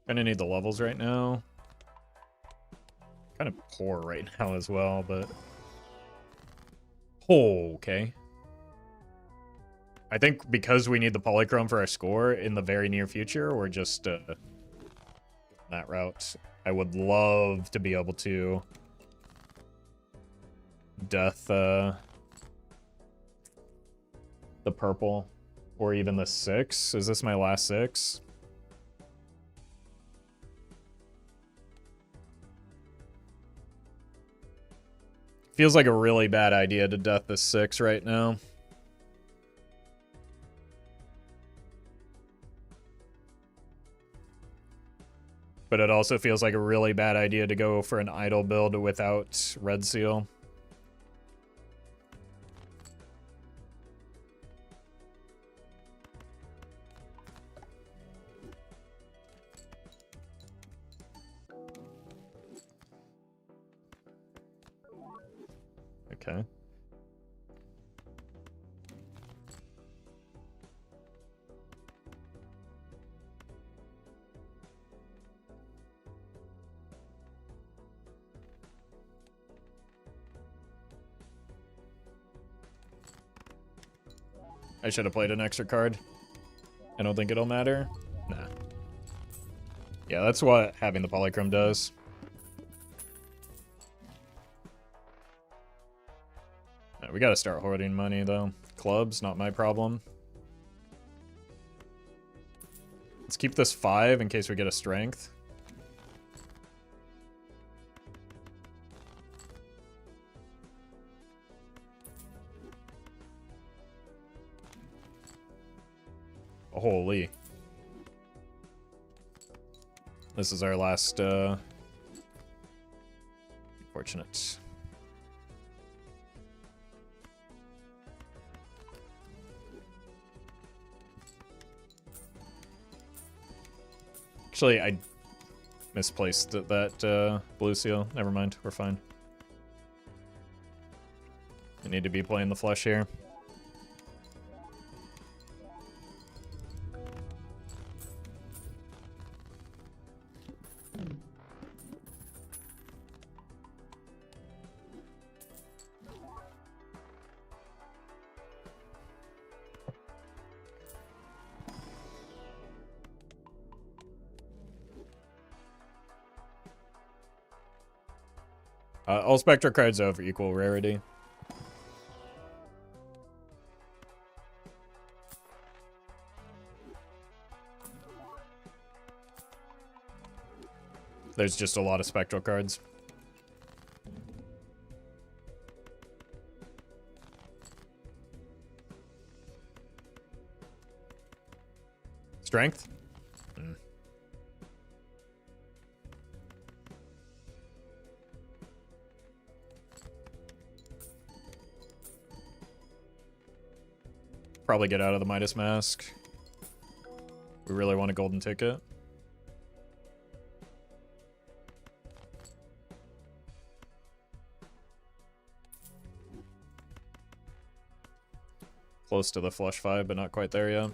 Gonna need the levels right now. Kind of poor right now as well, but... Oh, okay. I think because we need the polychrome for our score in the very near future, we're just that route. I would love to be able to death the purple or even the 6. Is this my last 6? Feels like a really bad idea to death this 6 right now. But it also feels like a really bad idea to go for an idle build without Red Seal. Okay. I should have played an extra card. I don't think it'll matter. Nah. Yeah, that's what having the polychrome does. Nah, we gotta start hoarding money, though. Clubs, not my problem. Let's keep this 5 in case we get a strength. Holy. This is our last, Unfortunate. Actually, I misplaced that, blue seal. Never mind, we're fine. I need to be playing the flush here. All Spectral cards have equal rarity. There's just a lot of Spectral cards. Strength? Probably get out of the Midas Mask. We really want a golden ticket. Close to the flush 5, but not quite there yet.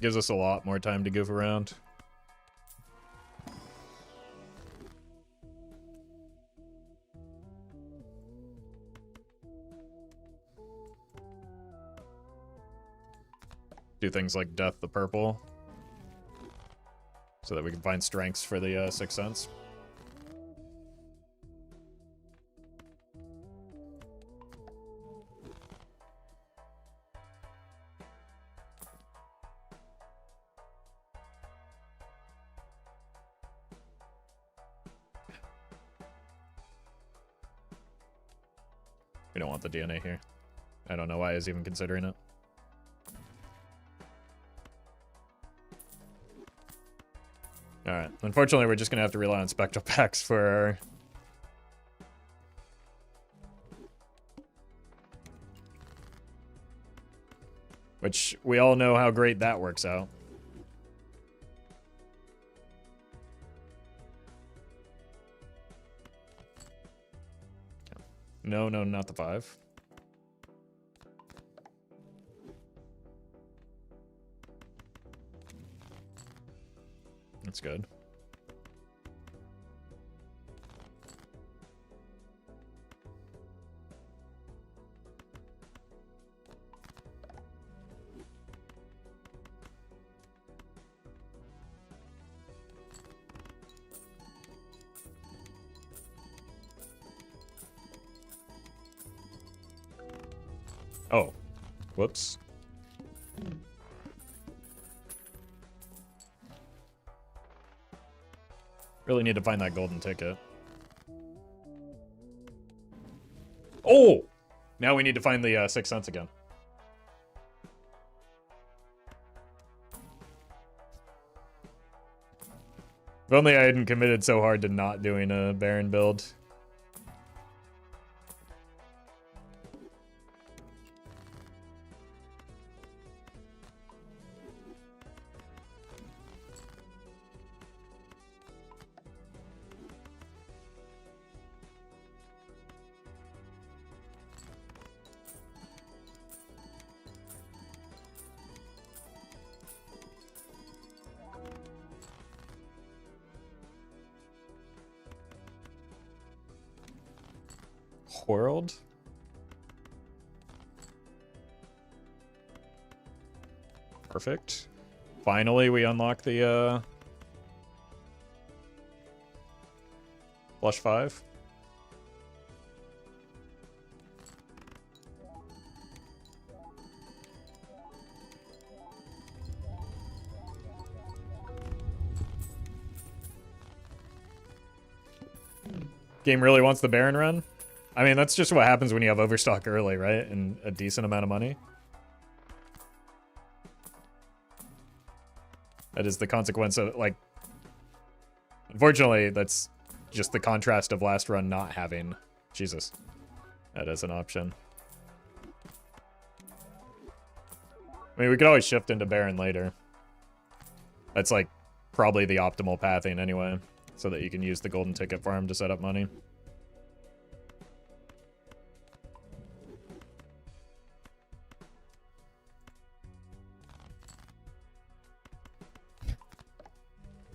Gives us a lot more time to goof around. Do things like Death the Purple, so that we can find strengths for the Sixth Sense. We don't want the DNA here. I don't know why I was even considering it. Alright, unfortunately we're just gonna have to rely on Spectral packs for our... Which, we all know how great that works out. No, no, not the 5. That's good. Oh, whoops. Really need to find that golden ticket. Oh! Now we need to find the 6 cents again. If only I hadn't committed so hard to not doing a Baron build. World? Perfect. Finally, we unlock the Flush 5. Game really wants the Baron run? I mean, that's just what happens when you have Overstock early, right? And a decent amount of money. That is the consequence of, like... Unfortunately, that's just the contrast of last run not having... Jesus. That is an option. I mean, we could always shift into Baron later. That's, like, probably the optimal pathing anyway. So that you can use the golden ticket farm to set up money.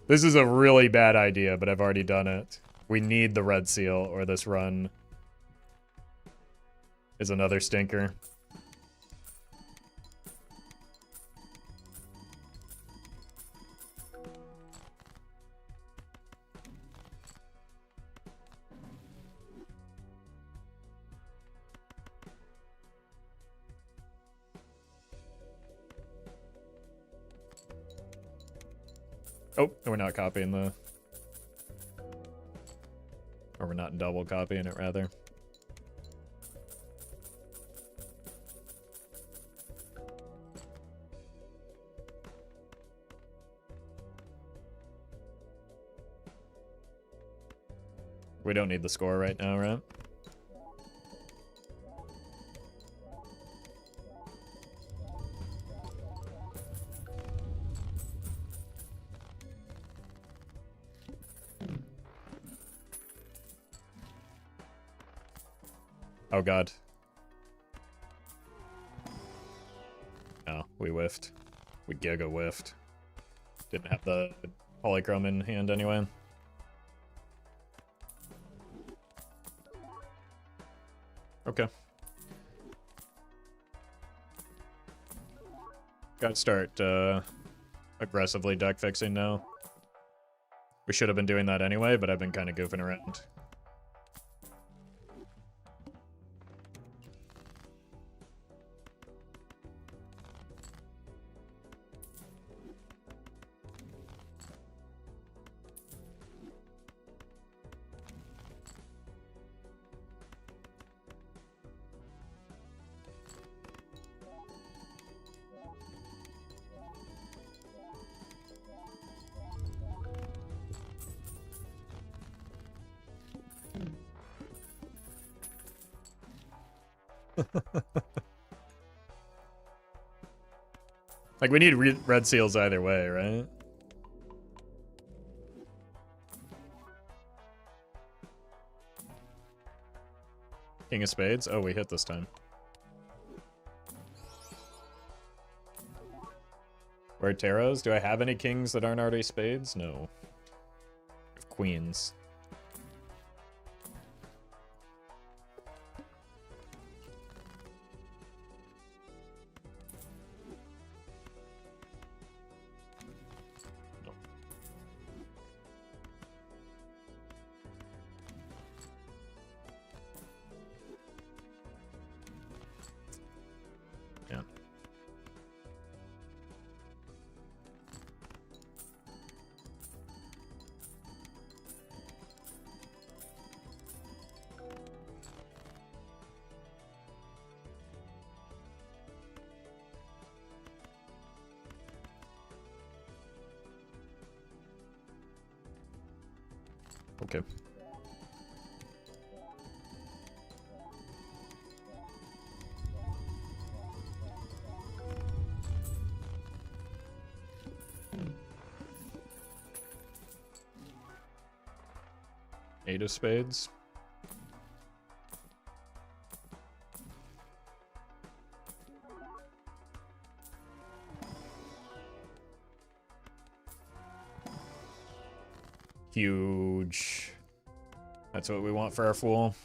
This is a really bad idea, but I've already done it. We need the red seal, or this run is another stinker. Oh, we're not copying the... Or we're not double copying it, rather. We don't need the score right now, right? Oh god. No, we whiffed. We giga whiffed. Didn't have the polychrome in hand anyway. Okay. Gotta start aggressively deck fixing now. We should have been doing that anyway, but I've been kind of goofing around. Like, we need red seals either way, right? King of Spades? Oh, we hit this time. Where tarots? Do I have any kings that aren't already spades? No. Queens. Okay. Eight of spades. Huge. That's what we want for our fool.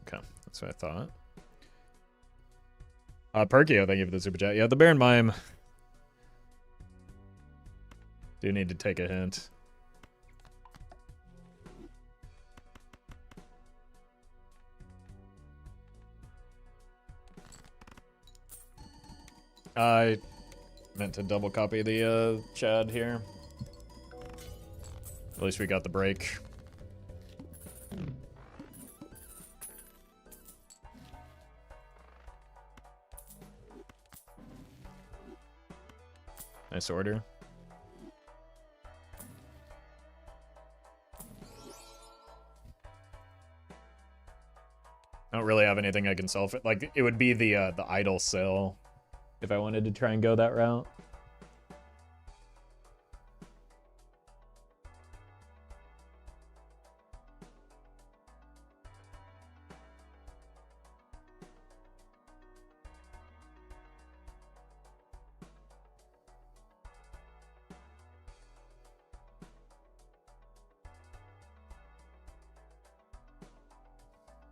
Okay, that's what I thought. Perkio, thank you for the super chat. Yeah, the Baron Mime. Do need to take a hint. I meant to double copy the Chad here. At least we got the break. Nice order. I don't really have anything I can sell for. Like, it would be the idle sell if I wanted to try and go that route.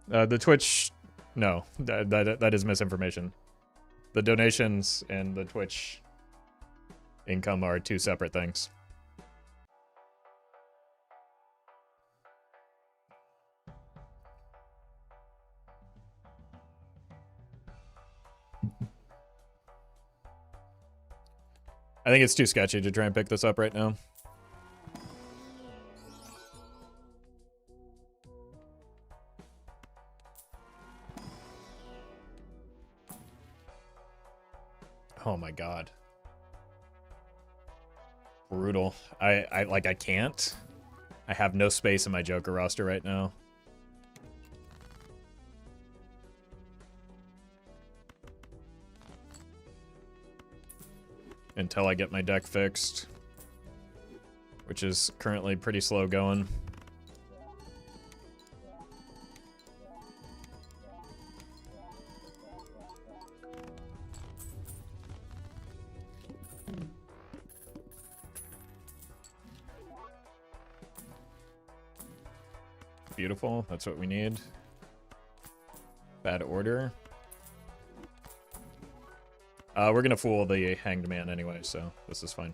The Twitch, no, that is misinformation. The donations and the Twitch income are two separate things. I think it's too sketchy to try and pick this up right now. Oh my god. Brutal. I can't. I have no space in my Joker roster right now. Until I get my deck fixed. Which is currently pretty slow going. Beautiful. That's what we need. Bad order. We're gonna fool the Hanged Man anyway, so this is fine.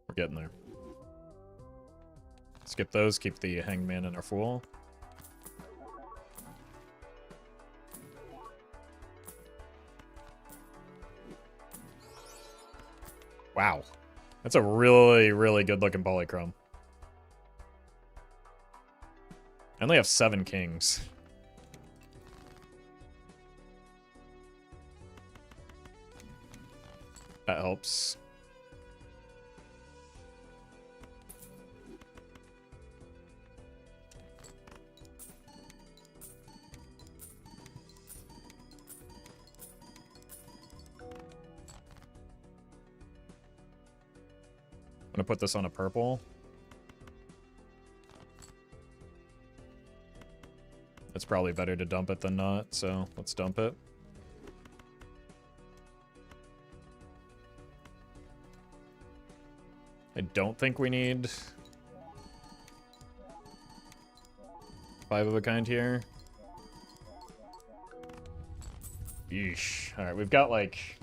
We're getting there. Skip those, keep the Hanged Man in our fool. Wow. That's a really, really good looking polychrome. I only have 7 kings. That helps. I'm gonna put this on a purple. It's probably better to dump it than not, so let's dump it. I don't think we need 5 of a kind here. Yeesh. Alright, we've got, like...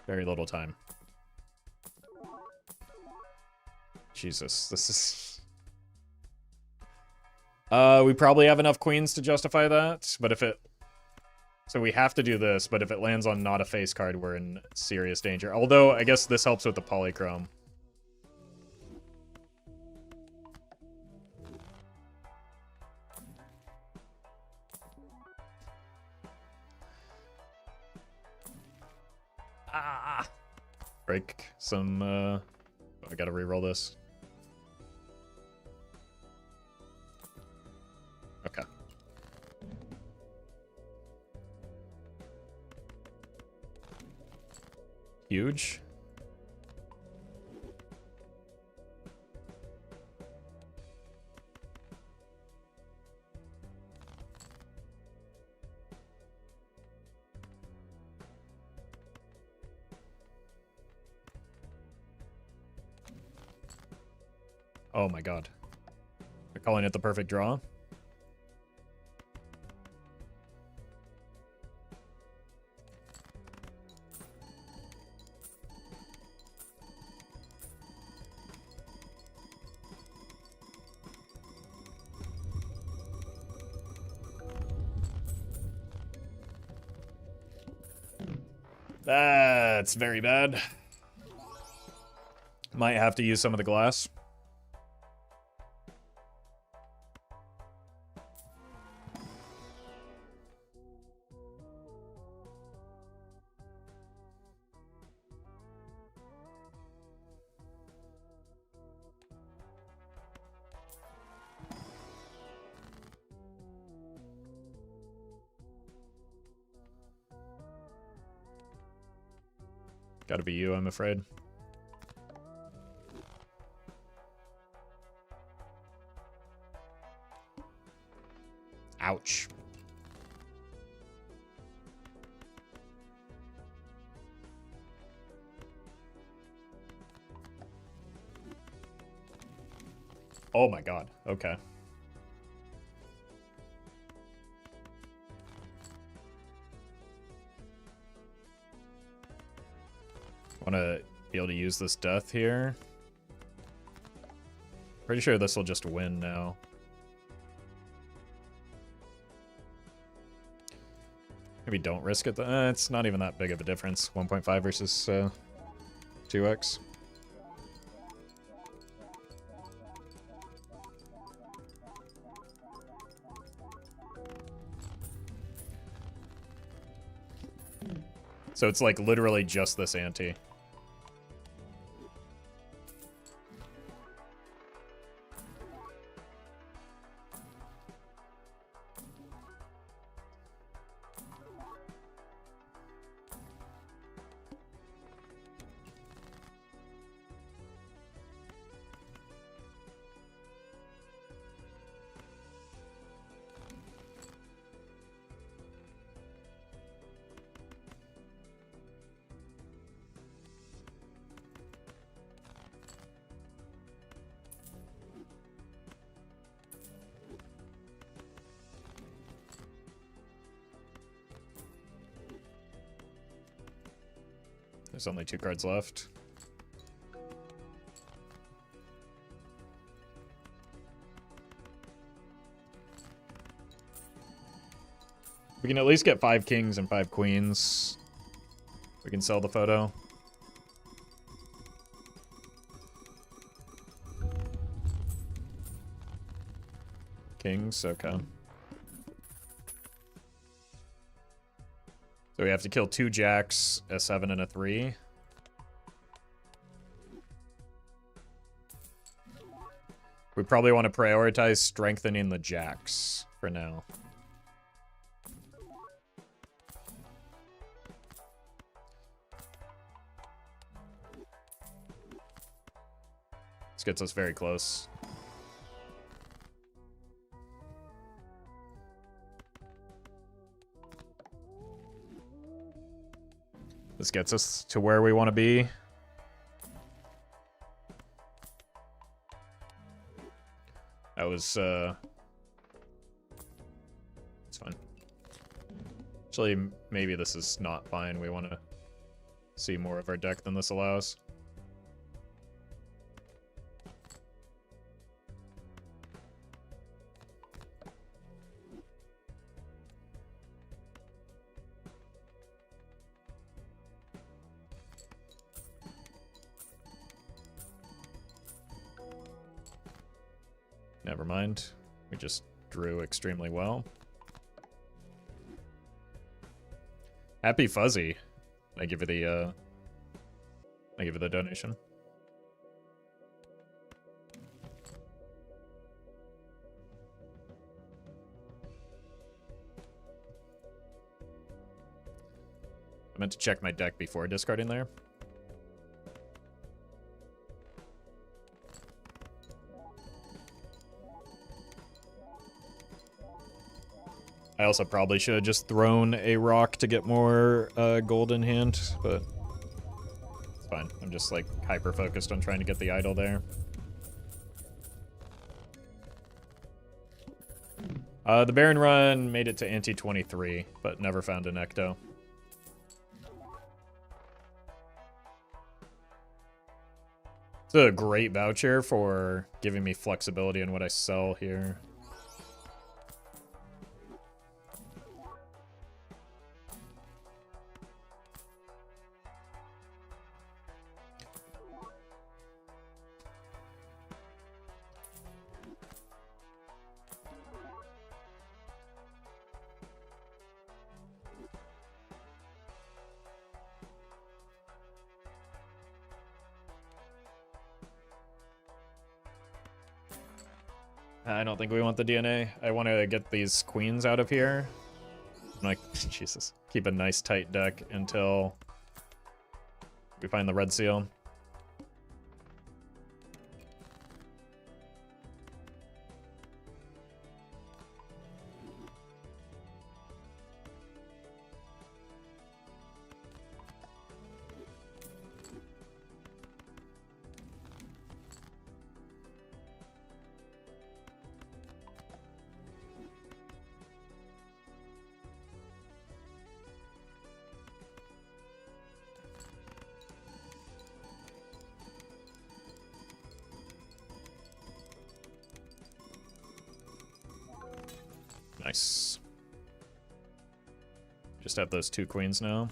very little time. Jesus, this is... we probably have enough queens to justify that, but if it... So we have to do this, but if it lands on not a face card, we're in serious danger. Although, I guess this helps with the polychrome. Ah! Break some, I gotta reroll this. Okay. Huge. Oh my god. They're calling it the perfect draw. That's very bad. Might have to use some of the glass. Gotta be you, I'm afraid. Ouch. Oh my god, okay. Want to be able to use this death here. Pretty sure this will just win now. Maybe don't risk it. It's not even that big of a difference. 1.5 versus 2x. So it's like literally just this ante. There's only 2 cards left. We can at least get 5 kings and 5 queens. We can sell the photo. Kings, okay. So we have to kill 2 jacks, a 7 and a 3. We probably want to prioritize strengthening the jacks for now. This gets us very close. This gets us to where we want to be. That was Actually, maybe this is not fine. We want to see more of our deck than this allows. Never mind. We just drew extremely well. Happy Fuzzy. Thank you for the donation. I meant to check my deck before discarding there. I also probably should have just thrown a rock to get more gold in hand, but it's fine. I'm just like hyper focused on trying to get the idol there. The Baron run made it to ante 23, but never found an Ecto. It's a great voucher for giving me flexibility in what I sell here. I don't think we want the DNA. I want to get these queens out of here. I'm like, Jesus. Keep a nice tight deck until we find the red seal. Nice. Just have those two queens now.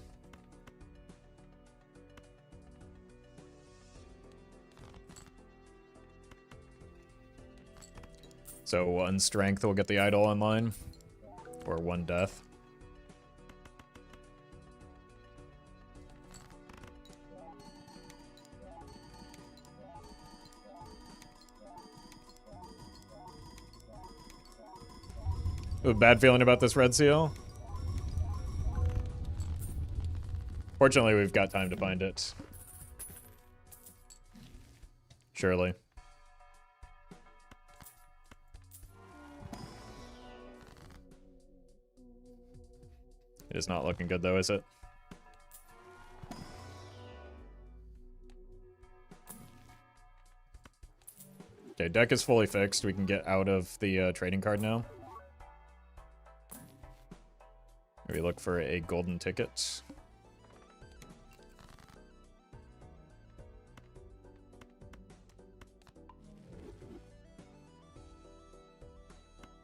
So one strength will get the idol online, or one death. A bad feeling about this red seal. Fortunately, we've got time to find it. Surely. It is not looking good though, is it? Okay, deck is fully fixed. We can get out of the trading card now. Maybe look for a golden ticket.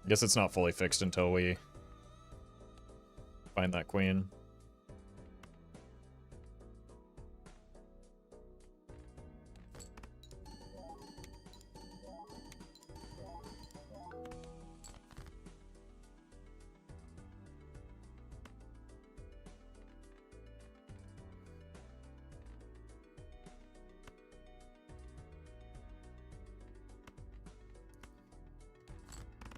Guess it's not fully fixed until we find that queen.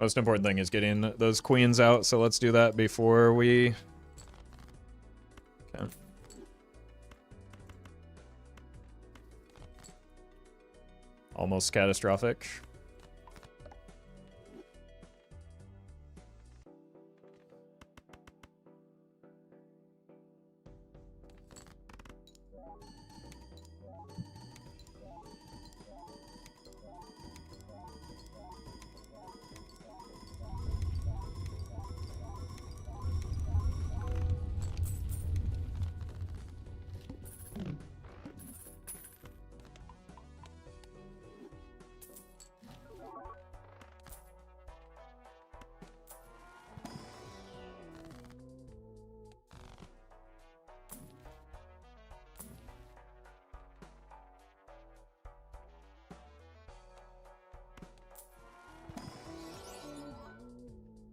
Most important thing is getting those queens out, so let's do that before we... Okay. Almost catastrophic.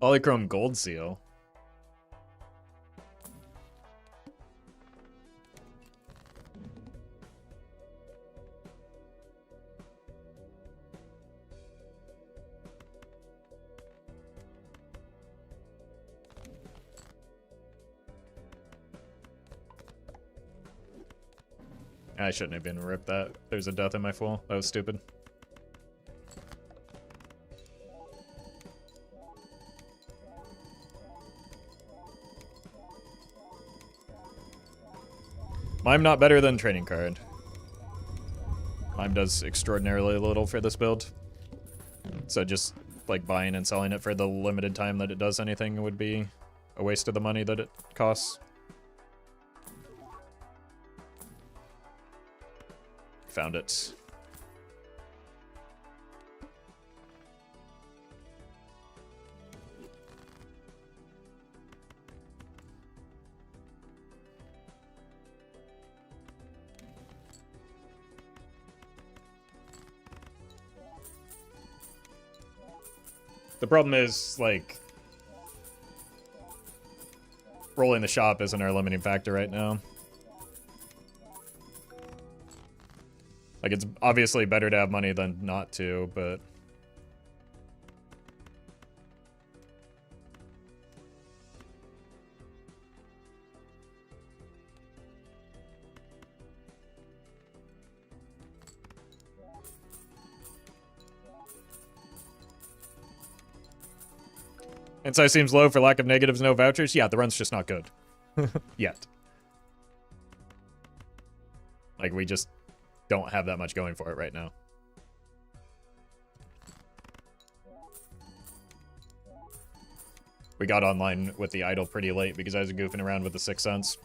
Polychrome gold seal. I shouldn't have been ripped that. There's a death in my full. That was stupid. Mime not better than trading card. Mime does extraordinarily little for this build. So just like buying and selling it for the limited time that it does anything would be a waste of the money that it costs. Found it. The problem is, like, rolling the shop isn't our limiting factor right now. Like, it's obviously better to have money than not to, but... Insight seems low for lack of negatives, no vouchers. Yeah, the run's just not good. Yet. Like, we just don't have that much going for it right now. We got online with the idol pretty late because I was goofing around with the 6 cents.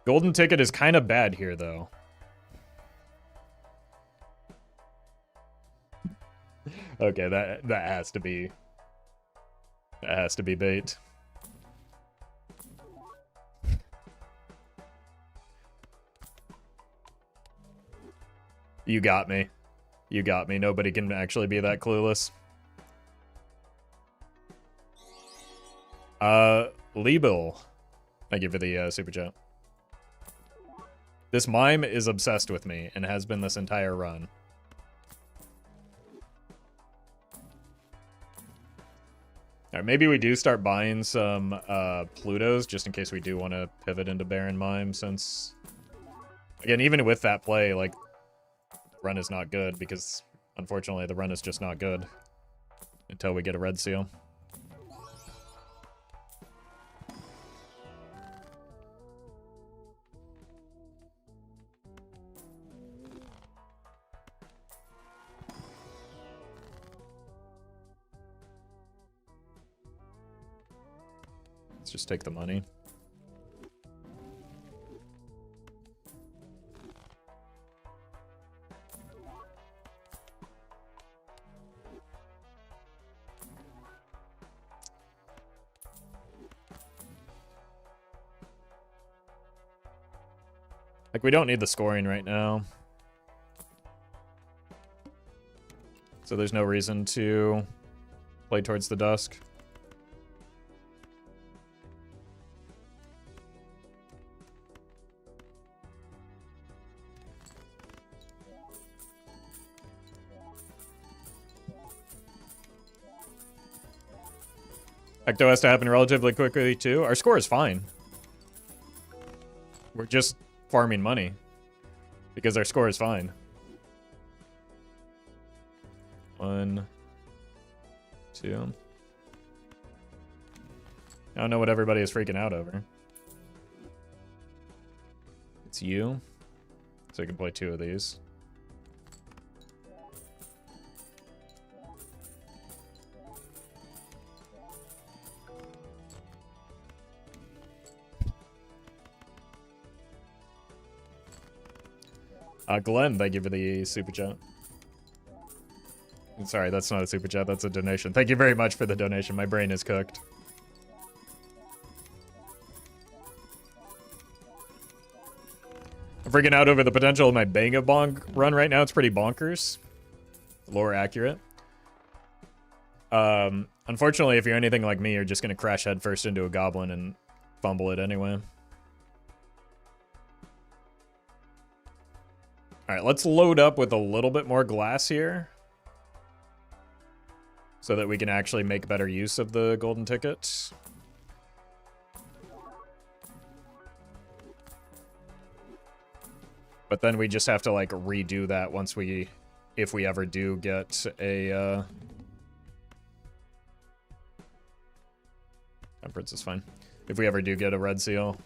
Golden ticket is kind of bad here, though. Okay, that has to be... That has to be bait. You got me. You got me. Nobody can actually be that clueless. Leebill. Thank you for the super chat. This mime is obsessed with me and has been this entire run. Alright, maybe we do start buying some Plutos just in case we do want to pivot into Baron Mime, since again, even with that play, like, run is not good because unfortunately the run is just not good until we get a red seal. Let's just take the money. Like, we don't need the scoring right now. So there's no reason to play towards the dusk. Ecto has to happen relatively quickly, too. Our score is fine. We're just farming money because our score is fine. 1, 2. I don't know what everybody is freaking out over. It's you. So I can play 2 of these. Glenn, thank you for the super chat. Sorry, that's not a super chat, that's a donation. Thank you very much for the donation. My brain is cooked. I'm freaking out over the potential of my Banga Bonk run right now. It's pretty bonkers. Lore accurate. Unfortunately, if you're anything like me, you're just going to crash headfirst into a goblin and fumble it anyway. Alright, let's load up with a little bit more glass here. So that we can actually make better use of the golden ticket. But then we just have to, like, redo that once we... If we ever do get a, Temperance is fine. If we ever do get a red seal.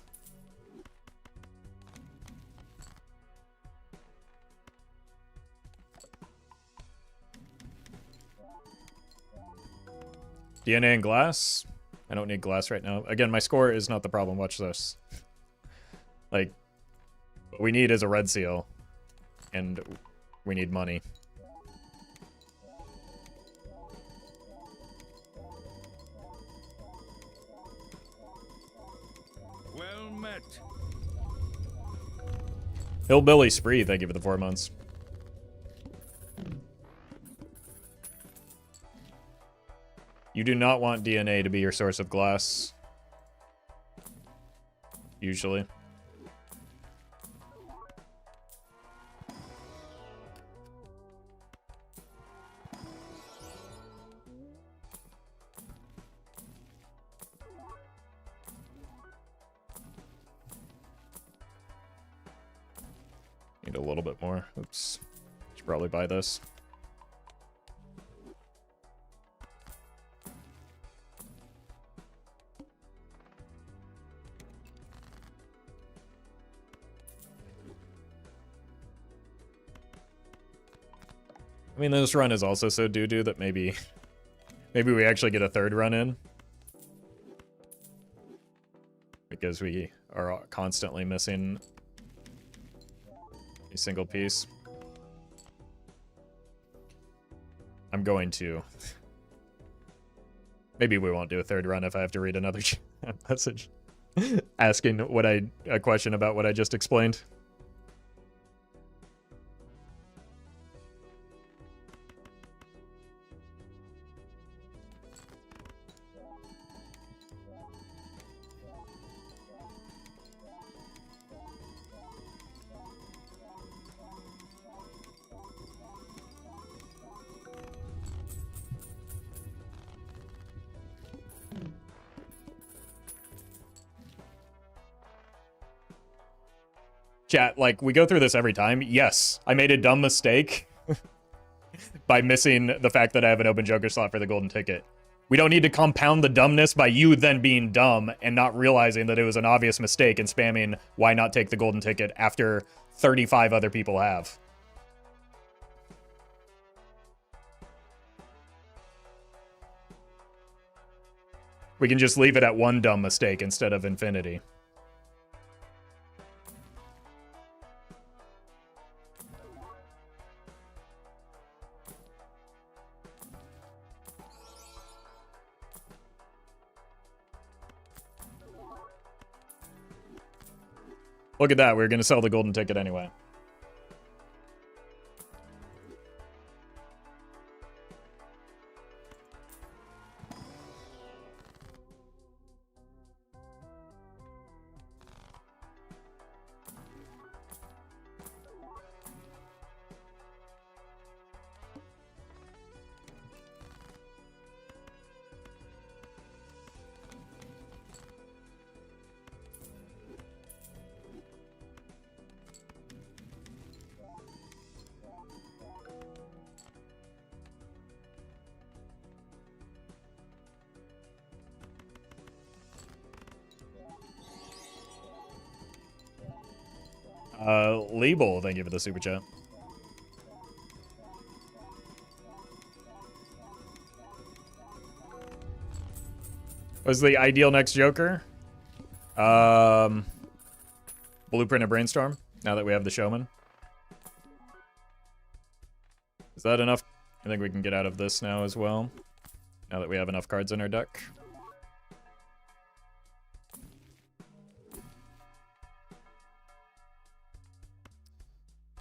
DNA and glass? I don't need glass right now. Again, my score is not the problem. Watch this. Like, what we need is a red seal. And we need money. Well met. Hillbilly Spree, thank you for the 4 months. You do not want DNA to be your source of glass. Usually. Need a little bit more. Oops. Should probably buy this. I mean, this run is also so doo-doo that maybe we actually get a third run in. Because we are constantly missing a single piece. I'm going to. Maybe we won't do a third run if I have to read another message asking a question about what I just explained. Chat, like, we go through this every time. Yes, I made a dumb mistake by missing the fact that I have an open Joker slot for the golden ticket. We don't need to compound the dumbness by you then being dumb and not realizing that it was an obvious mistake and spamming why not take the golden ticket after 35 other people have. We can just leave it at one dumb mistake instead of infinity. Look at that, we were going to sell the golden ticket anyway. Label, thank you for the super chat. Was the ideal next Joker? Blueprint of Brainstorm, now that we have the Showman. Is that enough? I think we can get out of this now as well. Now that we have enough cards in our deck.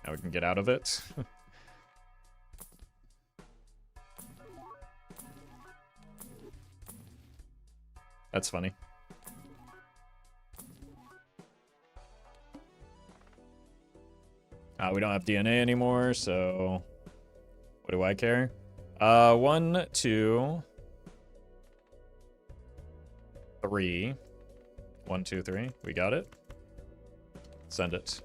Now we can get out of it. That's funny. We don't have DNA anymore, so what do I care? 1, 2, 3. 1, 2, 3. We got it. Send it.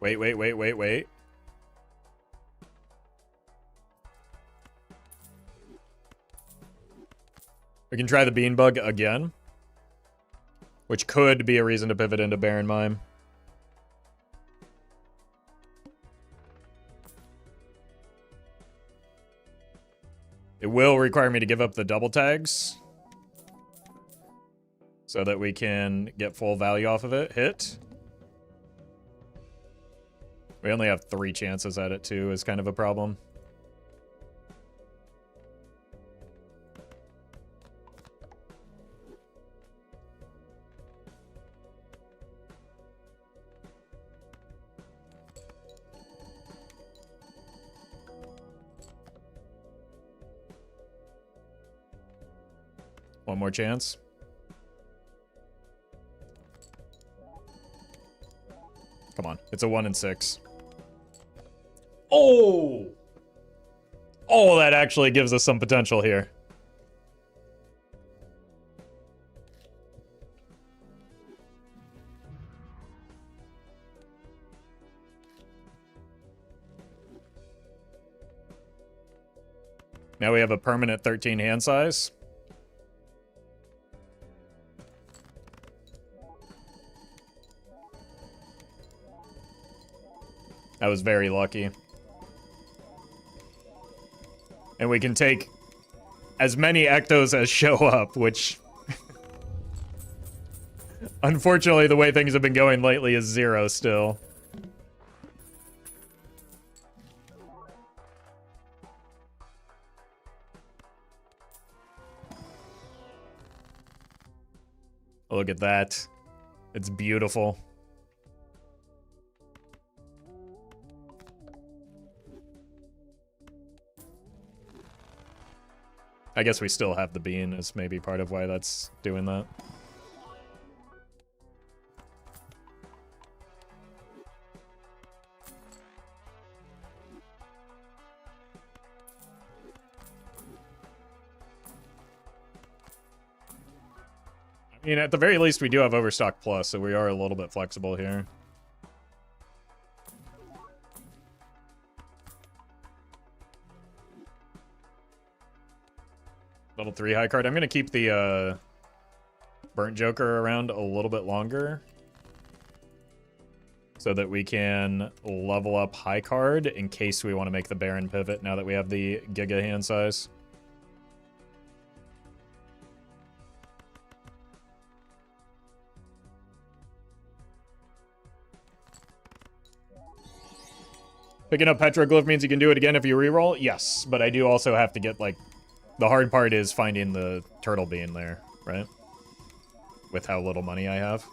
Wait. We can try the bean bug again, which could be a reason to pivot into Baron Mime. It will require me to give up the double tags so that we can get full value off of it. Hit. We only have 3 chances at it, too, is kind of a problem. One more chance. Come on. It's a 1 in 6. Oh! Oh, that actually gives us some potential here. Now we have a permanent 13 hand size. That was very lucky. And we can take as many Ectos as show up, which... unfortunately, the way things have been going lately is 0 still. Look at that. It's beautiful. I guess we still have the bean is maybe part of why that's doing that. I mean, at the very least, we do have Overstock Plus, so we are a little bit flexible here. Level 3 high card. I'm going to keep the Burnt Joker around a little bit longer so that we can level up high card in case we want to make the Baron pivot now that we have the Giga hand size. Picking up Petroglyph means you can do it again if you reroll? Yes, but I do also have to get, like... The hard part is finding the turtle bean there, right? With how little money I have.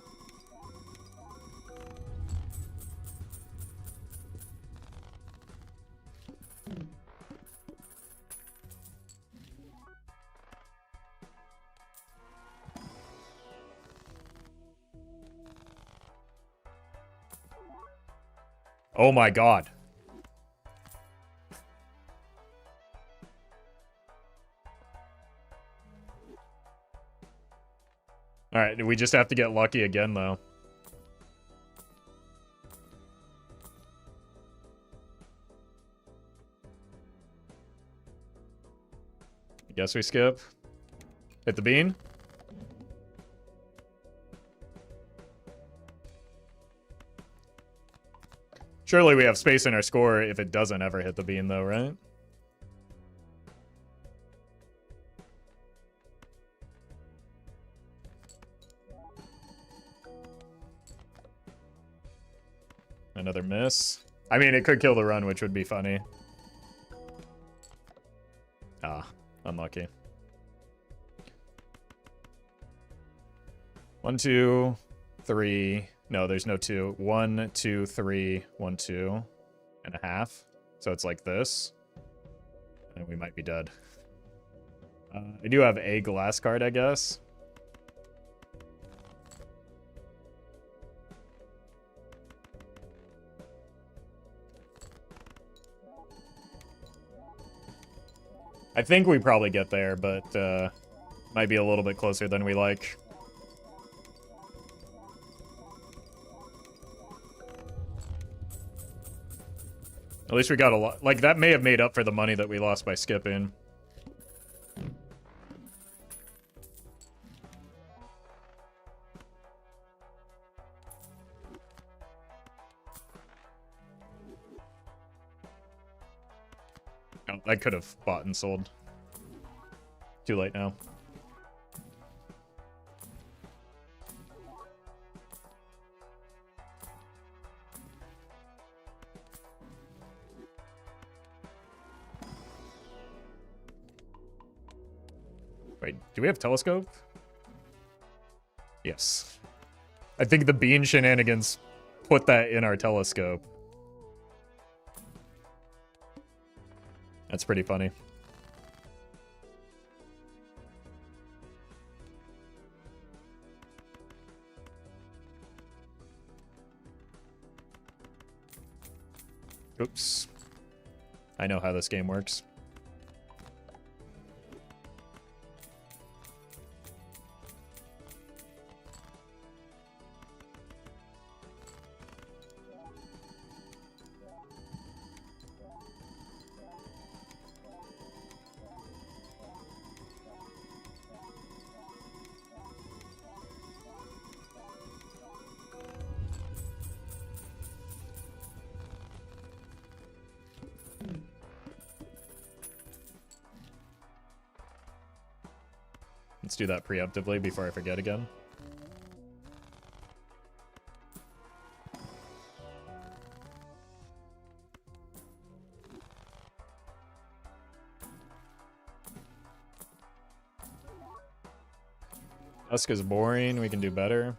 Oh my god. Alright, we just have to get lucky again, though. I guess we skip. Hit the bean. Surely we have space in our score if it doesn't ever hit the bean, though, right? Another miss. I mean, it could kill the run, which would be funny. Ah, unlucky. 1, 2, 3. No, there's no 2. 1, 2, 3, 1, 2 and a half. So it's like this. And we might be dead. I do have a glass card, I guess. I think we probably get there, but might be a little bit closer than we like. At least we got a lot. Like, that may have made up for the money that we lost by skipping. Oh, I could have bought and sold. Too late now. Wait, do we have telescope? Yes. I think the bean shenanigans put that in our telescope. That's pretty funny. Oops. I know how this game works. Let's do that preemptively before I forget again. Dusk is boring. We can do better.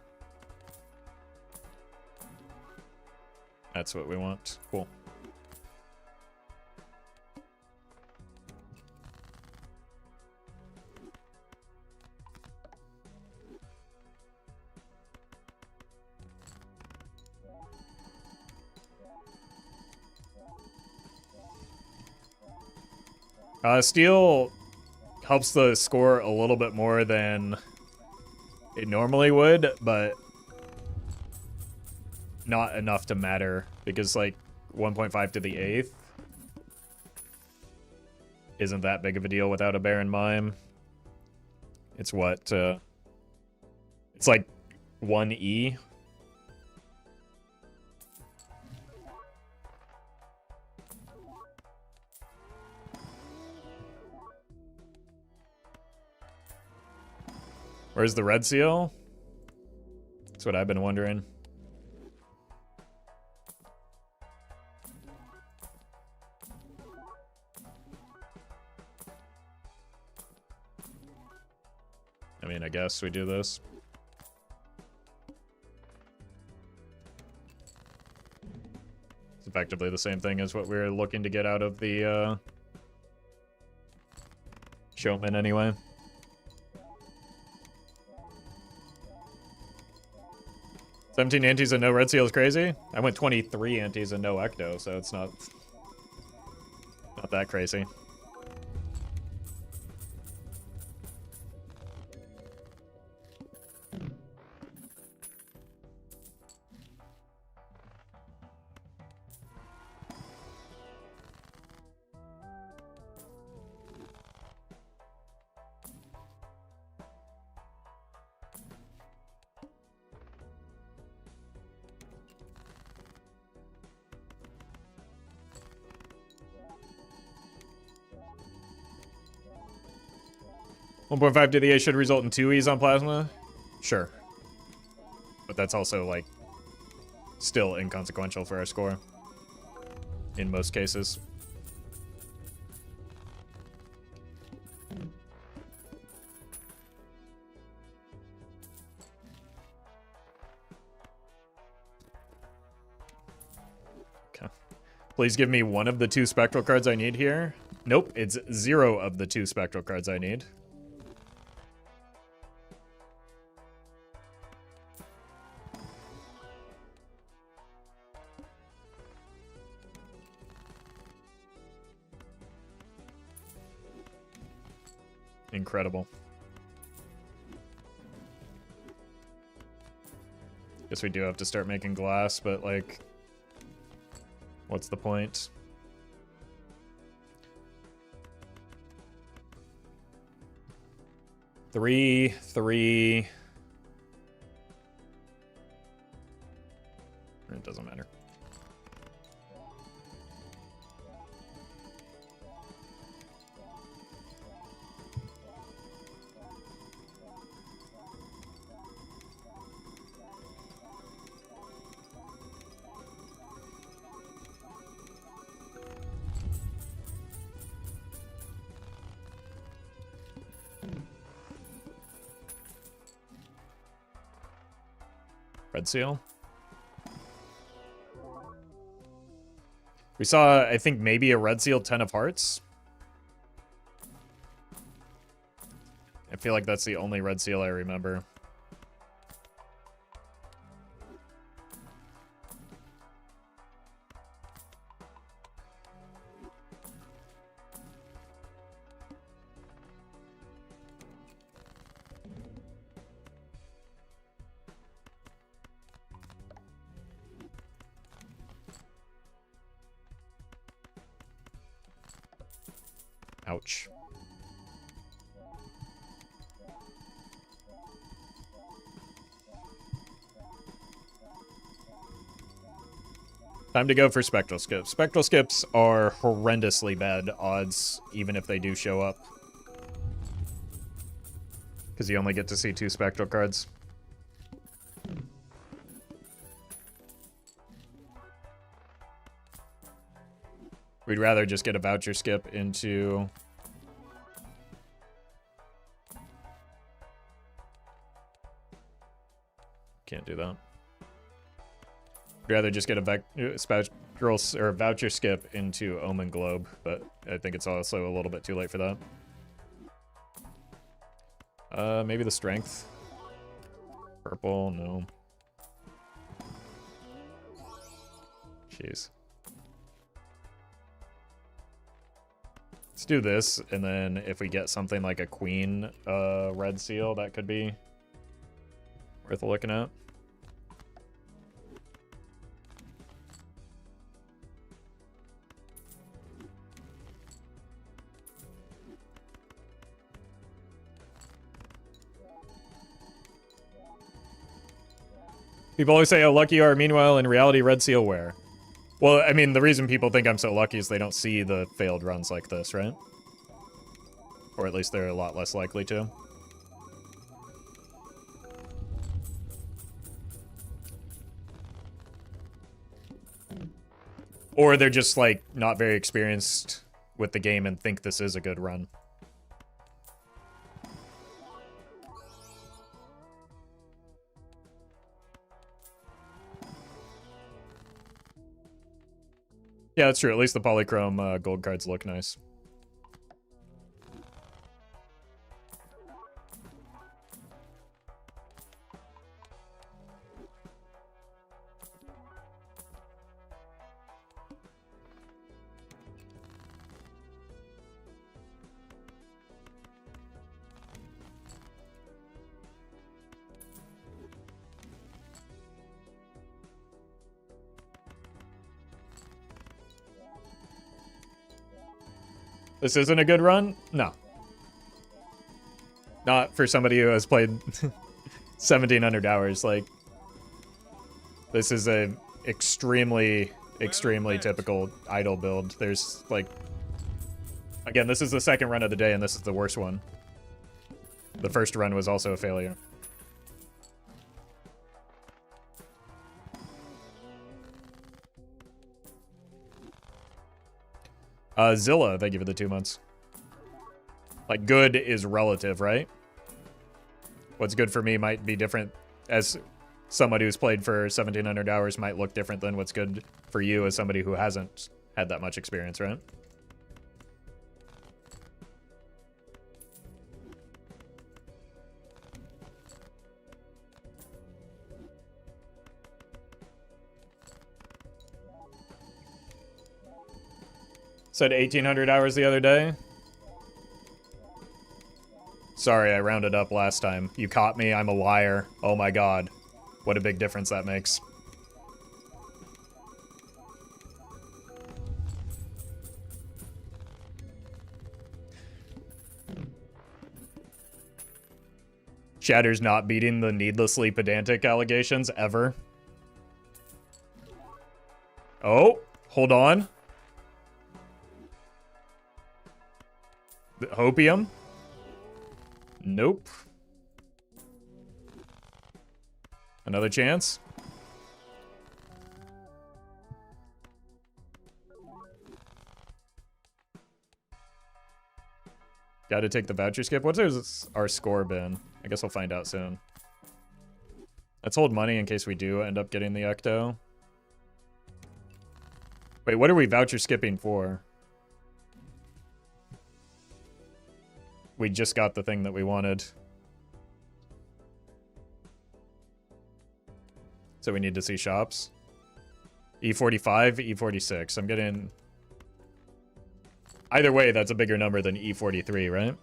That's what we want. Cool. Steel helps the score a little bit more than it normally would, but not enough to matter, because like 1.5 to the 8th isn't that big of a deal without a Baron Mime. It's what, it's like 1E. Where's the red seal? That's what I've been wondering. I mean, I guess we do this. It's effectively the same thing as what we're looking to get out of the showman anyway. 17 antis and no red seal is crazy. I went 23 antis and no ecto, so it's not that crazy. 1.5 to the A should result in 2 E's on plasma? Sure. But that's also, like, still inconsequential for our score. In most cases. Okay. Please give me one of the 2 spectral cards I need here. Nope, it's 0 of the 2 spectral cards I need. Incredible. Guess we do have to start making glass, but, like, what's the point? Three. It doesn't matter. Red seal. We saw, I think, maybe a red seal 10 of hearts. I feel like that's the only red seal I remember. Ouch. Time to go for spectral skips. Spectral skips are horrendously bad odds, even if they do show up. Because you only get to see 2 spectral cards. We'd rather just get a voucher skip into... Can't do that. We'd rather just get a spectral or voucher skip into Omen Globe, but I think it's also a little bit too late for that. Maybe the strength. Purple, no. Jeez. Let's do this, and then if we get something like a queen red seal, that could be worth looking at. People always say how lucky you are, meanwhile, in reality, red seal wear. Well, I mean, the reason people think I'm so lucky is they don't see the failed runs like this, right? Or at least they're a lot less likely to. Or they're just, like, not very experienced with the game and think this is a good run. Yeah, that's true. At least the polychrome gold cards look nice. This isn't a good run? No. Not for somebody who has played 1,700 hours. Like, this is a extremely typical idle build. There's, like... Again, this is the second run of the day, and this is the worst one. The first run was also a failure. Zilla, thank you for the 2 months. Like, good is relative, right? What's good for me might be different, as somebody who's played for 1,700 hours might look different than what's good for you as somebody who hasn't had that much experience, right? Said 1,800 hours the other day. Sorry, I rounded up last time. You caught me, I'm a liar. Oh my god. What a big difference that makes. Chatter's not beating the needlessly pedantic allegations ever. Oh, hold on. The Hopium? Nope. Another chance? Gotta take the voucher skip. What's our score been? I guess we'll find out soon. Let's hold money in case we do end up getting the Ecto. Wait, what are we voucher skipping for? We just got the thing that we wanted. So we need to see shops. E45, E46. I'm getting... Either way, that's a bigger number than E43, right?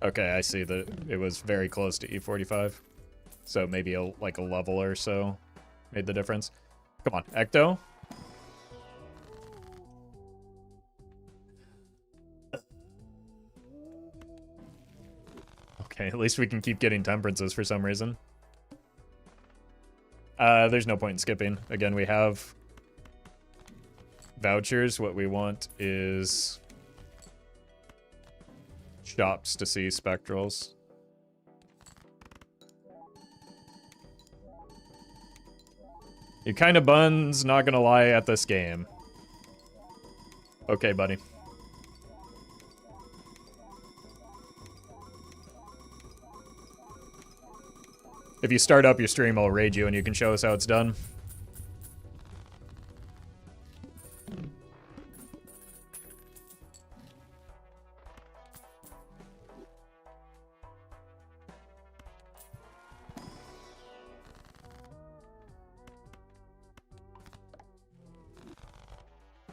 Okay, I see that it was very close to E45. So maybe like a level or so made the difference. Come on, Ecto. Okay, at least we can keep getting temperances for some reason. There's no point in skipping. Again, we have vouchers. What we want is shops to see spectrals. You kind of buns, not gonna lie, at this game. Okay, buddy. If you start up your stream, I'll raid you and you can show us how it's done.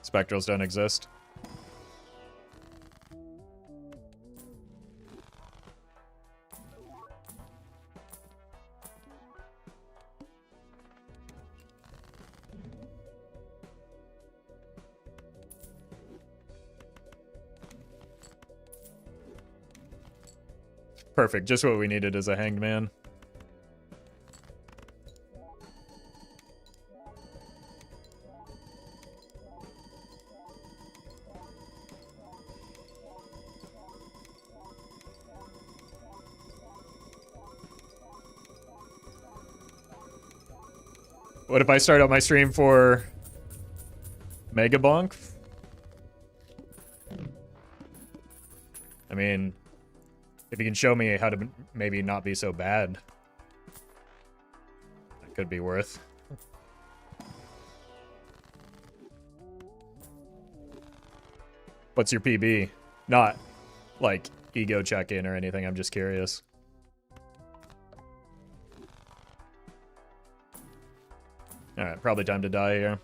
Spectrals don't exist. Perfect, just what we needed as a hanged man. What if I start out my stream for Mega Bonk? I mean, if you can show me how to maybe not be so bad, that could be worth. What's your PB? Not like ego check-in or anything, I'm just curious. Alright, probably time to die here.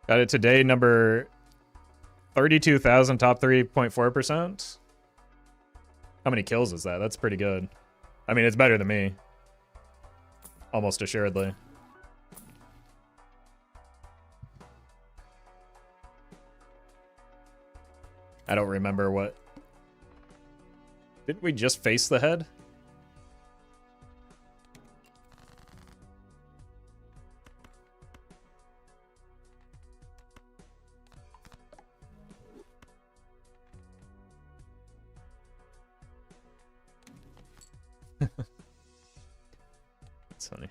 Got it today, number 32,000, top 3.4%. How many kills is that? That's pretty good. I mean, it's better than me. Almost assuredly. I don't remember what... Didn't we just face the head? That's funny.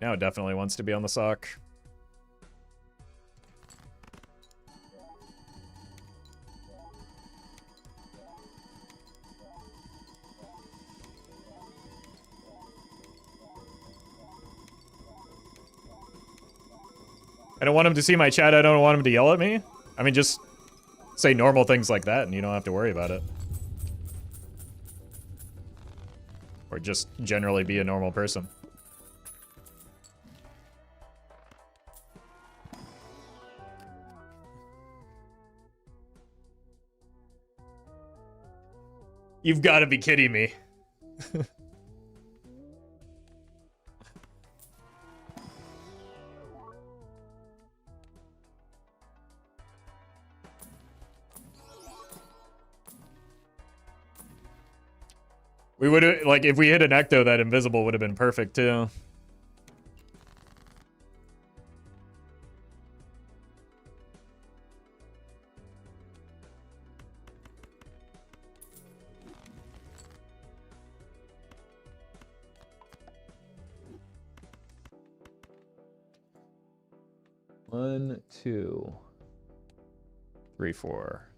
Now it definitely wants to be on the sock. I don't want him to see my chat. I don't want him to yell at me. I mean, just say normal things like that and you don't have to worry about it. Or just generally be a normal person. You've got to be kidding me. We would have, like, if we hit an ecto, that invisible would have been perfect, too. One, two, three, four.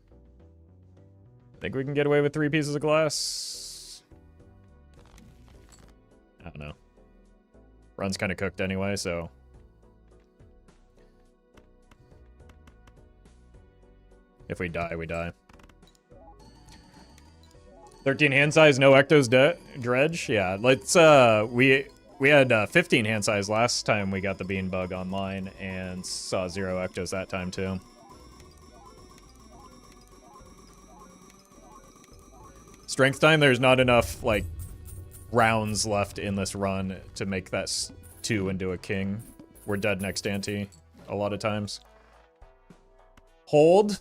Think we can get away with 3 pieces of glass? I don't know. Run's kind of cooked anyway, so... If we die, we die. 13 hand size, no ectos dredge? Yeah, let's, we had 15 hand size last time we got the bean bug online and saw 0 ectos that time too. Strength time, there's not enough, like, rounds left in this run to make that 2 into a king. We're dead next ante a lot of times. Hold.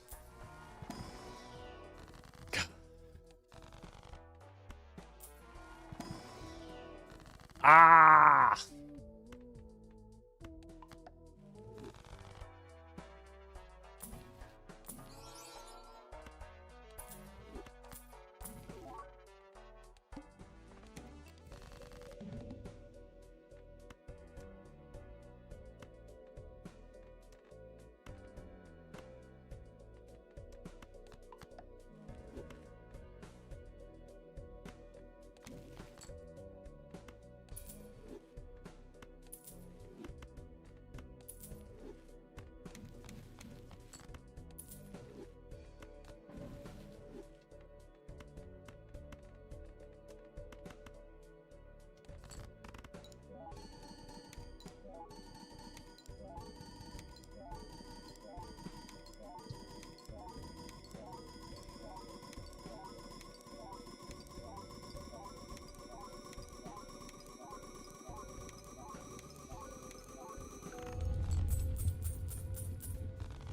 Ah!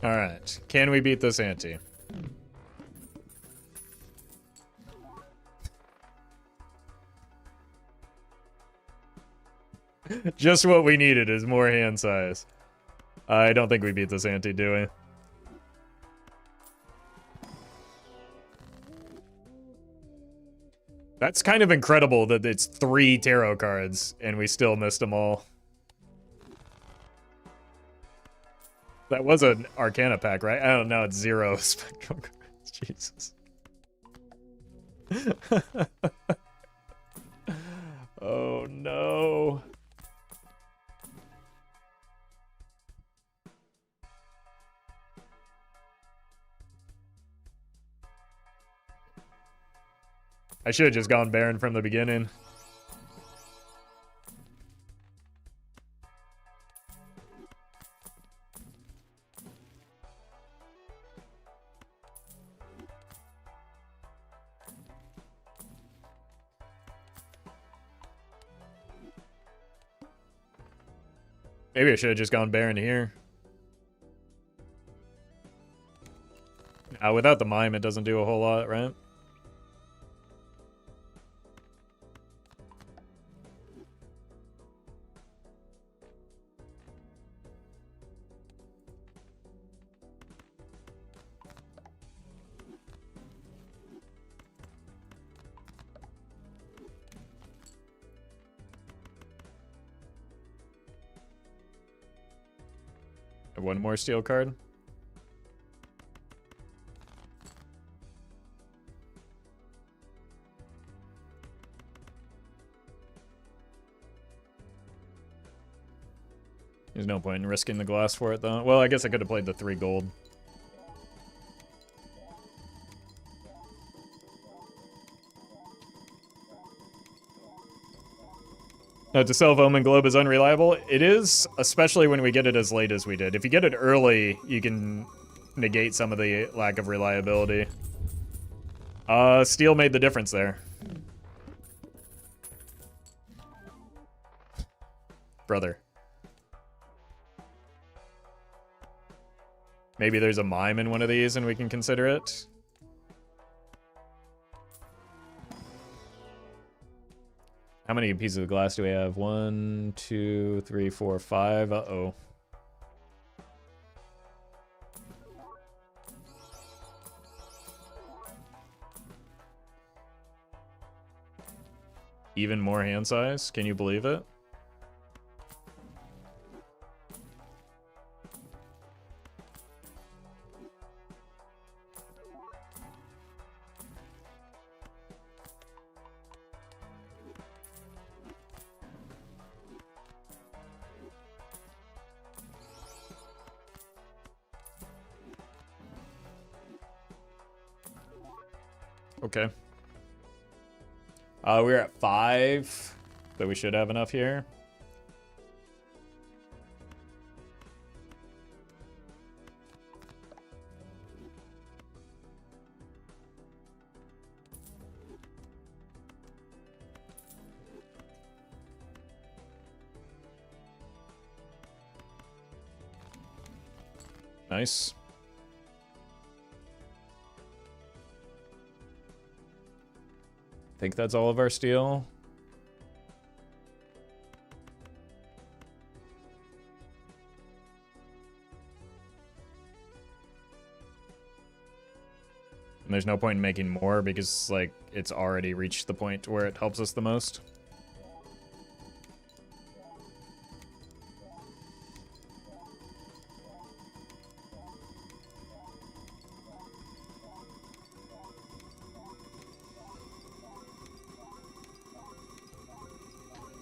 Alright, can we beat this ante? Just what we needed is more hand size. I don't think we beat this ante, do we? That's kind of incredible that it's 3 tarot cards and we still missed them all. That was an Arcana pack, right? I don't know, it's 0 Spectral cards. Jesus. Oh no. I should have just gone Baron from the beginning. Maybe I should have just gone Baron here. Without the mime, it doesn't do a whole lot, right? One more steel card. There's no point in risking the glass for it, though. Well, I guess I could have played the 3 gold. Note to self, Omen Globe is unreliable. It is, especially when we get it as late as we did. If you get it early, you can negate some of the lack of reliability. Steel made the difference there. Brother. Maybe there's a mime in one of these and we can consider it. How many pieces of glass do we have? 1, 2, 3, 4, 5. Uh-oh. Even more hand size? Can you believe it? Okay. We're at 5, so we should have enough here. Nice. I think that's all of our steel. And there's no point in making more because, like, it's already reached the point where it helps us the most.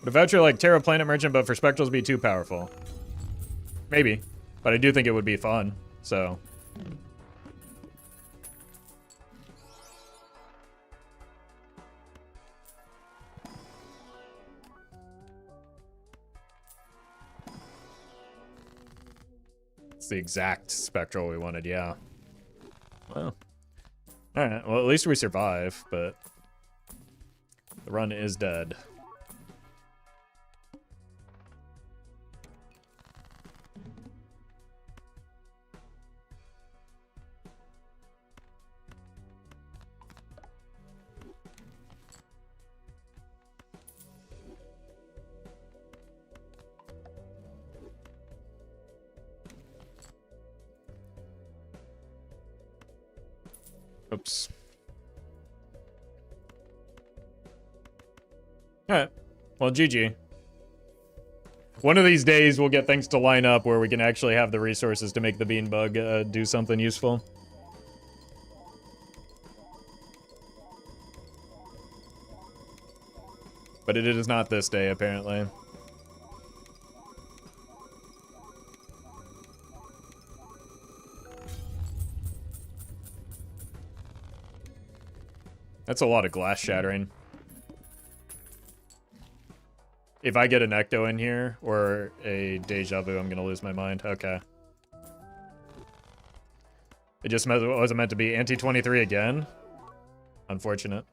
Would a voucher like Terra Planet Merchant, but for Spectrals be too powerful? Maybe. But I do think it would be fun, so... It's the exact Spectral we wanted, yeah. Well. Alright, well at least we survive, but... The run is dead. Oops. Alright. Well, GG. One of these days we'll get things to line up where we can actually have the resources to make the bean bug do something useful. But it is not this day, apparently. That's a lot of glass shattering. If I get an Ecto in here, or a Deja Vu, I'm gonna lose my mind. Okay. It just wasn't meant to be anti-23 again. Unfortunate.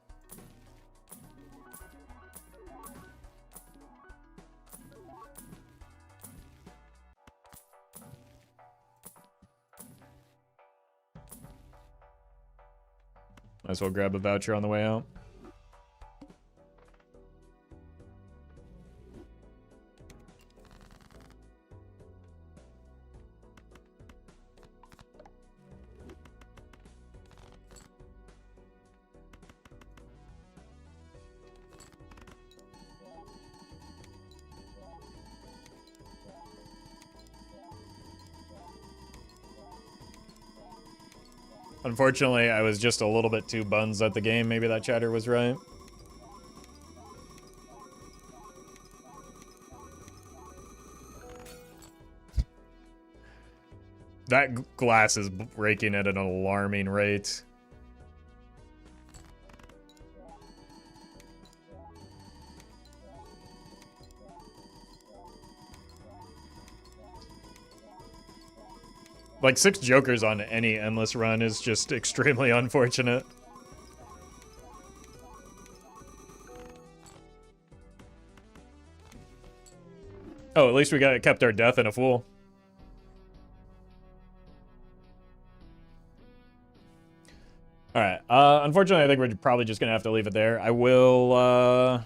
Might as well grab a voucher on the way out. Unfortunately, I was just a little bit too buns at the game. Maybe that chatter was right. That glass is breaking at an alarming rate. Like 6 jokers on any endless run is just extremely unfortunate. Oh, at least we kept our death in a fool. Alright, unfortunately I think we're probably just gonna have to leave it there. I will,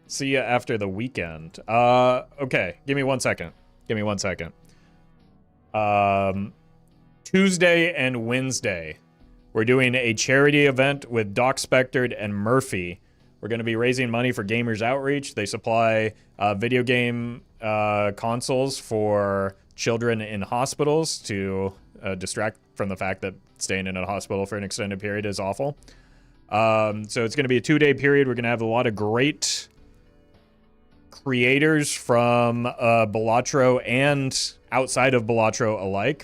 see you after the weekend. Okay, give me 1 second. Give me 1 second. Tuesday and Wednesday, we're doing a charity event with Doc Spectred and Murphy. We're going to be raising money for Gamers Outreach. They supply video game consoles for children in hospitals to distract from the fact that staying in a hospital for an extended period is awful. So it's going to be a 2-day period. We're going to have a lot of great creators from Balatro and outside of Balatro alike.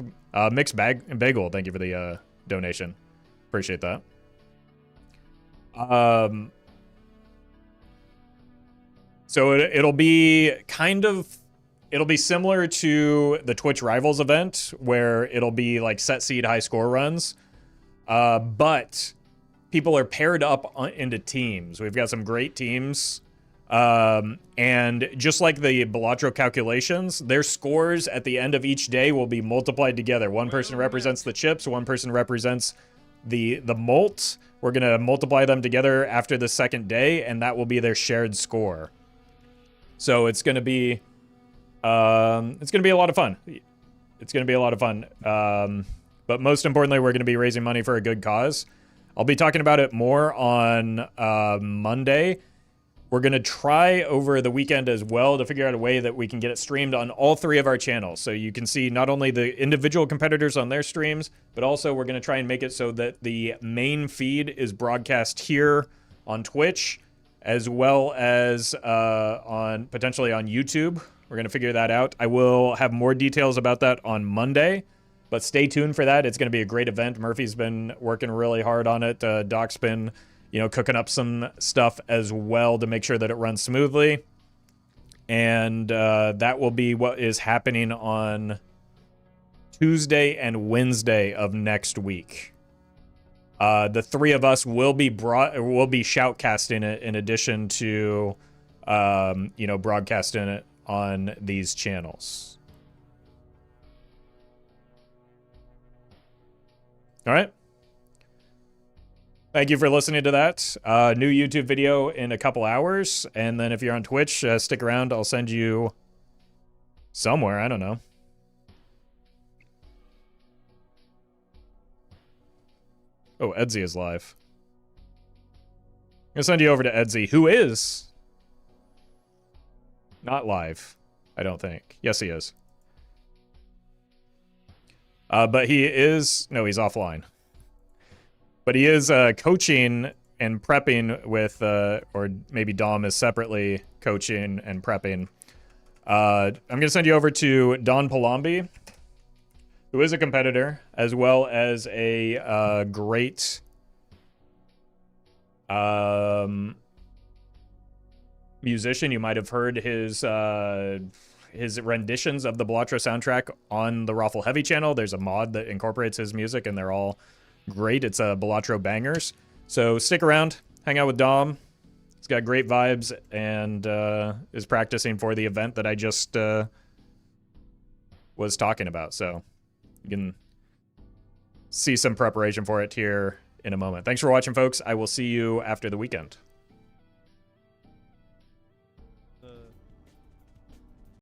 Mixed Bagel, thank you for the donation. Appreciate that. So it'll be it'll be similar to the Twitch Rivals event, where it'll be like set seed high score runs, but people are paired up into teams. We've got some great teams. And just like the Balatro calculations, their scores at the end of each day will be multiplied together. One person represents the chips, one person represents the malt. We're going to multiply them together after the second day, and that will be their shared score. So it's going to be a lot of fun. It's going to be a lot of fun. But most importantly, we're going to be raising money for a good cause. I'll be talking about it more on Monday. We're going to try over the weekend as well to figure out a way that we can get it streamed on all 3 of our channels. So you can see not only the individual competitors on their streams, but also we're going to try and make it so that the main feed is broadcast here on Twitch, as well as potentially on YouTube. We're going to figure that out. I will have more details about that on Monday, but stay tuned for that. It's going to be a great event. Murphy's been working really hard on it. Doc's been cooking up some stuff as well to make sure that it runs smoothly. And that will be what is happening on Tuesday and Wednesday of next week. The 3 of us will be shoutcasting it in addition to, broadcasting it on these channels. All right. Thank you for listening to that. New YouTube video in a couple hours. And then if you're on Twitch, stick around. I'll send you somewhere. I don't know. Oh, Edsy is live. I'm going to send you over to Edsy, who is not live, I don't think. Yes, he is. But he is... No, he's offline. But he is coaching and prepping with, or maybe Dom is separately coaching and prepping. I'm going to send you over to Don Palombi, who is a competitor, as well as a great musician. You might have heard his renditions of the Balatro soundtrack on the Roffle Heavy channel. There's a mod that incorporates his music, and they're all great. It's Balatro bangers. So stick around, hang out with Dom. He's got great vibes and is practicing for the event that I just was talking about. So You can see some preparation for it here in a moment. Thanks for watching, folks. I will see you after the weekend.